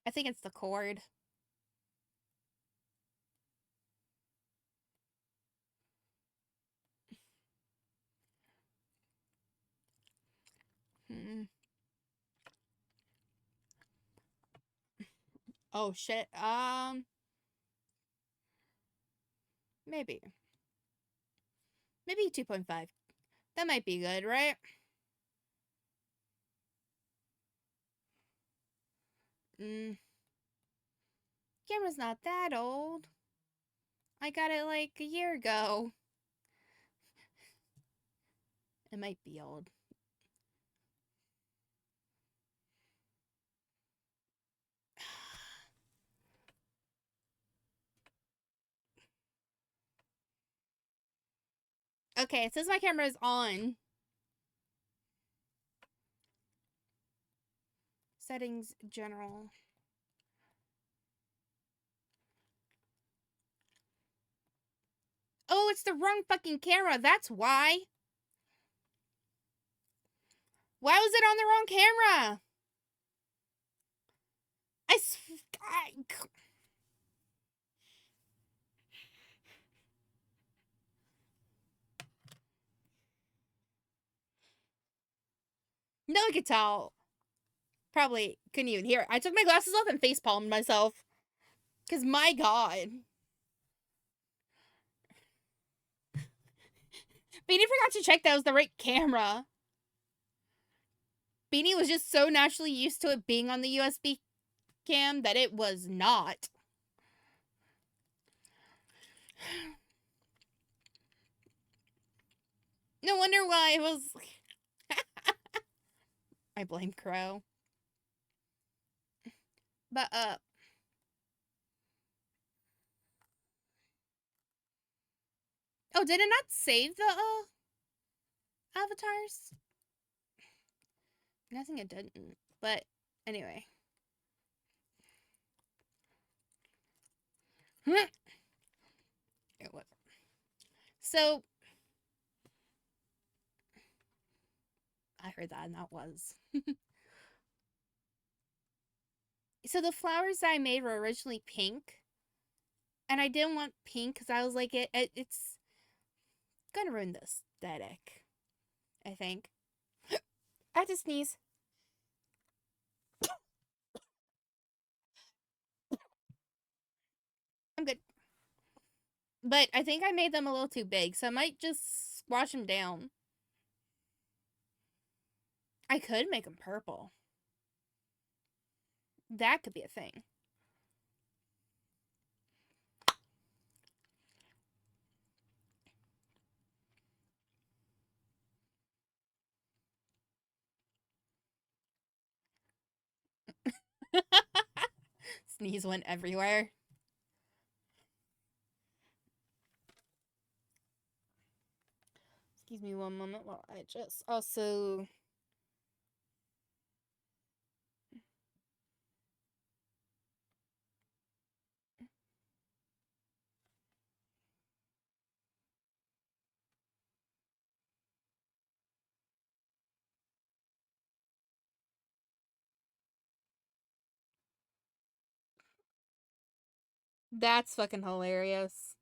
I think it's the cord. Oh shit. Maybe 2.5. That might be good, right? Camera's not that old. I got it like a year ago. It might be old. Okay, it says my camera is on. Settings, general. Oh, it's the wrong fucking camera. That's why. Why was it on the wrong camera? No one could tell. Probably couldn't even hear it. I took my glasses off and facepalmed myself. Because my god. Beanie forgot to check that was the right camera. Beanie was just so naturally used to it being on the USB cam that it was not. No wonder why it was... I blame Crow. But, oh, did it not save the, avatars? I think it didn't. But, anyway. It was. So, I heard that, and that was. So the flowers that I made were originally pink. And I didn't want pink because I was like, it's gonna ruin the aesthetic, I think. I had to sneeze. I'm good. But I think I made them a little too big, so I might just squash them down. I could make them purple. That could be a thing. Sneeze went everywhere. Excuse me one moment while I just also... That's fucking hilarious.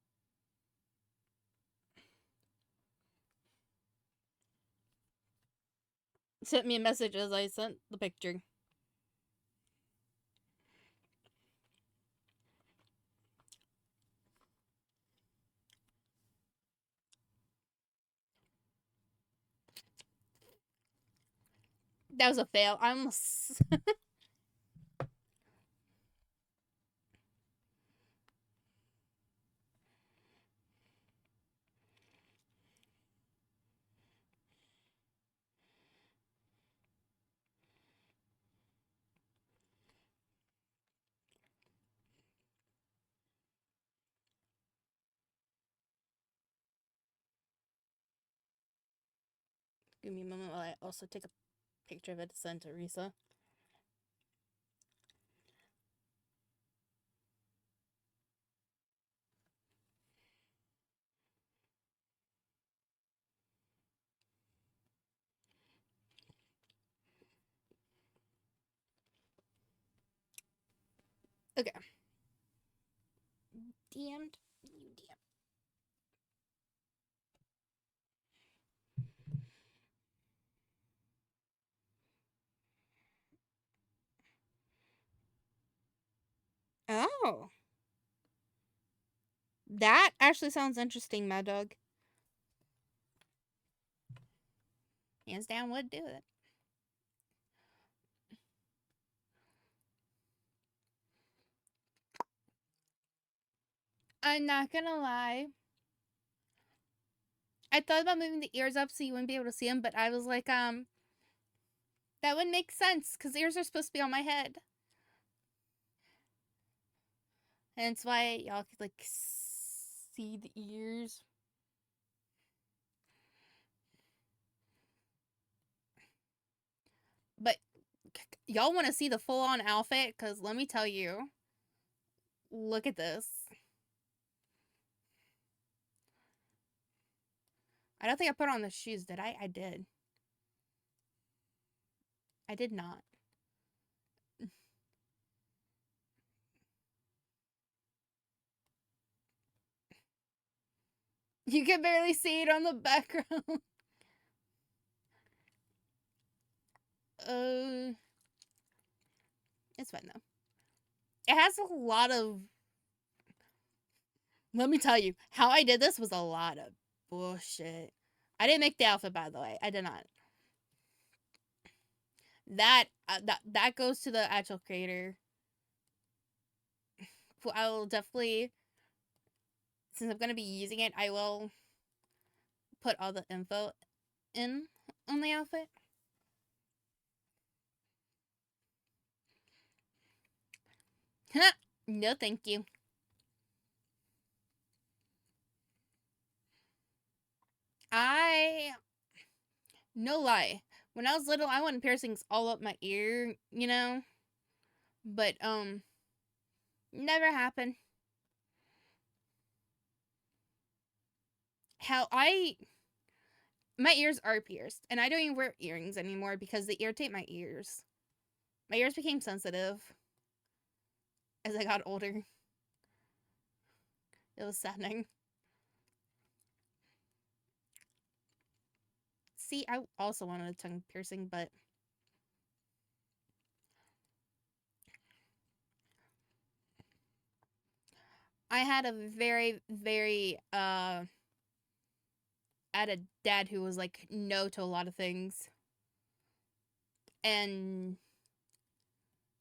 sent me a message as I sent the picture. That was a fail. I almost... Give me a moment while I also take a picture of it to send to Risa. Okay. DM'd. You DM. Oh. That actually sounds interesting, Mad Dog. Hands down would do it. I'm not gonna lie. I thought about moving the ears up so you wouldn't be able to see them, but I was like, that wouldn't make sense because ears are supposed to be on my head. And it's why y'all could, like, see the ears. But y'all want to see the full-on outfit? Because let me tell you. Look at this. I don't think I put on the shoes, did I? I did. I did not. You can barely see it on the background. It's fine though. It has a lot of... Let me tell you, how I did this was a lot of bullshit. I didn't make the outfit, by the way. I did not. That goes to the actual creator. I will definitely, since I'm going to be using it, I will put all the info in on the outfit. No, thank you. No lie. When I was little, I wanted piercings all up my ear, you know? But, never happened. My ears are pierced, and I don't even wear earrings anymore because they irritate my ears. My ears became sensitive as I got older. It was saddening. See, I also wanted a tongue piercing, but I had a very, very, I had a dad who was like no to a lot of things. And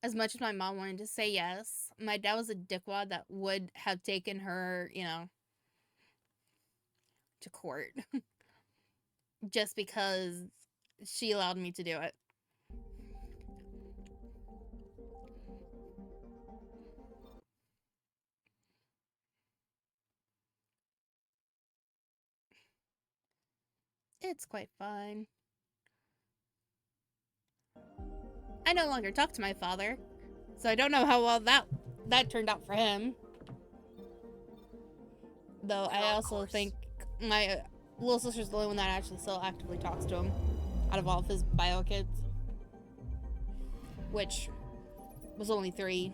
as much as my mom wanted to say yes, my dad was a dickwad that would have taken her, you know, to court. Just because she allowed me to do it. It's quite fun. I no longer talk to my father, so I don't know how well that turned out for him. Though I also think my little sister's the only one that actually still actively talks to him out of all of his bio kids, which was only 3.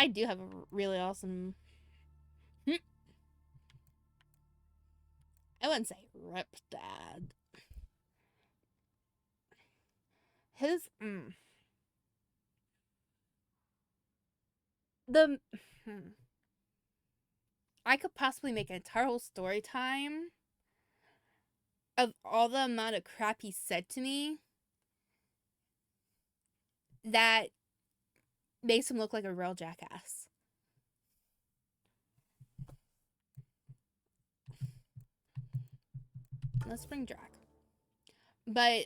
I do have a really awesome... I wouldn't say rip dad. His... I could possibly make an entire whole story time of all the amount of crap he said to me that makes him look like a real jackass. Let's bring Drac. But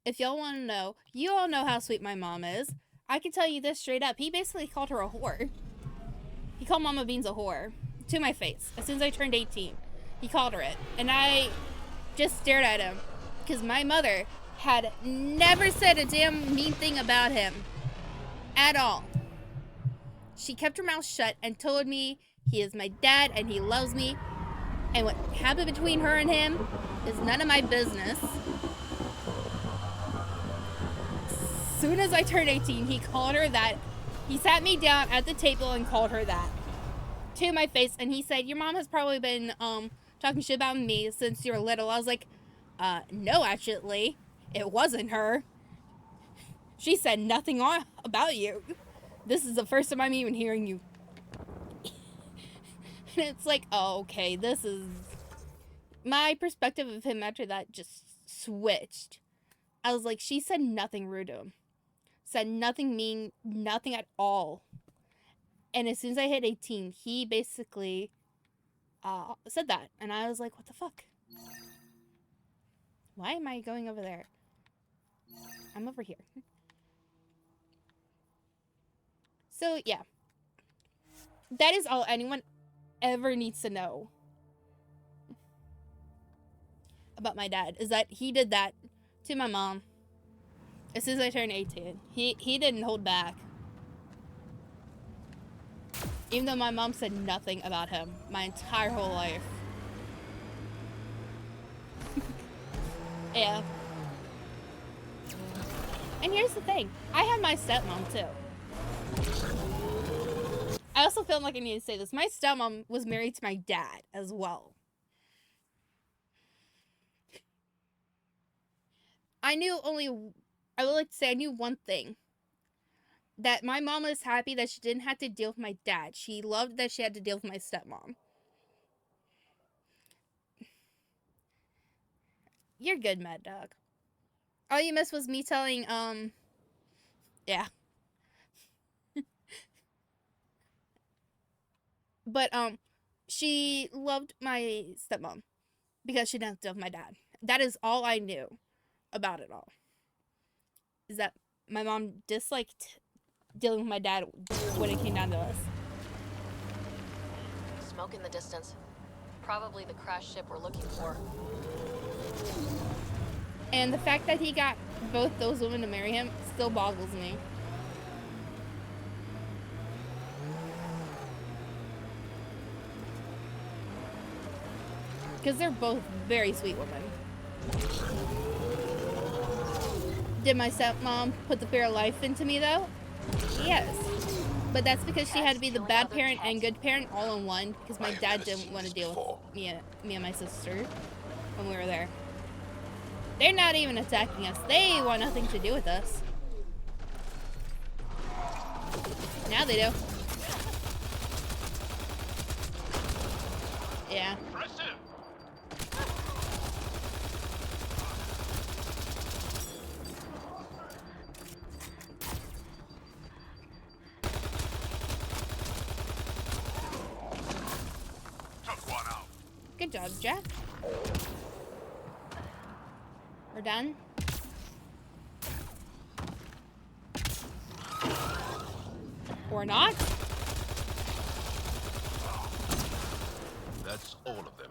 if y'all want to know, you all know how sweet my mom is. I can tell you this straight up. He basically called her a whore. He called Mama Beans a whore. To my face. As soon as I turned 18. He called her it. And I just stared at him. Because my mother had never said a damn mean thing about him. At all. She kept her mouth shut and told me he is my dad and he loves me. And what happened between her and him is none of my business. As soon as I turned 18, he called her that. He sat me down at the table and called her that. To my face. And he said, your mom has probably been talking shit about me since you were little. I was like, no, actually. It wasn't her. She said nothing about you. This is the first time I'm even hearing you. And it's like, oh, okay, this is... My perspective of him after that just switched. I was like, she said nothing rude to him. Said nothing mean, nothing at all. And as soon as I hit 18, he basically said that. And I was like, what the fuck? Why am I going over there? I'm over here. So, yeah. That is all anyone ever needs to know about my dad. Is that he did that to my mom as soon as I turned 18. He didn't hold back. Even though my mom said nothing about him my entire whole life. Yeah. And here's the thing. I have my stepmom too. I also feel like I need to say this. My stepmom was married to my dad as well. I would like to say I knew one thing. That my mom was happy that she didn't have to deal with my dad. She loved that she had to deal with my stepmom. You're good, Mad Dog. All you missed was me telling, yeah. But, she loved my stepmom because she didn't deal with my dad. That is all I knew about it all. Is that my mom disliked dealing with my dad when it came down to us. Smoke in the distance. Probably the crashed ship we're looking for. And the fact that he got both those women to marry him still boggles me. Because they're both very sweet women. Did my stepmom put the fear of life into me though? Yes. But that's because she had to be the bad parent and good parent all in one because my dad didn't want to deal with me and my sister when we were there. They're not even attacking us. They want nothing to do with us. Now they do. Yeah. Good job, Jack. We're done. Or not. That's all of them.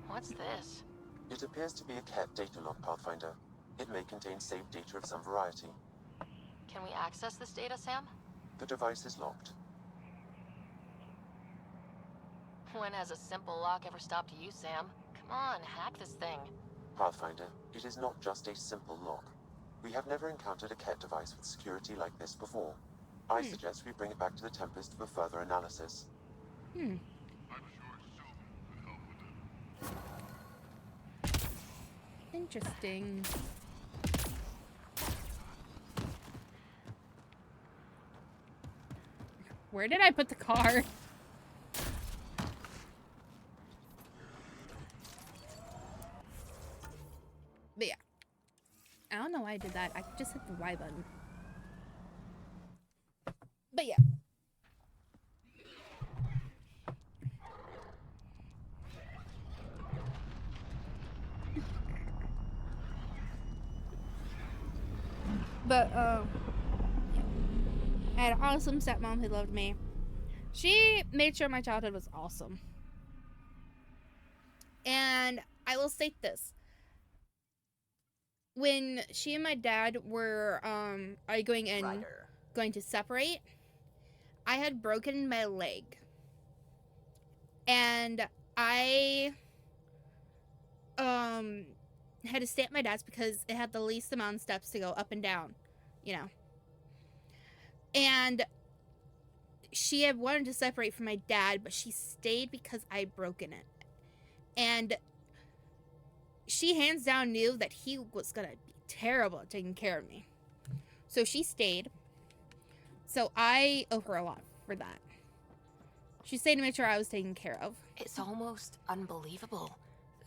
What's this? It appears to be a cat data log, Pathfinder. It may contain saved data of some variety. Can we access this data, Sam? The device is locked. When has a simple lock ever stopped you, Sam? Come on, hack this thing. Pathfinder, it is not just a simple lock. We have never encountered a Ket device with security like this before. I suggest we bring it back to the Tempest for further analysis. Interesting. Where did I put the car? But yeah. I don't know why I did that. I just hit the Y button. But yeah. But, I had an awesome stepmom who loved me. She made sure my childhood was awesome. And I will state this. When she and my dad were, arguing and going to separate, I had broken my leg. And I, had to stay at my dad's because it had the least amount of steps to go up and down, you know. And she had wanted to separate from my dad, but she stayed because I had broken it. And she hands down knew that he was gonna be terrible at taking care of me. So she stayed. So I owe her a lot for that. She stayed to make sure I was taken care of. It's almost unbelievable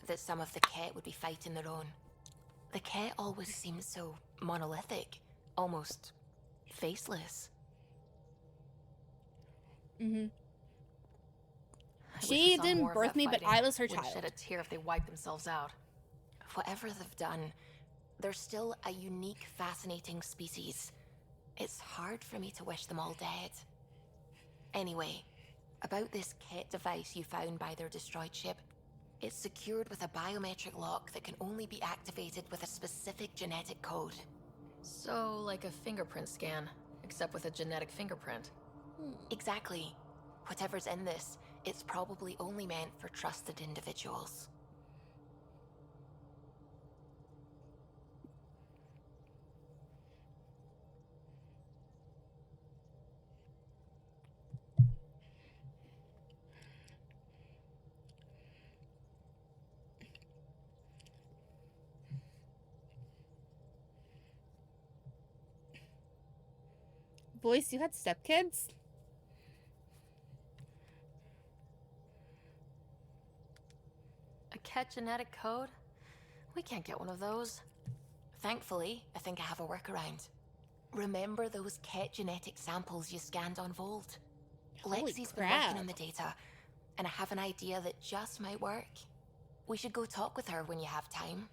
that some of the Ket would be fighting their own. The Ket always seems so monolithic, almost faceless. She didn't birth me, but I was her Wouldn't child. shed a tear if they wiped themselves out. Whatever they've done, they're still a unique, fascinating species. It's hard for me to wish them all dead. Anyway, about this Ket device you found by their destroyed ship. It's secured with a biometric lock that can only be activated with a specific genetic code. So, like a fingerprint scan, except with a genetic fingerprint. Exactly. Whatever's in this, it's probably only meant for trusted individuals. Boys, you had stepkids? A Ket genetic code? We can't get one of those. Thankfully, I think I have a workaround. Remember those Ket genetic samples you scanned on Volt? Holy Lexi's been crap. working on the data, and I have an idea that just might work. We should go talk with her when you have time.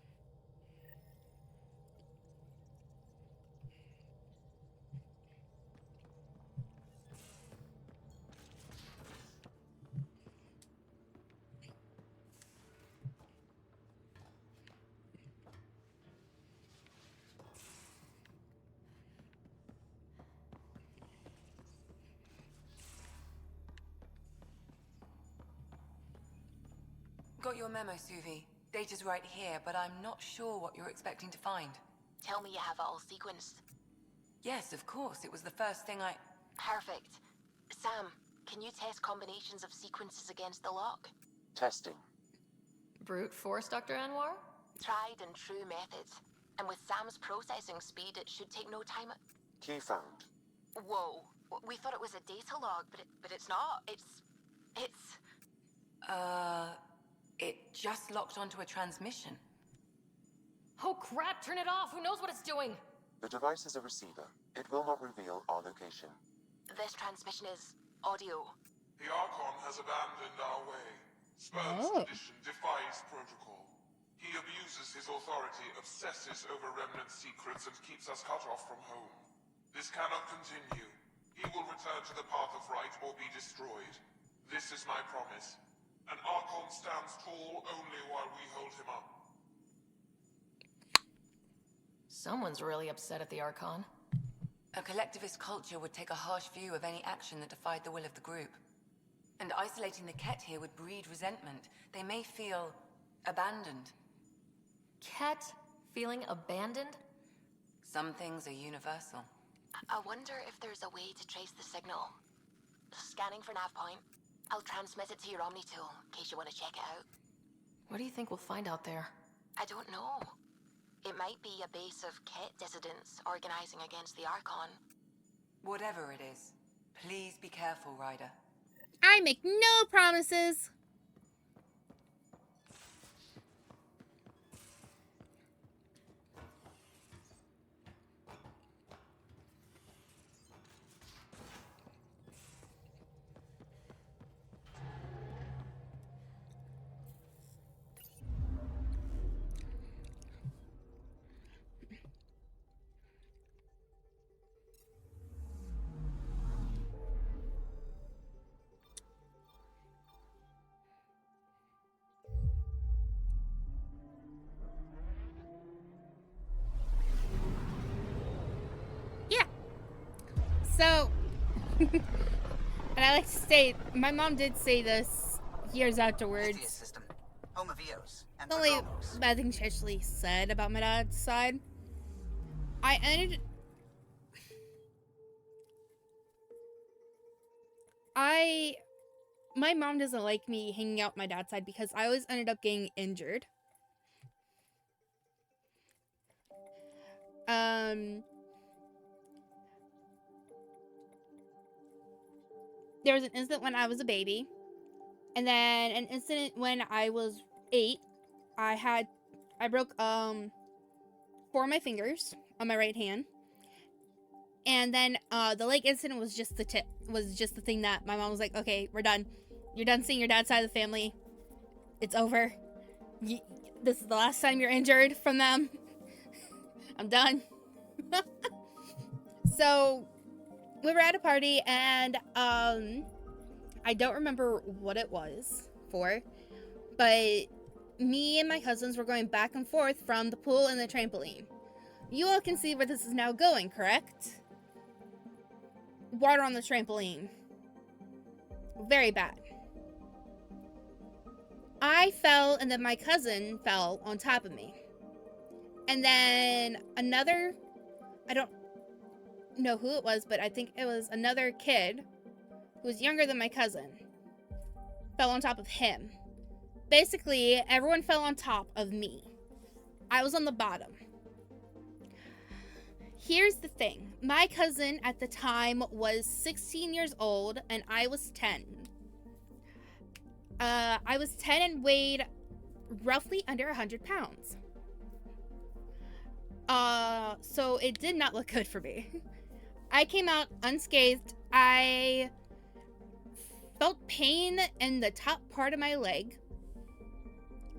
Got your memo, Suvi. Data's right here, but I'm not sure what you're expecting to find. Tell me you have it all sequenced. Yes, of course. It was the first thing I... Perfect. Sam, can you test combinations of sequences against the lock? Testing. Brute force, Dr. Anwar? Tried and true methods. And with Sam's processing speed, it should take no time. Key found. Whoa. We thought it was a data log, but it's not. It's... It just locked onto a transmission. Oh crap, turn it off! Who knows what it's doing? The device is a receiver. It will not reveal our location. This transmission is audio. The Archon has abandoned our way. Spurn's tradition defies protocol. He abuses his authority, obsesses over remnant secrets, and keeps us cut off from home. This cannot continue. He will return to the path of right or be destroyed. This is my promise. An Archon stands tall only while we hold him up. Someone's really upset at the Archon. A collectivist culture would take a harsh view of any action that defied the will of the group. And isolating the Ket here would breed resentment. They may feel abandoned. Cat feeling abandoned? Some things are universal. I wonder if there's a way to trace the signal. Scanning for nav point. I'll transmit it to your Omni tool in case you want to check it out. What do you think we'll find out there? I don't know. It might be a base of Ket dissidents organizing against the Archon. Whatever it is, please be careful, Ryder. I make no promises. So, and I like to say, my mom did say this years afterwards. Helios system, home of Eos, and The only Pergamos. bad thing she actually said about my dad's side. My mom doesn't like me hanging out my dad's side because I always ended up getting injured. There was an incident when I was a baby, and then an incident when I was 8. I broke 4 of my fingers on my right hand, and then the leg incident was just the thing that my mom was like, okay, we're done. You're done seeing your dad's side of the family. It's over. This is the last time you're injured from them. I'm done. So we were at a party, and I don't remember what it was for, but me and my cousins were going back and forth from the pool and the trampoline. You all can see where this is now going, correct? Water on the trampoline. Very bad. I fell, and then my cousin fell on top of me. And then another, I don't know who it was, but I think it was another kid who was younger than my cousin, fell on top of him. Basically, everyone fell on top of me. I was on the bottom. Here's the thing. My cousin at the time was 16 years old, and I was 10. I was 10 and weighed roughly under 100 pounds. So it did not look good for me. I came out unscathed. I felt pain in the top part of my leg.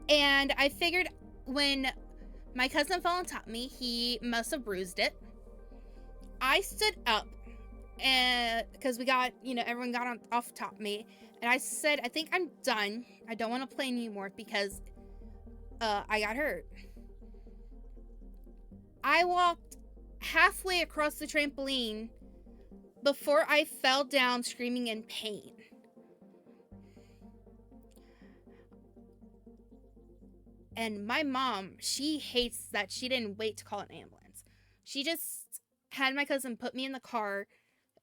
And I figured when my cousin fell on top of me, he must have bruised it. I stood up, and because we got, everyone got off top of me. And I said, I think I'm done. I don't want to play anymore because I got hurt. I walked halfway across the trampoline before I fell down screaming in pain. And my mom, she hates that she didn't wait to call an ambulance. She just had my cousin put me in the car,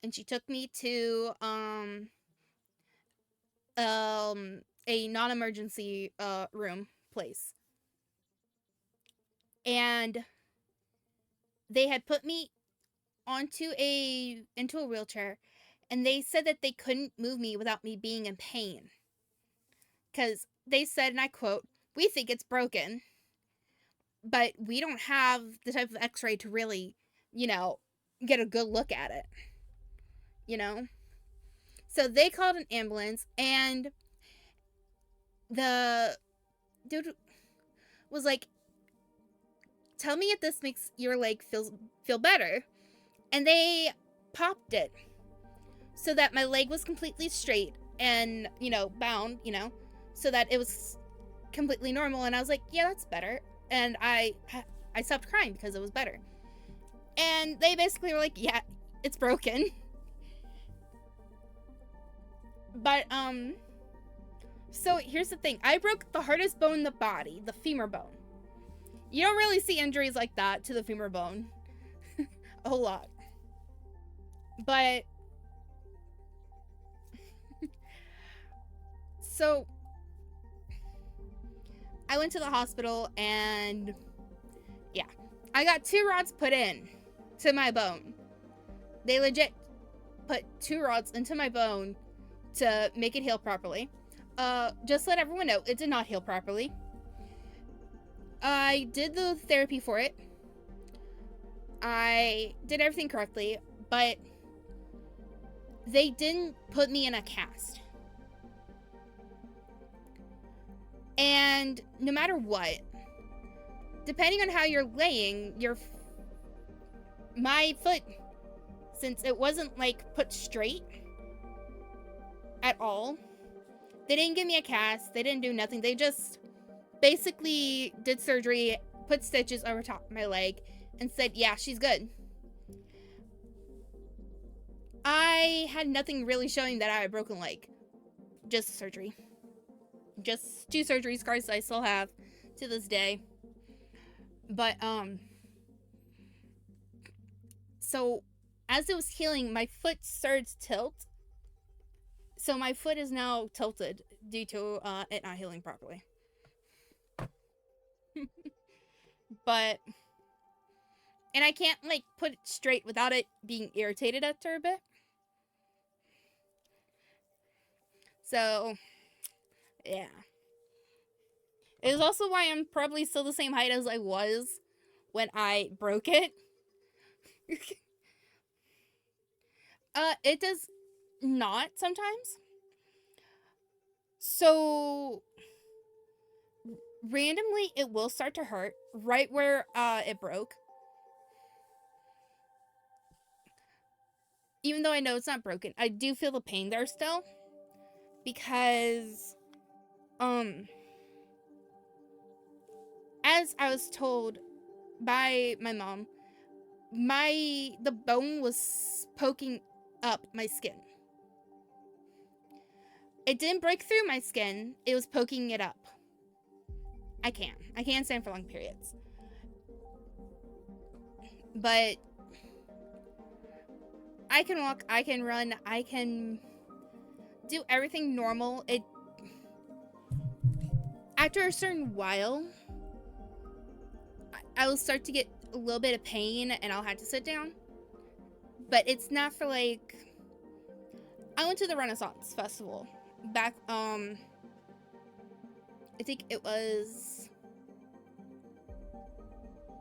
and she took me to a non-emergency room place. And they had put me into a wheelchair, and they said that they couldn't move me without me being in pain. Because they said, and I quote, "We think it's broken, but we don't have the type of x-ray to really, get a good look at it." So they called an ambulance, and the dude was like, "Tell me if this makes your leg feel better." And they popped it so that my leg was completely straight and, bound, so that it was completely normal. And I was like, yeah, that's better. And I stopped crying because it was better. And they basically were like, yeah, it's broken. But, so here's the thing. I broke the hardest bone in the body, the femur bone. You don't really see injuries like that to the femur bone. A whole lot. But so I went to the hospital and yeah, I got 2 rods put in to my bone. They legit put 2 rods into my bone to make it heal properly. Just let everyone know, it did not heal properly. I did the therapy for it. I did everything correctly, but they didn't put me in a cast. And no matter what, depending on how you're laying, my foot, since it wasn't like put straight at all, they didn't give me a cast, they didn't do nothing, they just basically did surgery, put stitches over top of my leg, and said, yeah, she's good. I had nothing really showing that I had a broken leg. Just surgery. Just 2 surgery scars I still have to this day. But, so, as it was healing, my foot started to tilt. So my foot is now tilted due to it not healing properly. But, and I can't, like, put it straight without it being irritated after a bit. So, yeah. It is also why I'm probably still the same height as I was when I broke it. It does not sometimes. So, randomly, it will start to hurt right where it broke. Even though I know it's not broken, I do feel the pain there still. Because, as I was told by my mom, the bone was poking up my skin. It didn't break through my skin, it was poking it up. I can't stand for long periods. But I can walk, I can run, I can do everything normal. After a certain while, I will start to get a little bit of pain and I'll have to sit down. But it's not for like, I went to the Renaissance Festival back, I think it was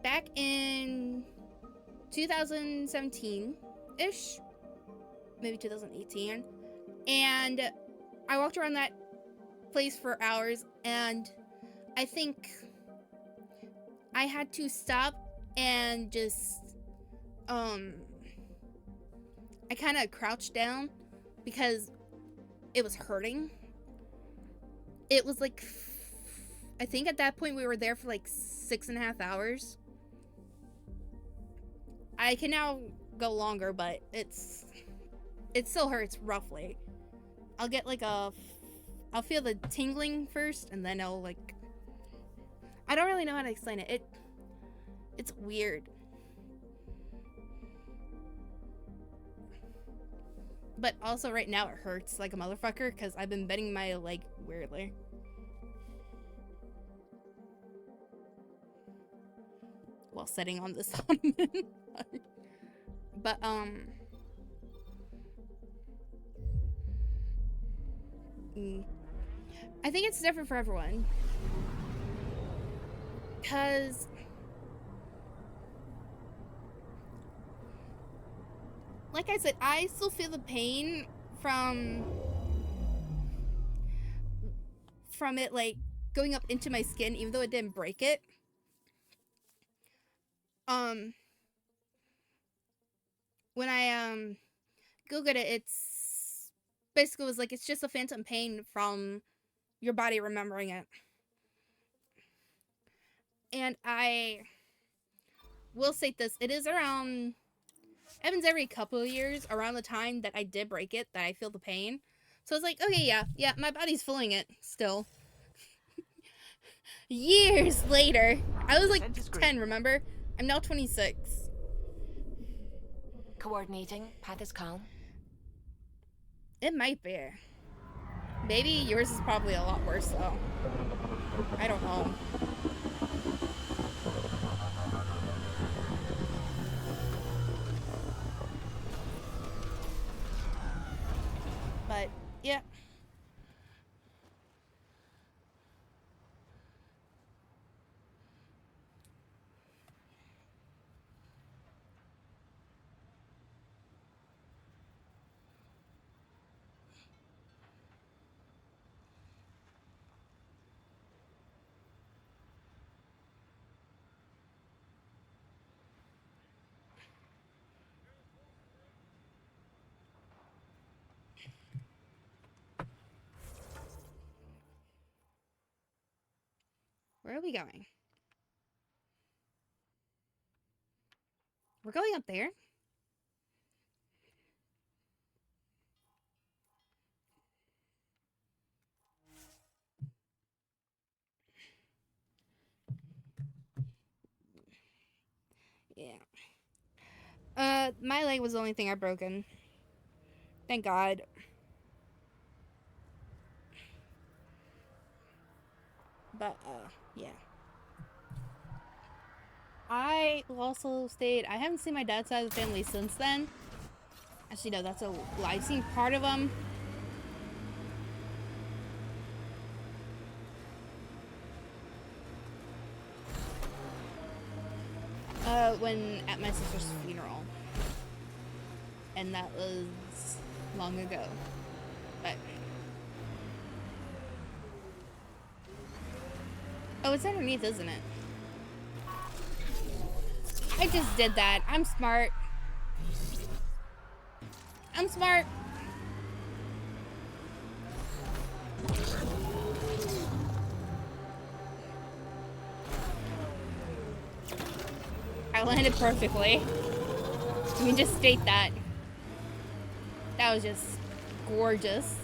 back in 2017-ish, maybe 2018. And I walked around that place for hours, and I think I had to stop and just, I kind of crouched down because it was hurting. It was like, I think at that point we were there for like 6.5 hours. I can now go longer, but it still hurts roughly. I'll get like I'll feel the tingling first, and then I'll like, I don't really know how to explain it. It's weird. But also right now it hurts like a motherfucker because I've been bending my leg weirdly. While sitting on this ottoman. But I think it's different for everyone. Because like I said, I still feel the pain from it like going up into my skin, even though it didn't break it. When I Googled it, it's basically was like it's just a phantom pain from your body remembering it. And I will state this, it is around, it happens every couple of years around the time that I did break it that I feel the pain. So it's like, okay, yeah, my body's feeling it still. Years later, I was like 10, remember? I'm now 26. Coordinating. Path is calm. It might be. Maybe yours is probably a lot worse though. I don't know. But yeah. Where are we going? We're going up there. Yeah. My leg was the only thing I broken. Thank God. But, yeah. I also stayed... I haven't seen my dad's side of the family since then. Actually, no, that's a lie. I've seen part of them. When at my sister's funeral. And that was long ago. But... oh, it's underneath, isn't it? I just did that. I'm smart. I'm smart. I landed perfectly. Let me just state that. That was just gorgeous.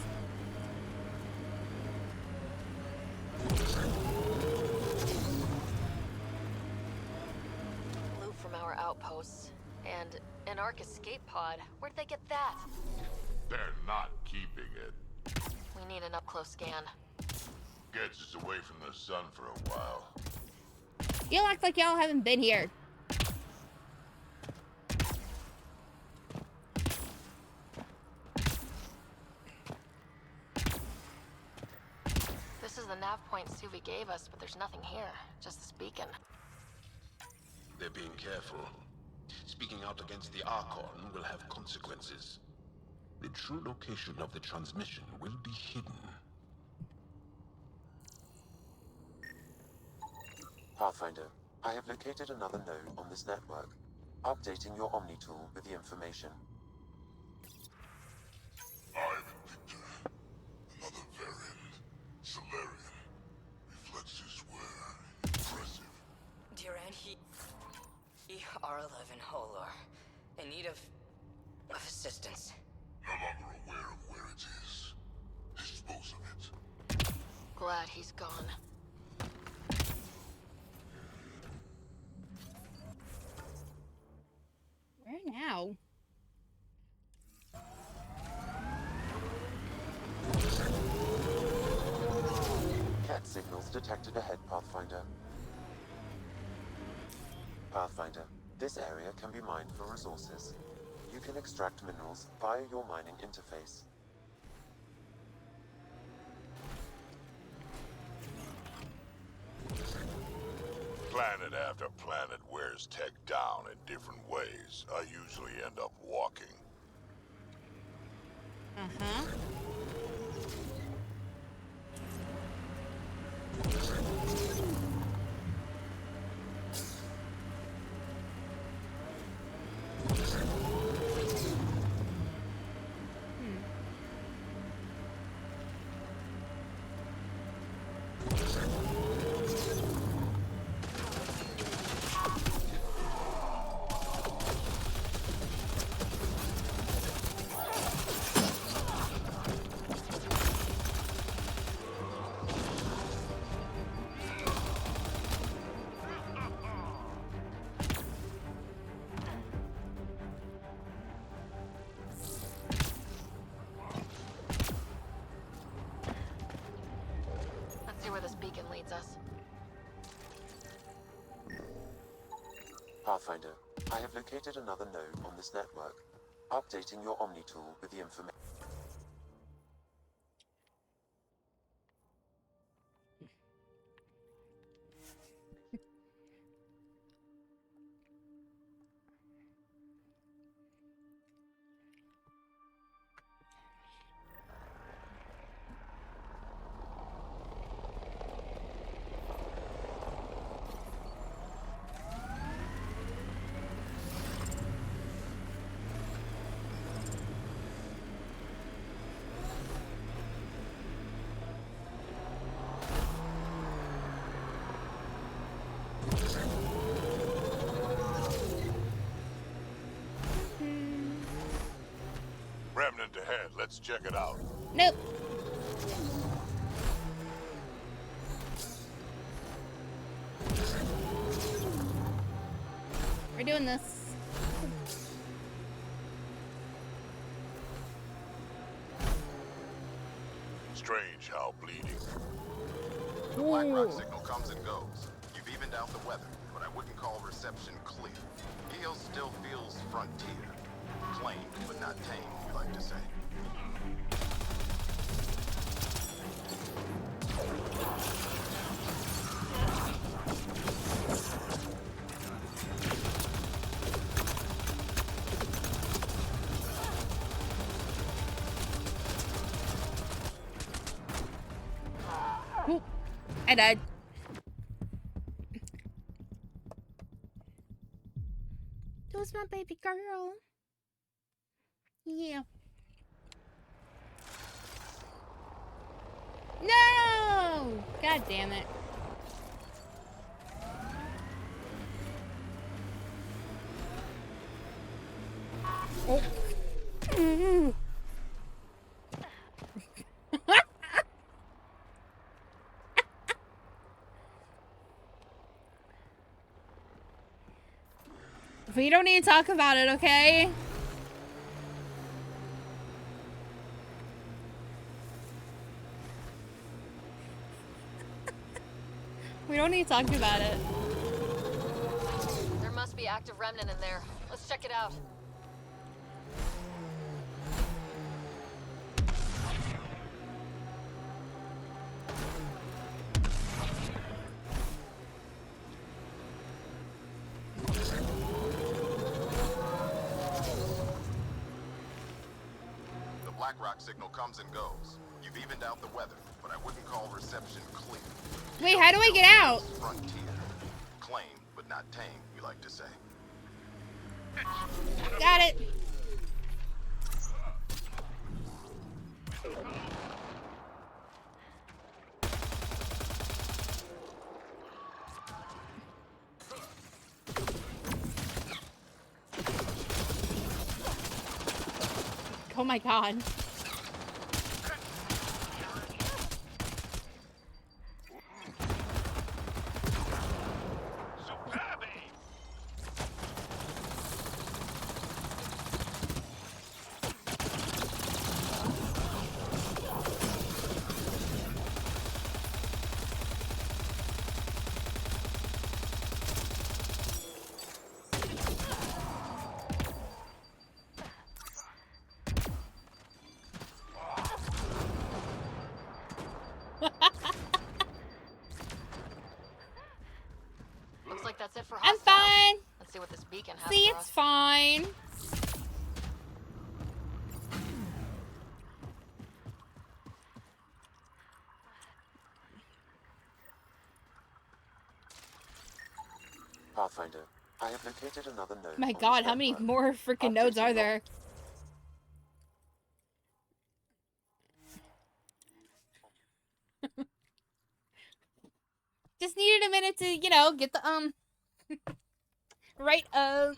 Loot from our outposts. And an Ark escape pod. Where'd they get that? They're not keeping it. We need an up-close scan. Gets us away from the sun for a while. You act like y'all haven't been here. This is the nav point Suvi gave us, but there's nothing here. Just this beacon. They're being careful. Speaking out against the Archon will have consequences. The true location of the transmission will be hidden. Pathfinder, I have located another node on this network. Updating your Omni tool with the information. I'm Victor. Another variant. Solarian. Reflexes were impressive. Duran, he R11 Holor. In need of assistance. No longer aware of where it is. Dispose of it. Glad he's gone. Where now? Cat signals detected ahead, Pathfinder. Pathfinder, this area can be mined for resources. You can extract minerals via your mining interface. Planet after planet wears tech down in different ways. I usually end up walking. Uh-huh. Pathfinder, I have located another node on this network. Updating your Omni tool with the information. Remnant ahead. Let's check it out. Nope. We're doing this. Strange how bleeding. The BlackRock signal comes and goes. You've evened out the weather, but I wouldn't call reception clear. Helios still feels frontier. Claimed, but not tamed, we like to say. Oop. I died. That was my baby girl. Yeah. No! God damn it. Oh. We don't need to talk about it, okay? We don't need to talk about it. There must be active remnant in there. Let's check it out. The BlackRock signal comes and goes. You've evened out the weather, but I wouldn't call reception clear. Wait, how do I get out? Frontier. Claimed, but not tamed, we like to say. Got it. Oh my god. Looks like that's it for I'm hostiles. fine. Let's see what this beacon has See, for it's us. fine. Pathfinder, I have located another node. My on god, this how many network. more freaking nodes are there? Just needed a minute to, you know, get the, right, I'm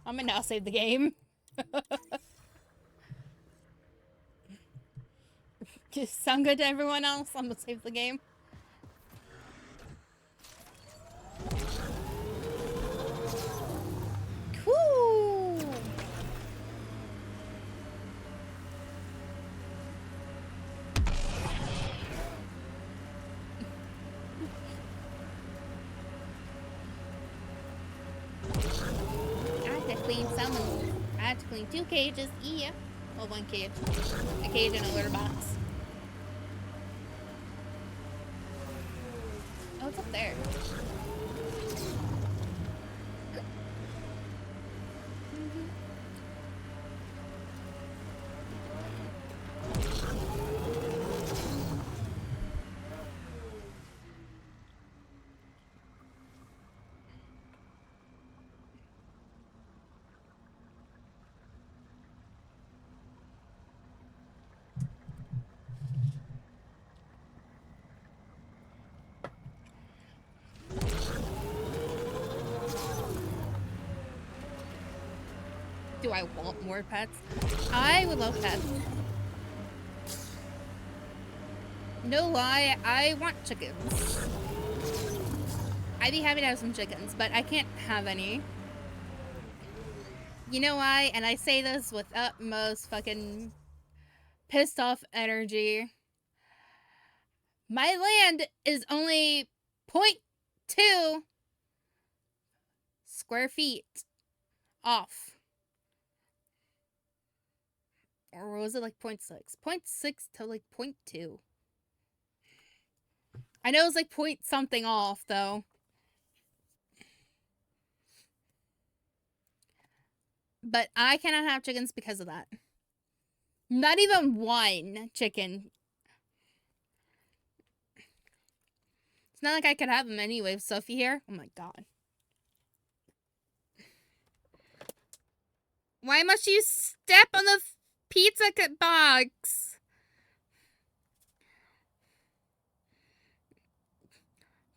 gonna now save the game. Just sound good to everyone else? I'm gonna save the game. Cool. salmon. I had to clean 2 cages. Yeah. Well, 1 cage. A cage and a litter box. Oh, it's up there. Do I want more pets? I would love pets. No lie, I want chickens. I'd be happy to have some chickens, but I can't have any. You know why? And I say this with utmost fucking pissed off energy. My land is only 0.2 square feet off. Or was it like 0.6? 0.6 to like 0.2. I know it was like point something off though. But I cannot have chickens because of that. Not even 1 chicken. It's not like I could have them anyway. Sophie here? Oh my god. Why must you step on the pizza box?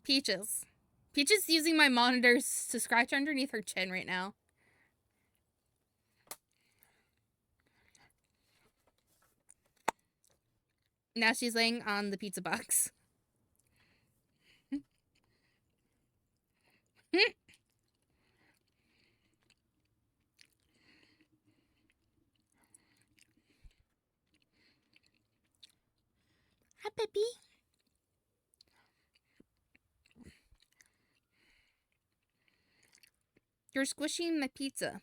Peaches. Peaches using my monitors to scratch underneath her chin right now. Now she's laying on the pizza box. Hi, baby. You're squishing my pizza.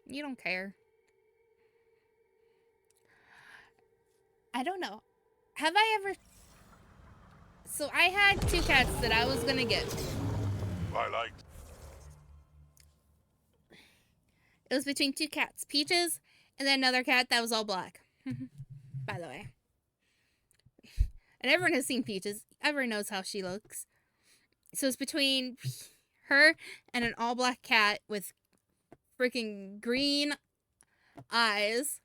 You don't care. I don't know. Have I ever... So I had 2 cats that I was gonna get. I liked. It was between 2 cats. Peaches, and then another cat that was all black. By the way. And everyone has seen Peaches. Everyone knows how she looks. So it's between her and an all black cat with freaking green eyes.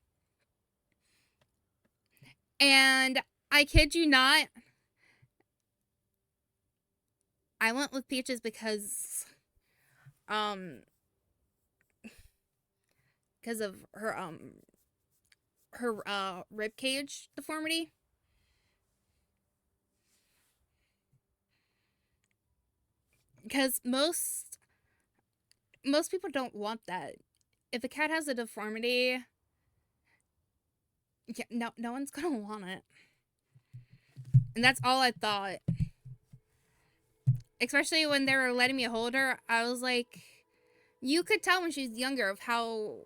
And I kid you not, I went with Peaches because of her rib cage deformity. Because most people don't want that. If a cat has a deformity, yeah, no one's gonna want it. And that's all I thought. Especially when they were letting me hold her, I was like, you could tell when she was younger of how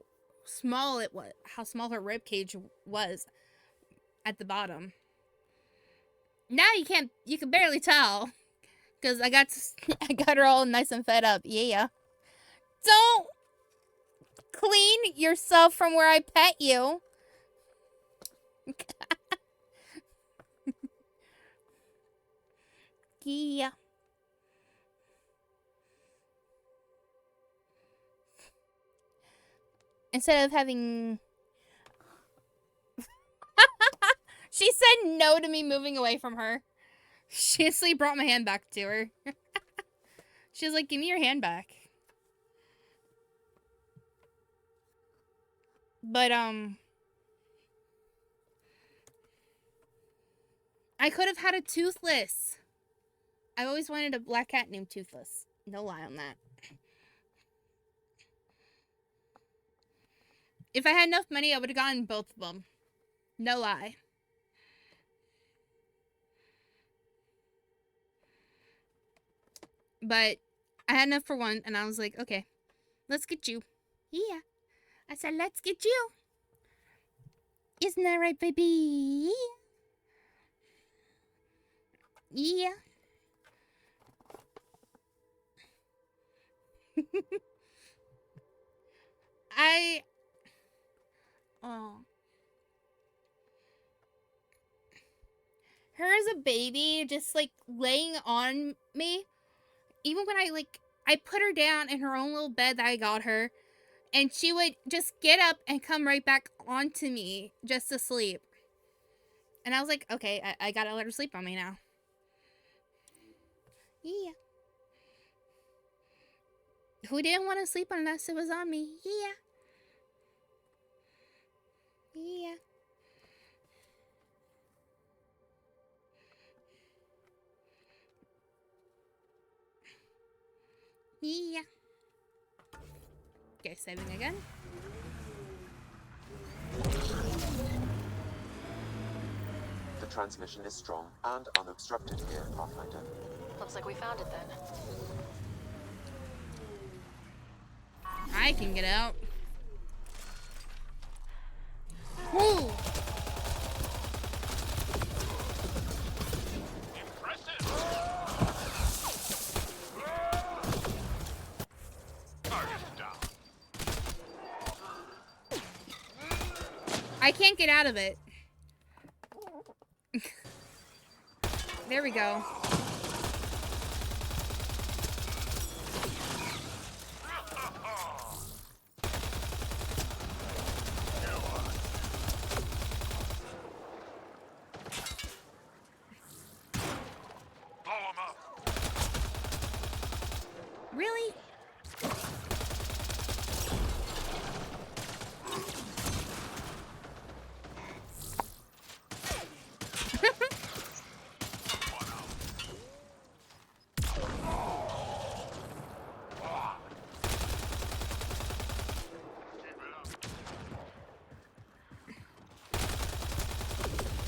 small it was, how small her rib cage was at the bottom. Now you can barely tell. Because I got her all nice and fed up. Yeah. Don't clean yourself from where I pet you. Yeah. Instead of having... She said no to me moving away from her. She instantly brought my hand back to her. She was like, give me your hand back. But, I could have had a Toothless. I always wanted a black cat named Toothless. No lie on that. If I had enough money, I would have gotten both of them. No lie. But I had enough for one, and I was like, okay, let's get you. Yeah. I said, let's get you. Isn't that right, baby? Yeah. Oh. Her as a baby, just like laying on me. Even when I put her down in her own little bed that I got her, and she would just get up and come right back onto me just to sleep. And I was like, okay, I gotta let her sleep on me now. Yeah. Who didn't want to sleep unless it was on me? Yeah. Yeah. Yeah. Okay, saving again. The transmission is strong and unobstructed here, Pathfinder. Looks like we found it then. I can get out. Woo! I can't get out of it. There we go. Really?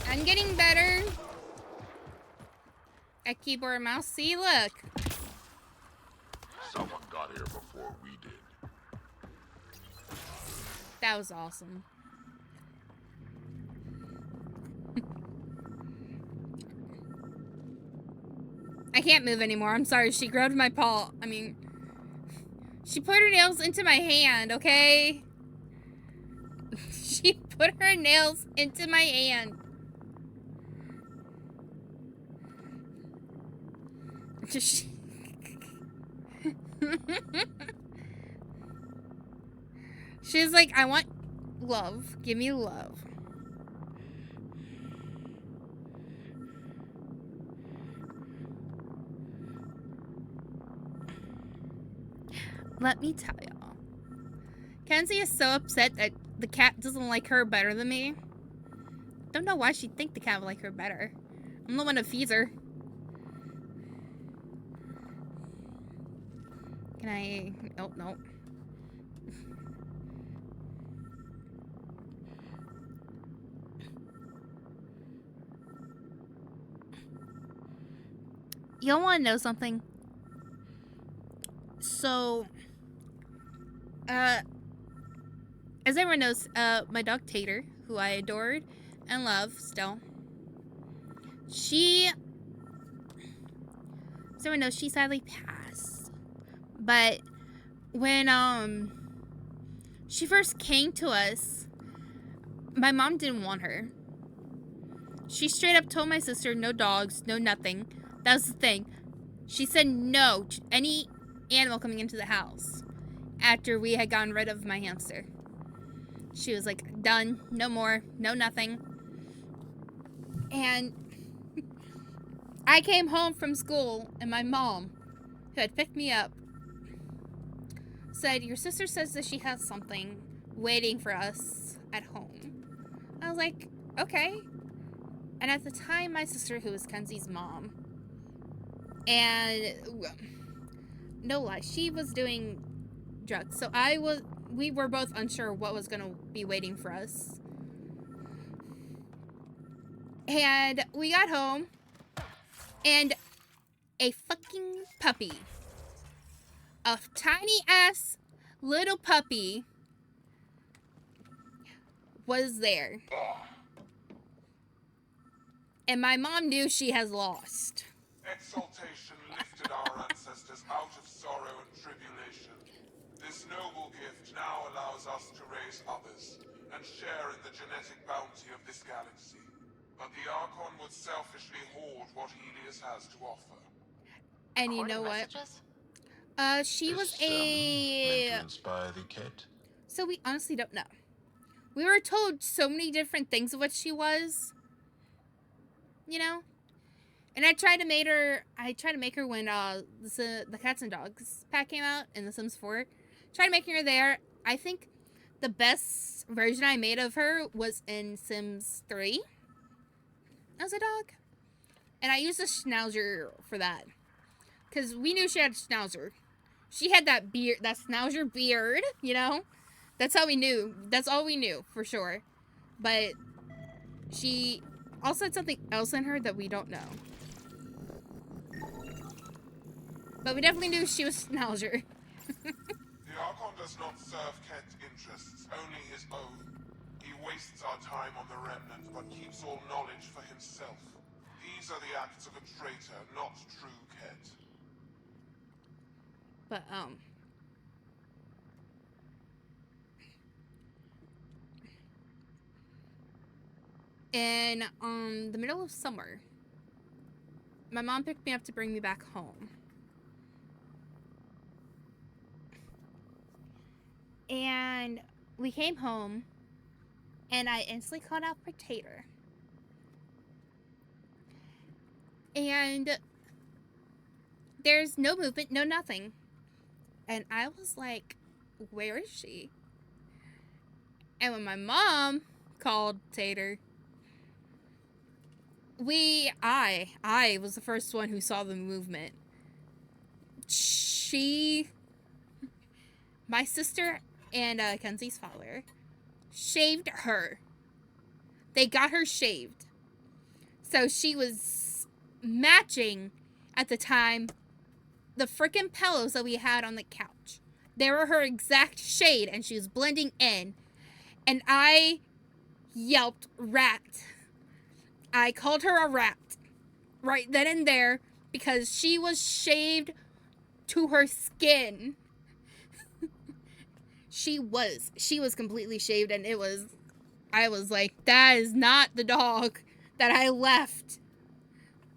I'm getting better at keyboard and mouse. See, look. Someone got here before we did. That was awesome. I can't move anymore. I'm sorry. She grabbed my paw. I mean, she put her nails into my hand, okay? She put her nails into my hand. She's like, I want love. Give me love. Let me tell y'all. Kenzie is so upset that the cat doesn't like her better than me. Don't know why she'd think the cat would like her better. I'm the one who feeds her. Can I... Oh, no. Y'all want to know something? So, as everyone knows, my dog Tater, who I adored and love still, as everyone knows, she sadly passed. But when she first came to us, my mom didn't want her. She straight up told my sister, no dogs, no nothing. That was the thing. She said no to any animal coming into the house after we had gotten rid of my hamster. She was like, done, no more, no nothing. And I came home from school and my mom, who had picked me up, said, your sister says that she has something waiting for us at home. I was like, okay. And at the time, my sister, who was Kenzie's mom, and no lie, she was doing drugs. So we were both unsure what was going to be waiting for us. And we got home, and a fucking puppy a tiny ass little puppy was there. And my mom knew she has lost. Exaltation lifted our ancestors out of sorrow and tribulation. This noble gift now allows us to raise others and share in the genetic bounty of this galaxy. But the Archon would selfishly hoard what Helios has to offer. And you know what? She was Meant a... to inspire the kid. So we honestly don't know. We were told so many different things of what she was. You know? And I tried to make her when the Cats and Dogs pack came out in The Sims 4. Tried making her there. I think the best version I made of her was in Sims 3 as a dog. And I used a Schnauzer for that. Because we knew she had a Schnauzer. She had that beard, that Schnauzer beard, you know? That's how we knew. That's all we knew, for sure. But she also had something else in her that we don't know. But we definitely knew she was Schnauzer. The Archon does not serve Ket interests, only his own. He wastes our time on the Remnant, but keeps all knowledge for himself. These are the acts of a traitor, not true Ket. But, in the middle of summer, my mom picked me up to bring me back home. And we came home, and I instantly called out for Tater. And there's no movement, no nothing. And I was like, where is she? And when my mom called Tater, I was the first one who saw the movement. My sister and Kenzie's father shaved her. They got her shaved. So she was matching, at the time, the freaking pillows that we had on the couch. They were her exact shade, and she was blending in. And I yelped rat. I called her a rat right then and there because she was shaved to her skin. She was completely shaved, and I was like, that is not the dog that I left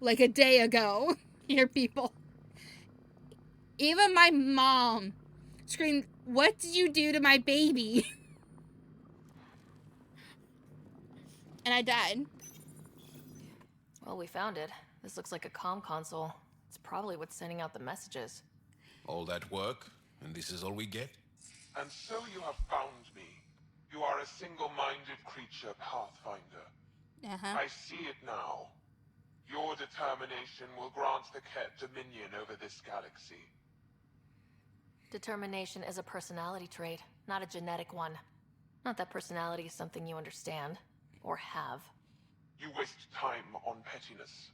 like a day ago. Here, people. Even my mom screamed, what did you do to my baby? And I died. Well, we found it. This looks like a comm console. It's probably what's sending out the messages. All that work, and this is all we get? And so you have found me. You are a single-minded creature, Pathfinder. I see it now. Your determination will grant the Ket dominion over this galaxy. Determination is a personality trait, not a genetic one. Not that personality is something you understand, or have. You waste time on pettiness.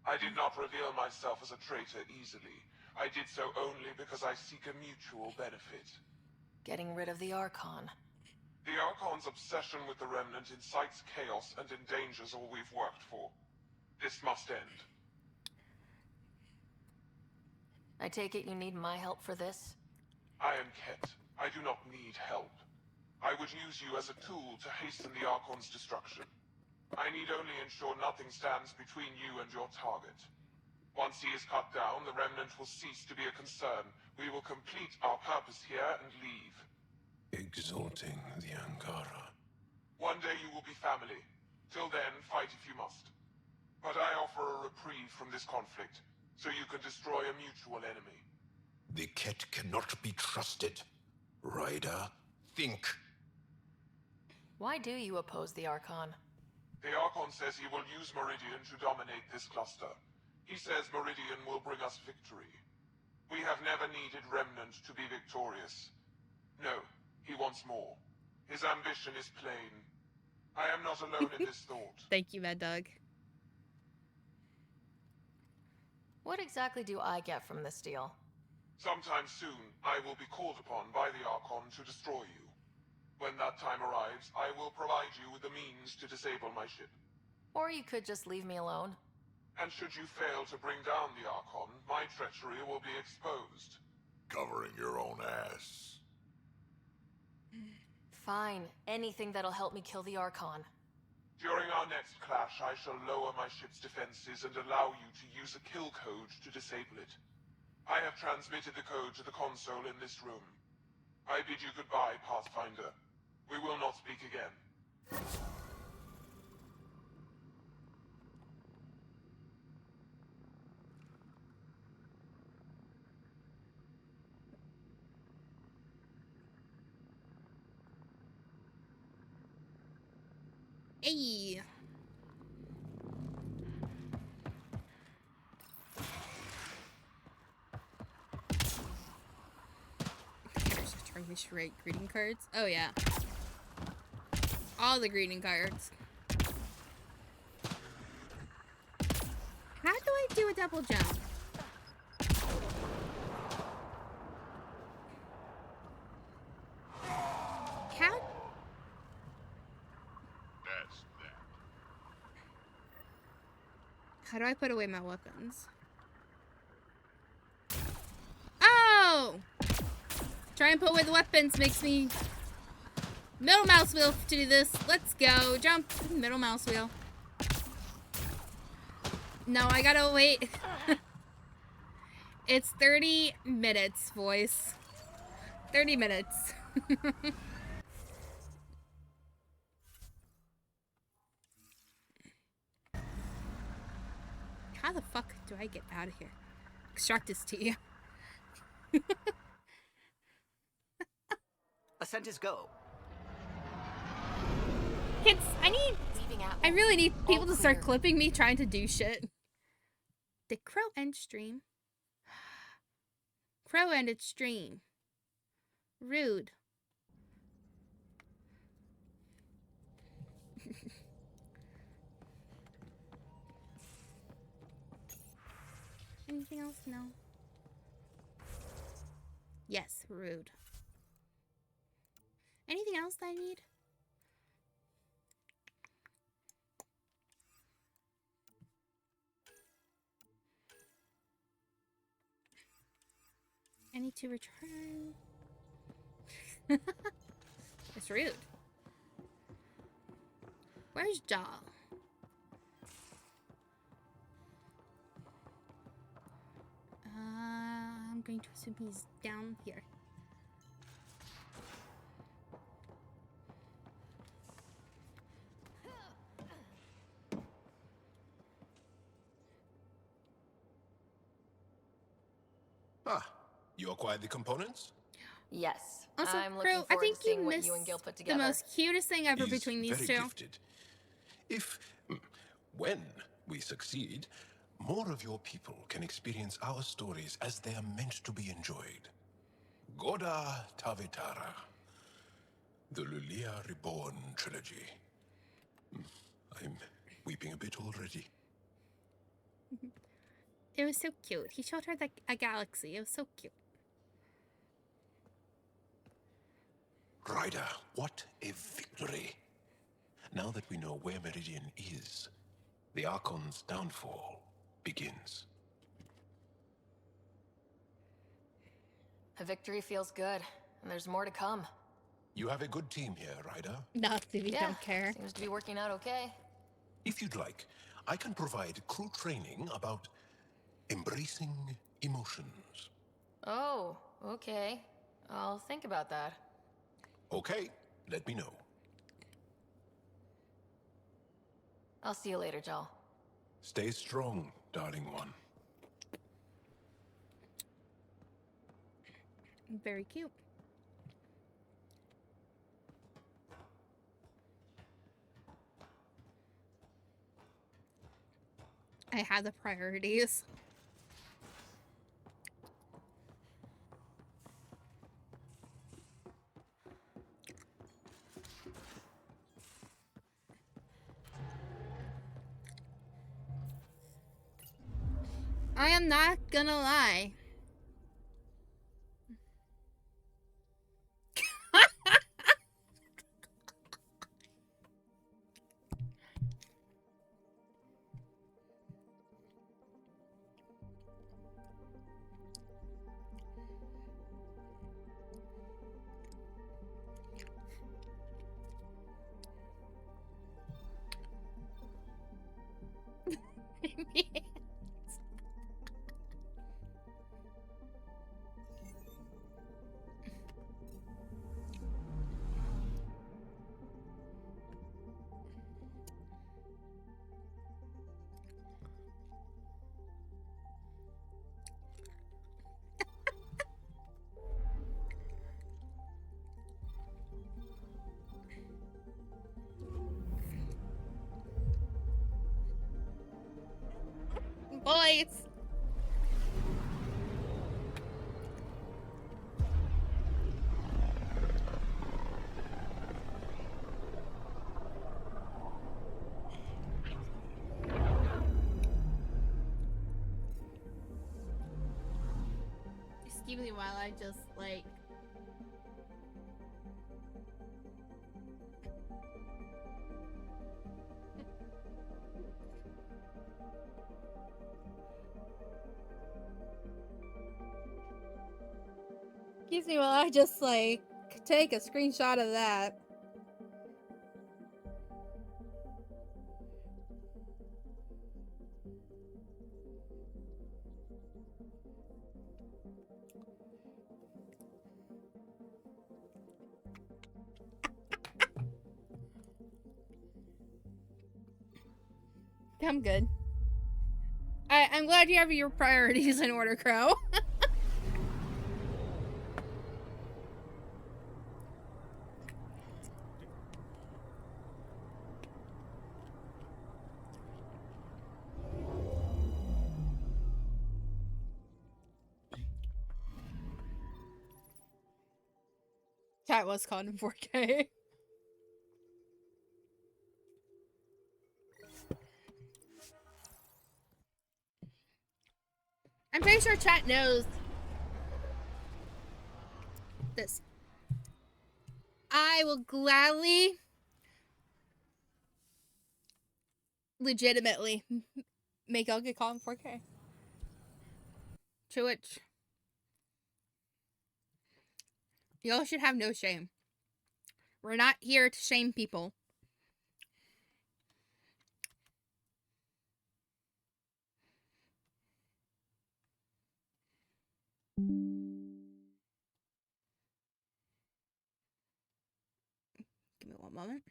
I did not reveal myself as a traitor easily. I did so only because I seek a mutual benefit. Getting rid of the Archon. The Archon's obsession with the Remnant incites chaos and endangers all we've worked for. This must end. I take it you need my help for this? I am Ket. I do not need help. I would use you as a tool to hasten the Archon's destruction. I need only ensure nothing stands between you and your target. Once he is cut down, the Remnant will cease to be a concern. We will complete our purpose here and leave. Exalting the Ankara. One day you will be family. Till then, fight if you must. But I offer a reprieve from this conflict, so you can destroy a mutual enemy. The Ket cannot be trusted. Ryder, think. Why do you oppose the Archon? The Archon says he will use Meridian to dominate this cluster. He says Meridian will bring us victory. We have never needed Remnant to be victorious. No, he wants more. His ambition is plain. I am not alone in this thought. Thank you, Mad Dog. What exactly do I get from this deal? Sometime soon, I will be called upon by the Archon to destroy you. When that time arrives, I will provide you with the means to disable my ship. Or you could just leave me alone. And should you fail to bring down the Archon, my treachery will be exposed. Covering your own ass. Fine. Anything that'll help me kill the Archon. During our next clash, I shall lower my ship's defenses and allow you to use a kill code to disable it. I have transmitted the code to the console in this room. I bid you goodbye, Pathfinder. We will not speak again. Hey. Just trying to write greeting cards. Oh yeah. All the greeting cards. How do I do a double jump? How? That's that. How do I put away my weapons? Oh! Try and put away the weapons makes me... Middle mouse wheel to do this. Let's go. Jump. Middle mouse wheel. No, I gotta wait. It's 30 minutes, voice. 30 minutes. How the fuck do I get out of here? Extract this to you. Ascent is go. Kids, I really need people to start clipping me trying to do shit. Did Crow end stream? Crow ended stream. Rude. Anything else? No. Yes, rude. Anything else that I need? I need to return. It's rude. Where's Jaw? I'm going to assume he's down here. Ah, you acquired the components? Yes. Also, I'm Crow, looking I forward think to seeing you what missed you and Gil put the together. most cutest thing ever He's between these very two. gifted. When we succeed, more of your people can experience our stories as they are meant to be enjoyed. Goda Tavetara, the Lulia Reborn trilogy. I'm weeping a bit already. It was so cute. He showed her a galaxy. It was so cute. Ryder, what a victory! Now that we know where Meridian is, the Archon's downfall begins. A victory feels good, and there's more to come. You have a good team here, Ryder. No, we Yeah, don't care. Seems to be working out okay. If you'd like, I can provide crew training about embracing emotions. Oh, okay. I'll think about that. Okay, let me know. I'll see you later, Jal. Stay strong, darling one. Very cute. I have the priorities. I am not gonna lie. Boys. Excuse me while I just like excuse me while I just like take a screenshot of that. I'm good. I'm glad you have your priorities in order, Crow. That was caught in 4K. I'm pretty sure chat knows this. I will gladly, legitimately, make y'all get caught in 4K. To which y'all should have no shame. We're not here to shame people. Give me one moment.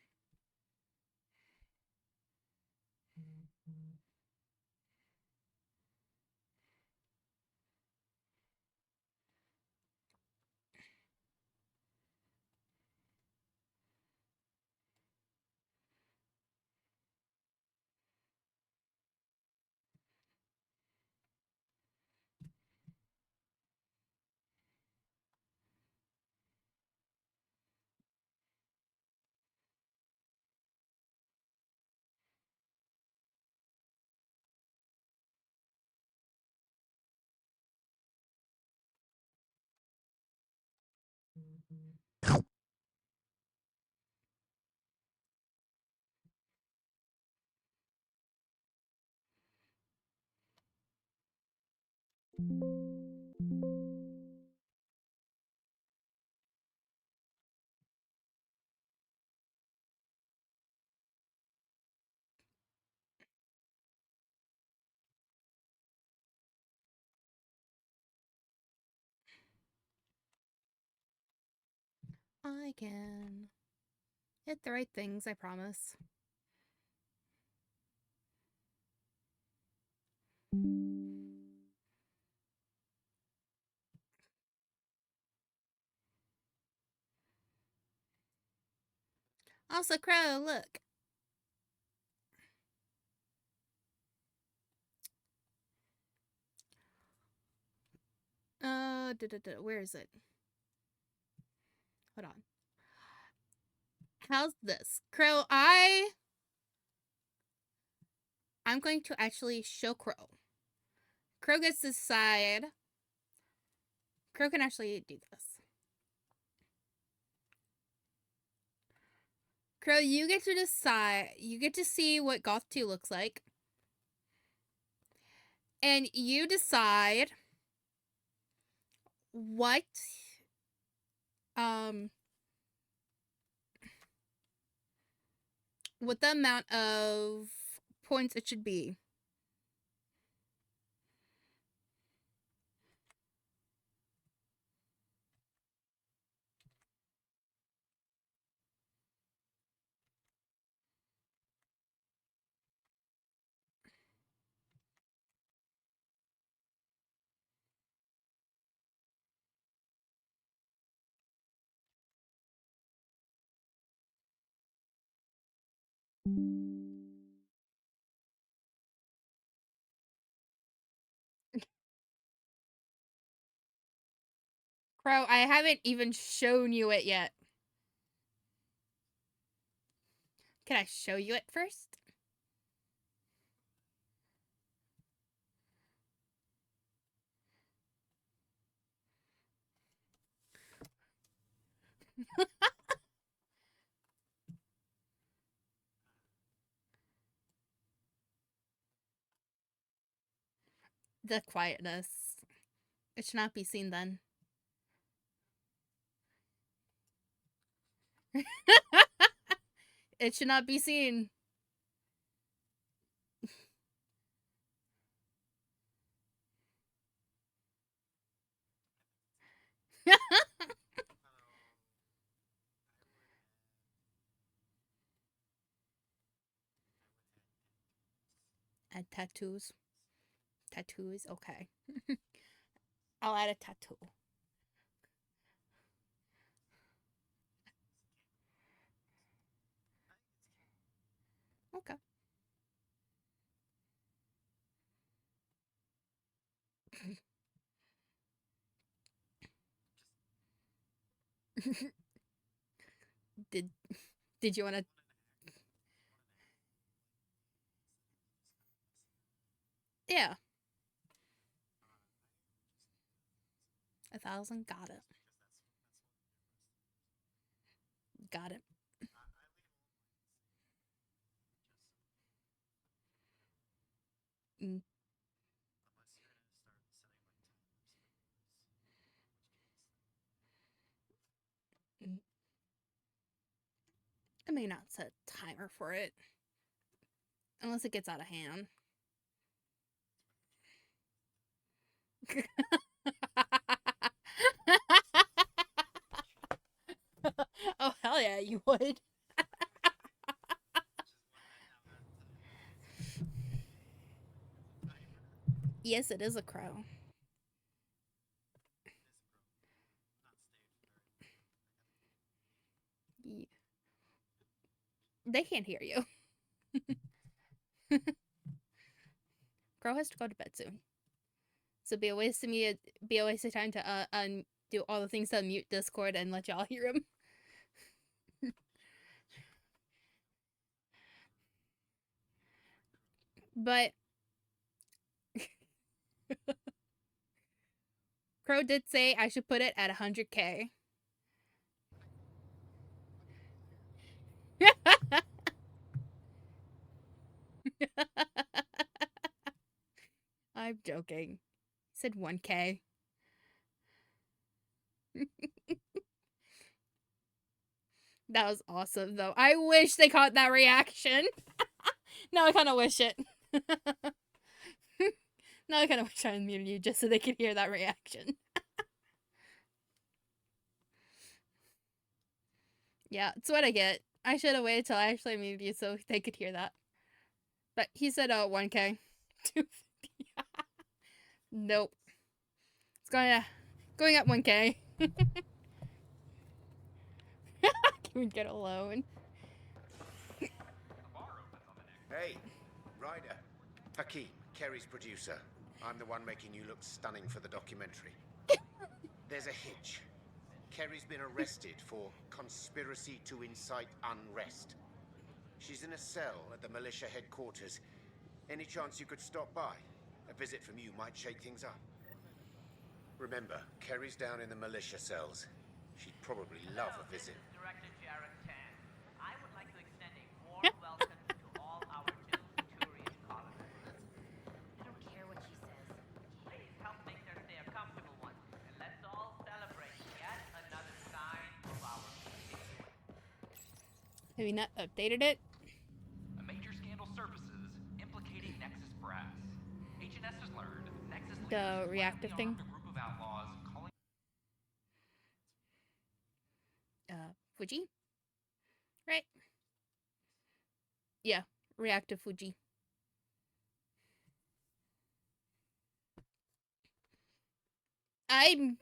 I can hit the right things, I promise. Also, Crow, look. Where is it? Hold on. How's this? Crow, I'm going to actually show Crow. Crow gets to decide. Crow can actually do this. Crow, you get to decide. You get to see what Goth 2 looks like. And you decide what the amount of points it should be. Crow, I haven't even shown you it yet. Can I show you it first? The quietness. It should not be seen then. It should not be seen. Add tattoos. Tattoos, okay. I'll add a tattoo. Okay. Did you want to? Yeah. 1,000, got it. Got it. Mm. I may not set a timer for it. Unless it gets out of hand. Oh, hell yeah, you would. Yes, it is a crow. Yeah. They can't hear you. Crow has to go to bed soon. So be a waste of time to do all the things to unmute Discord and let y'all hear him. But Crow did say I should put it at 100K. I'm joking. He said 1K. That was awesome, though. I wish they caught that reaction. Now I kind of wish it. Now I kind of wish I unmuted you just so they could hear that reaction. Yeah, it's what I get. I should have waited till I actually muted you so they could hear that. But he said, 1K. 250. Nope. It's going up 1K. Can we get a loan? Hey, Ryder. Hakeem, Kerry's producer. I'm the one making you look stunning for the documentary. There's a hitch. Kerry's been arrested for conspiracy to incite unrest. She's in a cell at the militia headquarters. Any chance you could stop by? A visit from you might shake things up. Remember, Kerry's down in the militia cells. She'd probably love a visit. Director Jared Tan. I would like to extend a warm welcome to all our new Turian colonists. I don't care what she says. Please help make their stay a comfortable one, and let's all celebrate yet another sign of our continuing. Have you not updated it? A major scandal surfaces implicating Nexus Brass. H&S has learned Nexus The reactive thing? a group of outlaws calling Fuji? Right? Yeah, reactive Fuji. I'm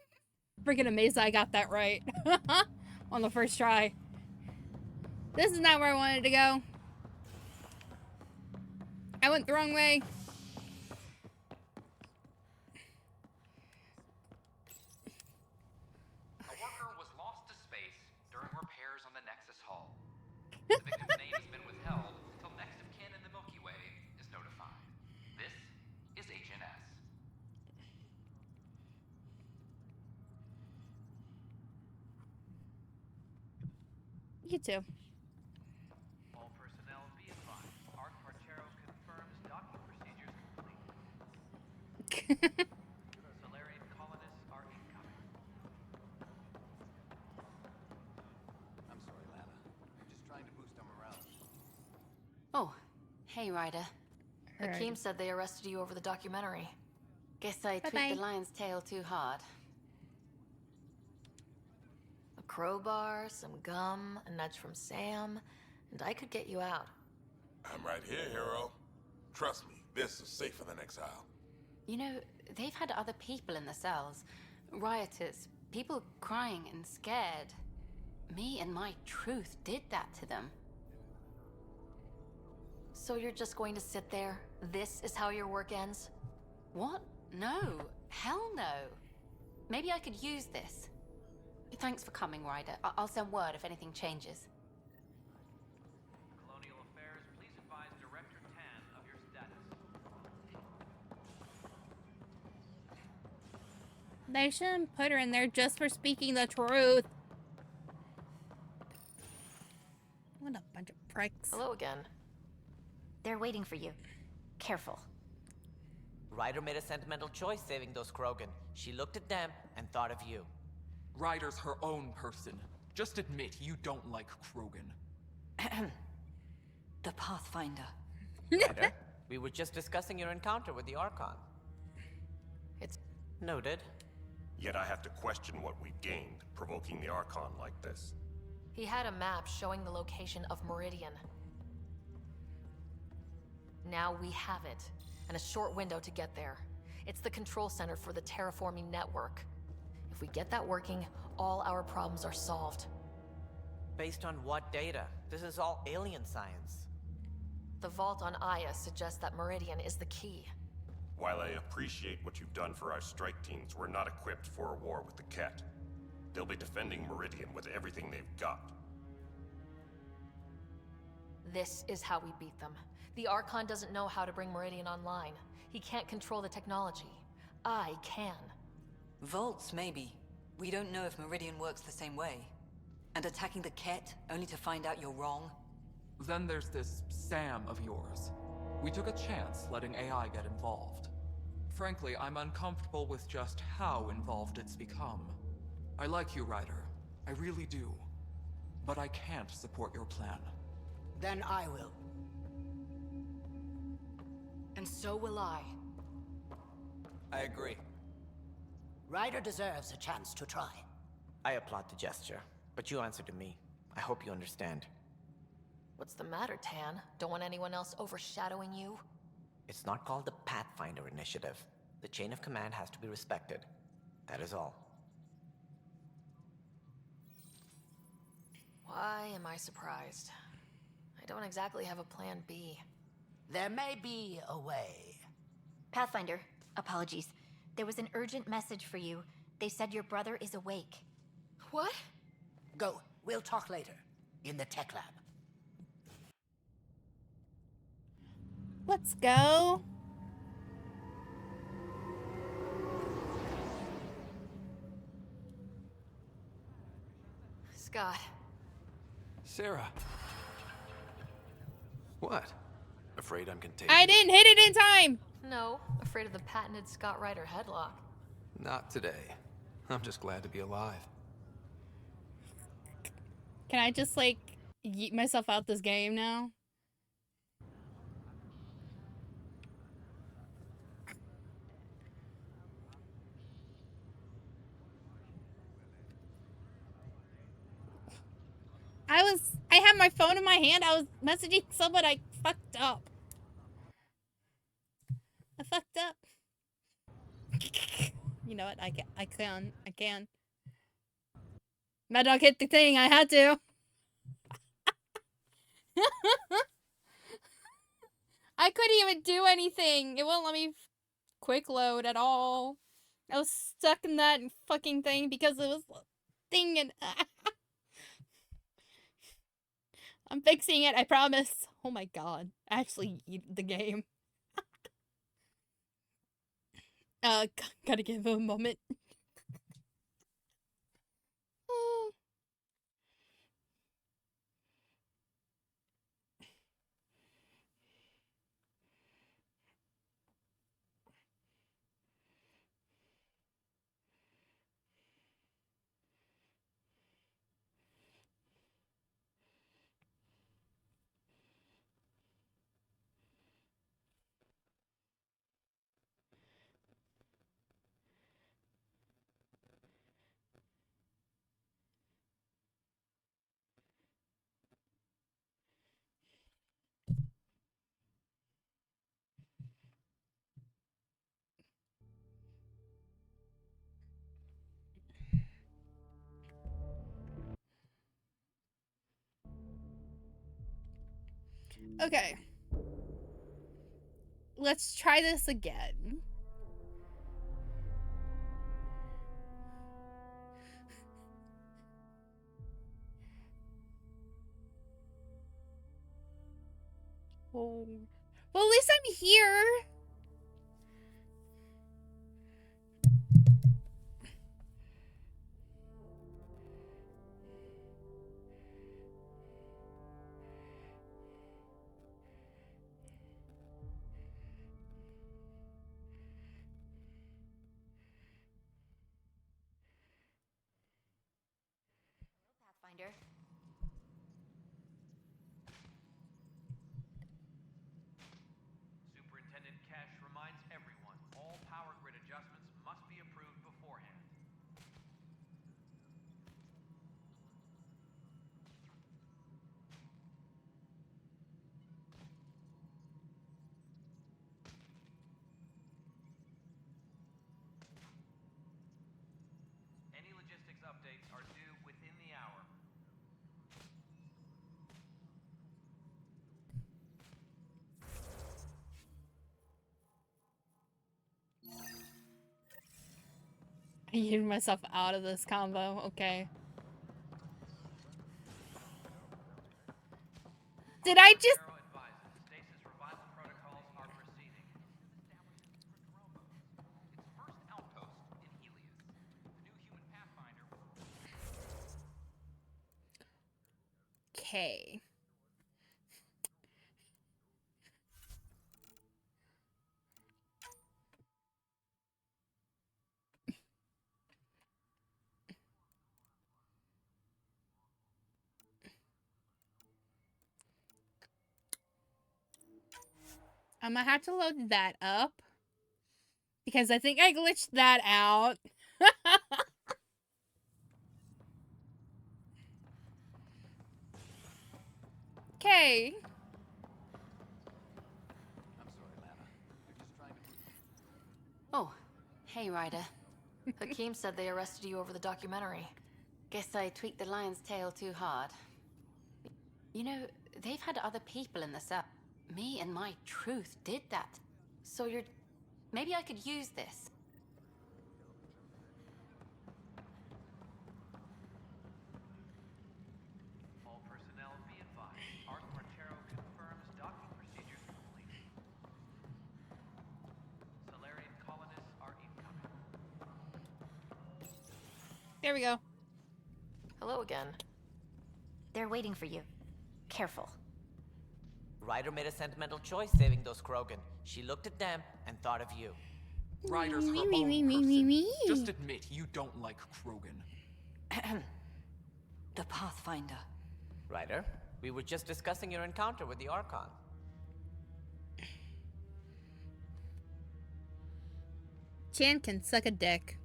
freaking amazed I got that right. On the first try. This is not where I wanted to go. I went the wrong way. A worker was lost to space during repairs on the Nexus hull. The victim's name has been withheld until next of kin in the Milky Way is notified. This is Agent S. You too. All personnel be advised. Arc Marchero confirms docking procedures complete. Solarian colonists are incoming. I'm sorry, Lana. Just trying to boost our morale. Oh, hey, Ryder. Alright. Hakeem said they arrested you over the documentary. Guess I Bye-bye. tweaked the lion's tail too hard. A crowbar, some gum, a nudge from Sam, and I could get you out. I'm right here, hero. Trust me, this is safer than exile. You know, they've had other people in the cells. Rioters, people crying and scared. Me and my truth did that to them. So you're just going to sit there? This is how your work ends? What? No. Hell no. Maybe I could use this. Thanks for coming, Ryder. I'll send word if anything changes. Colonial Affairs, please advise Director Tan of your status. They shouldn't put her in there just for speaking the truth. What a bunch of pricks. Hello again. They're waiting for you. Careful. Ryder made a sentimental choice saving those Krogan. She looked at them and thought of you. Ryder's her own person. Just admit you don't like Krogan. The Pathfinder. Ryder, we were just discussing your encounter with the Archon. It's noted. Yet I have to question what we've gained, provoking the Archon like this. He had a map showing the location of Meridian. Now we have it, and a short window to get there. It's the control center for the terraforming network. If we get that working, all our problems are solved. Based on what data? This is all alien science. The vault on Aya suggests that Meridian is the key. While I appreciate what you've done for our strike teams, we're not equipped for a war with the Ket. They'll be defending Meridian with everything they've got. This is how we beat them. The Archon doesn't know how to bring Meridian online. He can't control the technology. I can. Vaults, maybe. We don't know if Meridian works the same way. And attacking the Ket, only to find out you're wrong? Then there's this Sam of yours. We took a chance letting AI get involved. Frankly, I'm uncomfortable with just how involved it's become. I like you, Ryder. I really do. But I can't support your plan. Then I will. And so will I. I agree. Ryder deserves a chance to try. I applaud the gesture, but you answer to me. I hope you understand. What's the matter, Tan? Don't want anyone else overshadowing you? It's not called the Pathfinder Initiative. The chain of command has to be respected. That is all. Why am I surprised? I don't exactly have a plan B. There may be a way. Pathfinder, apologies. There was an urgent message for you. They said your brother is awake. What? Go. We'll talk later. In the tech lab. Let's go. Scott. Sarah. What? Afraid I'm contagious? I didn't hit it in time. No, afraid of the patented Scott Ryder headlock. Not today. I'm just glad to be alive. Can I just like yeet myself out this game now? I had my phone in my hand. I was messaging someone. I fucked up. You know what? I can. Mad Dog hit the thing. I had to. I couldn't couldn't even do anything. It wouldn't let me quick load at all. I was stuck in that fucking thing because it was thing and I'm fixing it, I promise. Oh my god. I actually eat the game. Gotta give him a moment. Okay. Let's try this again. Oh. Well, at least I'm here. Pathfinder. Superintendent Cash reminds everyone all power grid adjustments must be approved beforehand. Any logistics updates are due within the hour. I yeeted myself out of this combo. Okay. Did I just... Stasis revival protocols are proceeding. Its first outpost in Helios. The new human pathfinder. Okay. I'm gonna have to load that up because I think I glitched that out. Okay. I'm sorry, Lana. We're just trying to... Oh, hey, Ryder. Hakeem said they arrested you over the documentary. Guess I tweaked the lion's tail too hard. You know, they've had other people in the cell. Me and my truth did that. So you're... Maybe I could use this. All personnel be advised. Art Marchero confirms docking procedures complete. Solarian colonists are incoming. There we go. Hello again. They're waiting for you. Careful. Ryder made a sentimental choice saving those Krogan. She looked at them and thought of you. Ryder's her Me, own me, me, me, person. me, me. Just admit you don't like Krogan. The Pathfinder. Ryder, we were just discussing your encounter with the Archon. Chan can suck a dick.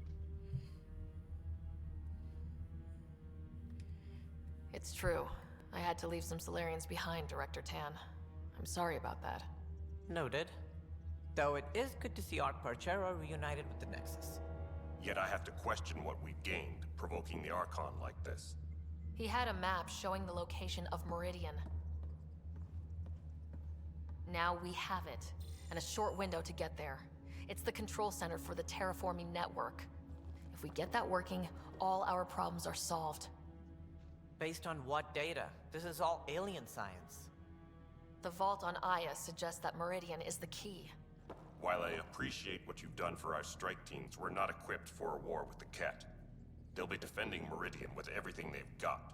It's true. I had to leave some Solarians behind, Director Tan. I'm sorry about that. Noted. Though it is good to see Ark Parchero reunited with the Nexus. Yet I have to question what we've gained, provoking the Archon like this. He had a map showing the location of Meridian. Now we have it, and a short window to get there. It's the control center for the terraforming network. If we get that working, all our problems are solved. Based on what data? This is all alien science. The vault on Aya suggests that Meridian is the key. While I appreciate what you've done for our strike teams, we're not equipped for a war with the Ket. They'll be defending Meridian with everything they've got.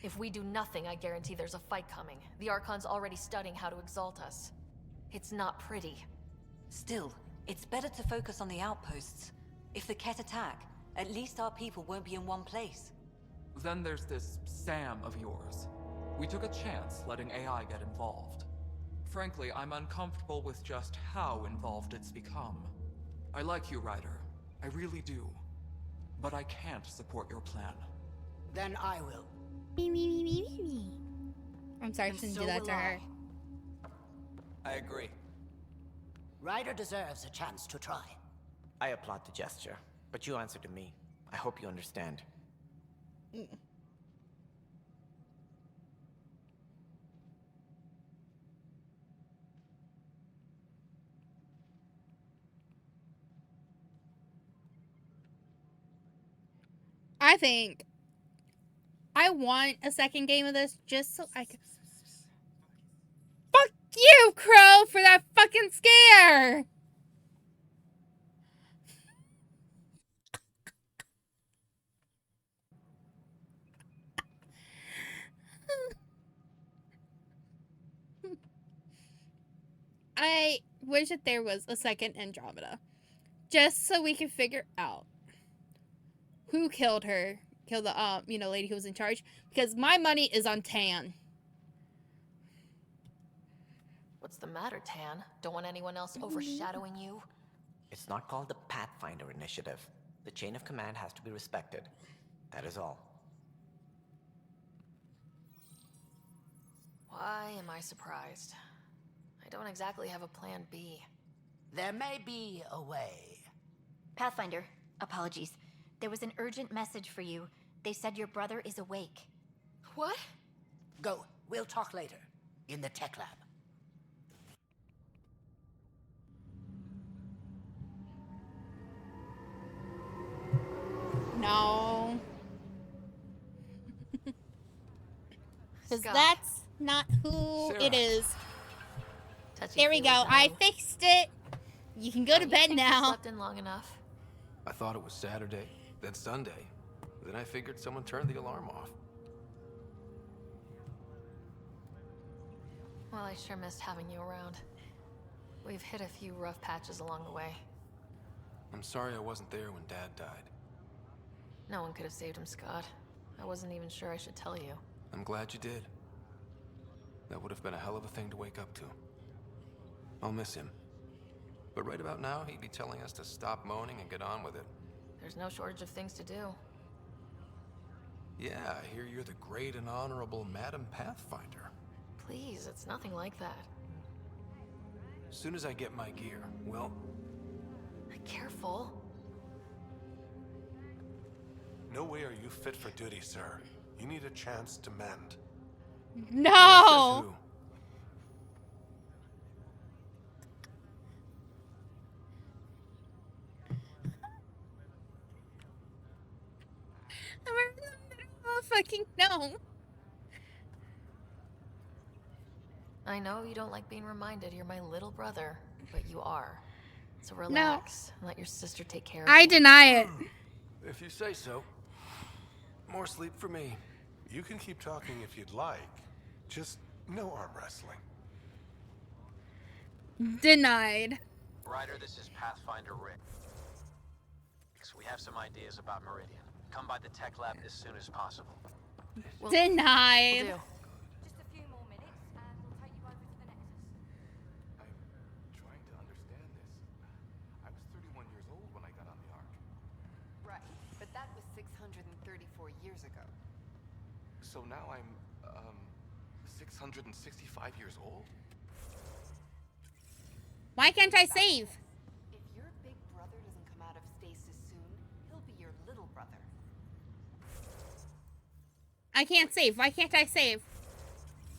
If we do nothing, I guarantee there's a fight coming. The Archon's already studying how to exalt us. It's not pretty. Still, it's better to focus on the outposts. If the Ket attack, at least our people won't be in one place. Then there's this Sam of yours. We took a chance letting AI get involved. Frankly, I'm uncomfortable with just how involved it's become. I like you, Ryder. I really do. But I can't support your plan. Then I will. Me. I'm sorry I shouldn't do that to her. I agree. Ryder deserves a chance to try. I applaud the gesture, but you answer to me. I hope you understand. I think I want a second game of this just so I can. Fuck you, Crow, for that fucking scare! I wish that there was a second Andromeda. Just so we can figure out who killed her. Killed the, lady who was in charge. Because my money is on Tan. What's the matter, Tan? Don't want anyone else overshadowing you? It's not called the Pathfinder Initiative. The chain of command has to be respected. That is all. Why am I surprised? I don't exactly have a plan B. There may be a way. Pathfinder, apologies. There was an urgent message for you. They said your brother is awake. What? Go. We'll talk later. In the tech lab. No. Because Scott. that's not who Sarah. it is. Touchy There we go. feely I thing. fixed it. You can go to You bed think you now. slept in long enough? I thought it was Saturday, then Sunday. Then I figured someone turned the alarm off. Well, I sure missed having you around. We've hit a few rough patches along the way. I'm sorry I wasn't there when Dad died. No one could have saved him, Scott. I wasn't even sure I should tell you. I'm glad you did. That would have been a hell of a thing to wake up to. I'll miss him. But right about now, he'd be telling us to stop moaning and get on with it. There's no shortage of things to do. Yeah, I hear you're the great and honorable Madam Pathfinder. Please, it's nothing like that. As soon as I get my gear, well... Careful. No way are you fit for duty, sir. You need a chance to mend. No! Says I'm in the middle of a fucking no. I know you don't like being reminded you're my little brother, but you are. So relax and let your sister take care of I you. deny it. If you say so. More sleep for me. You can keep talking if you'd like. Just no arm wrestling. Denied. Ryder, this is Pathfinder Rick. We have some ideas about Meridian. Come by the tech lab as soon as possible. Denied. Will do. Just a few more minutes, and we'll take you over to the Nexus. I'm trying to understand this. I was 31 years old when I got on the Ark. Right, but that was 634 years ago. So now I'm, 665 years old? Why can't I save? If your big brother doesn't come out of stasis soon, he'll be brother. I can't save. Why can't I save?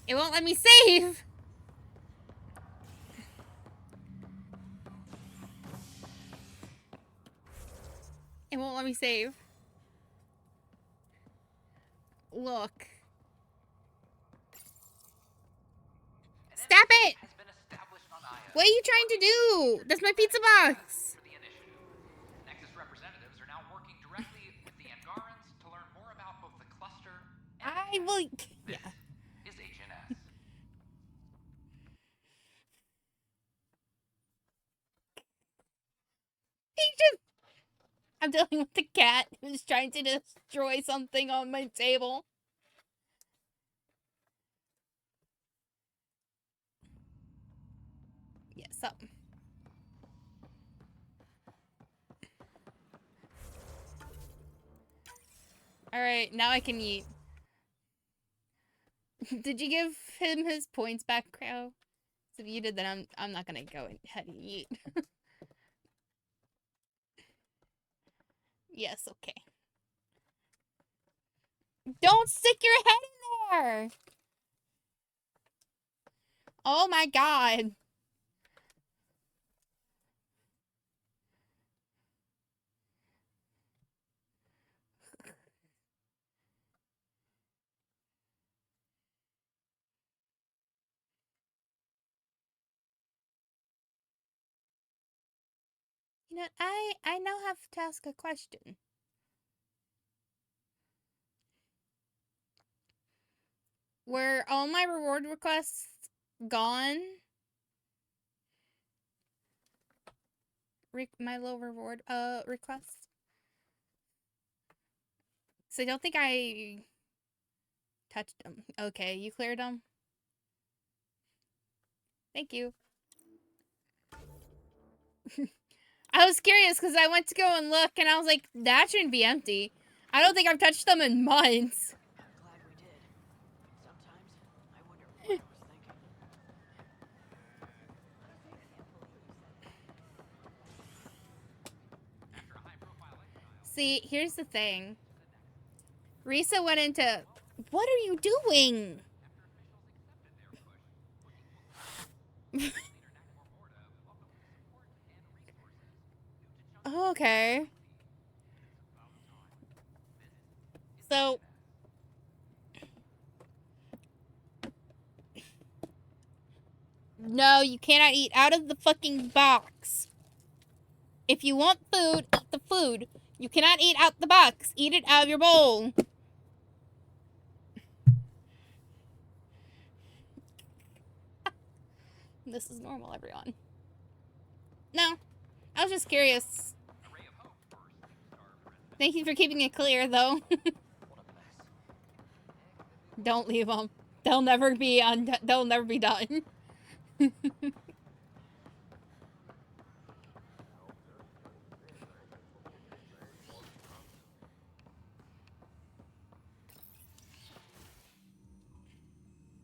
It won't let me save! It won't let me save. Look. Stop it! What are you trying to do? That's my pizza box. Nexus representatives are now working directly with the Angarans to learn more about both the cluster and I will. Yeah. is Agent S. Agent. I'm dealing with the cat who's trying to destroy something on my table. Yeah, something. Alright, now I can eat. Did you give him his points back, Crow? So if you did, then I'm not gonna go ahead and eat. Yes, okay. Don't stick your head in there! Oh my god. You know, I now have to ask a question. Were all my reward requests gone? My low reward requests? So I don't think I touched them. Okay, you cleared them? Thank you. I was curious because I went to go and look and I was like, that shouldn't be empty. I don't think I've touched them in months. See, here's the thing. Risa went into... What are you doing? Okay. So... No, you cannot eat out of the fucking box. If you want food, eat the food. You cannot eat out the box. Eat it out of your bowl. This is normal, everyone. No, I was just curious. Thank you for keeping it clear, though. Don't leave them. They'll never be they'll never be done.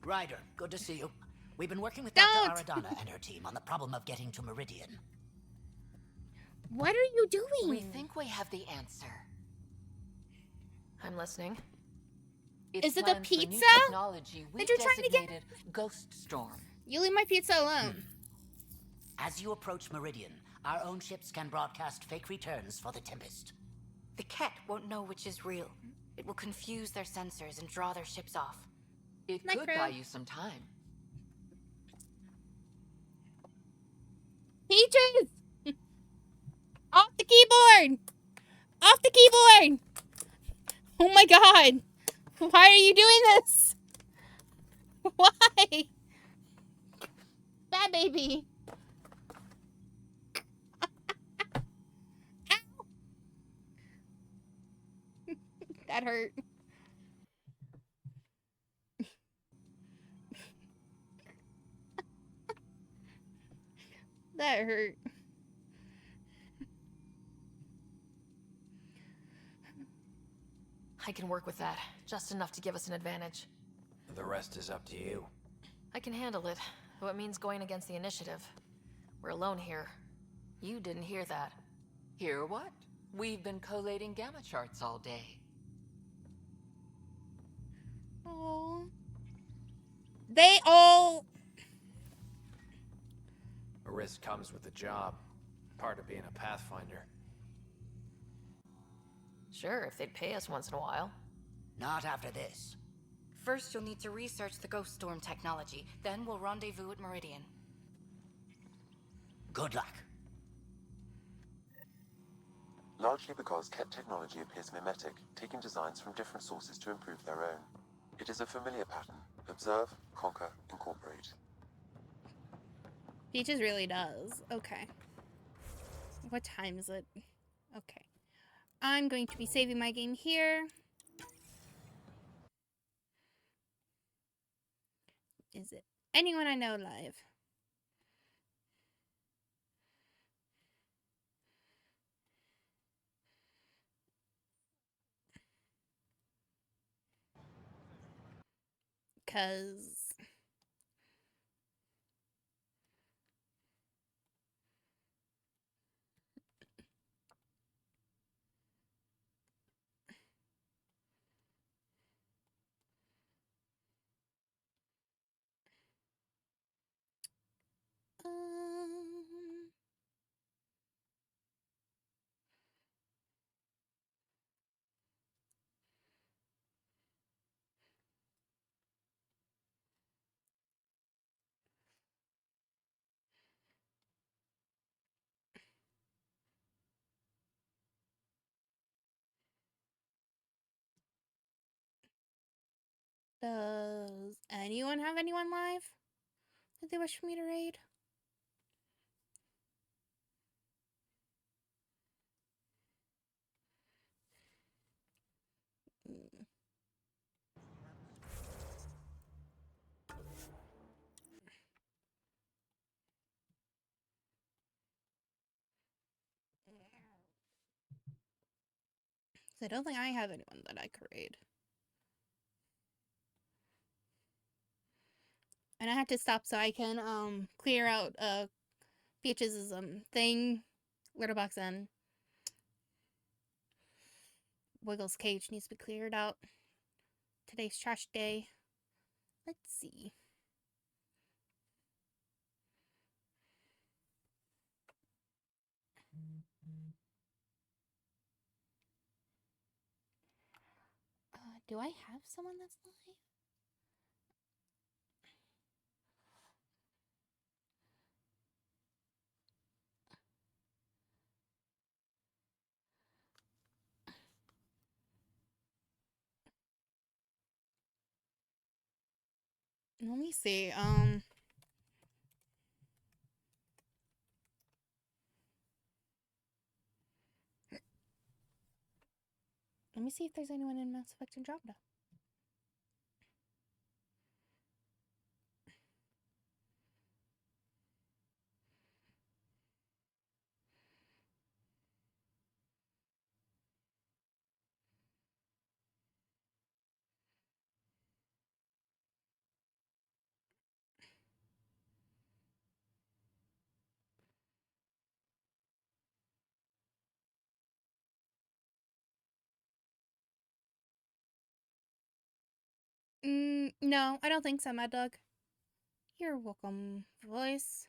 Ryder, good to see you. We've been working with Dr. Aradana and her team on the problem of getting to Meridian. What are you doing? We think we have the answer. I'm listening. Is it the pizza Technology we that you're trying to get? Ghost Storm. You leave my pizza alone. As you approach Meridian, our own ships can broadcast fake returns for the Tempest. The Ket won't know which is real. It will confuse their sensors and draw their ships off. It could buy you some time. Peaches! Off the keyboard! Off the keyboard! Oh my god! Why are you doing this? Why? Bad baby. Ow! That hurt. That hurt. I can work with that. Just enough to give us an advantage. The rest is up to you. I can handle it, though it means going against the initiative. We're alone here. You didn't hear that. Hear what? We've been collating gamma charts all day. Oh. They all... A risk comes with the job. Part of being a Pathfinder. Sure, if they'd pay us once in a while. Not after this. First, you'll need to research the Ghost Storm technology. Then we'll rendezvous at Meridian. Good luck. Largely because Ket technology appears mimetic, taking designs from different sources to improve their own. It is a familiar pattern. Observe, conquer, incorporate. Peaches really does. Okay. What time is it? Okay. I'm going to be saving my game here. Is it anyone I know live? Because... Does anyone have anyone live that they wish for me to raid? I don't think I have anyone that I could raid. And I have to stop so I can clear out Peaches' thing. Litter box and Wiggles' cage needs to be cleared out. Today's trash day. Let's see. Do I have someone that's live? Let me see. Let me see if there's anyone in Mass Effect Andromeda. No, I don't think so, Mad Dog. You're welcome, voice.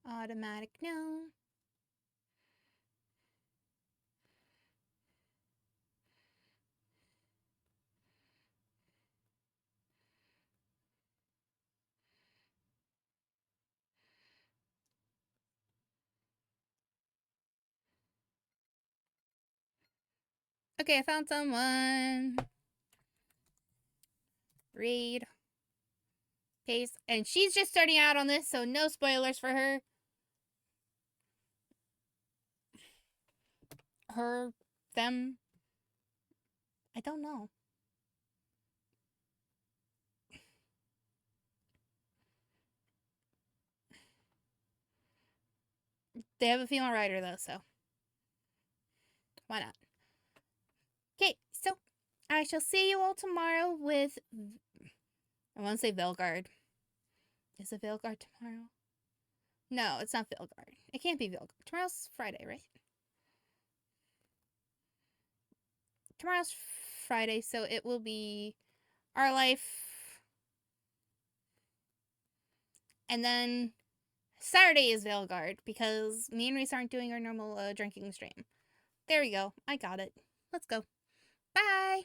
Automatic, no. Okay, I found someone. Read. Paste. And she's just starting out on this, so no spoilers for her. Her. Them. I don't know. They have a female writer, though, so. Why not? Okay, I shall see you all tomorrow with... I want to say Velguard. Is it Velguard tomorrow? No, it's not Velguard. It can't be Velguard. Tomorrow's Friday, right? Tomorrow's Friday, so it will be Our Life. And then Saturday is Velguard, because me and Reese aren't doing our normal drinking stream. There we go. I got it. Let's go. Bye!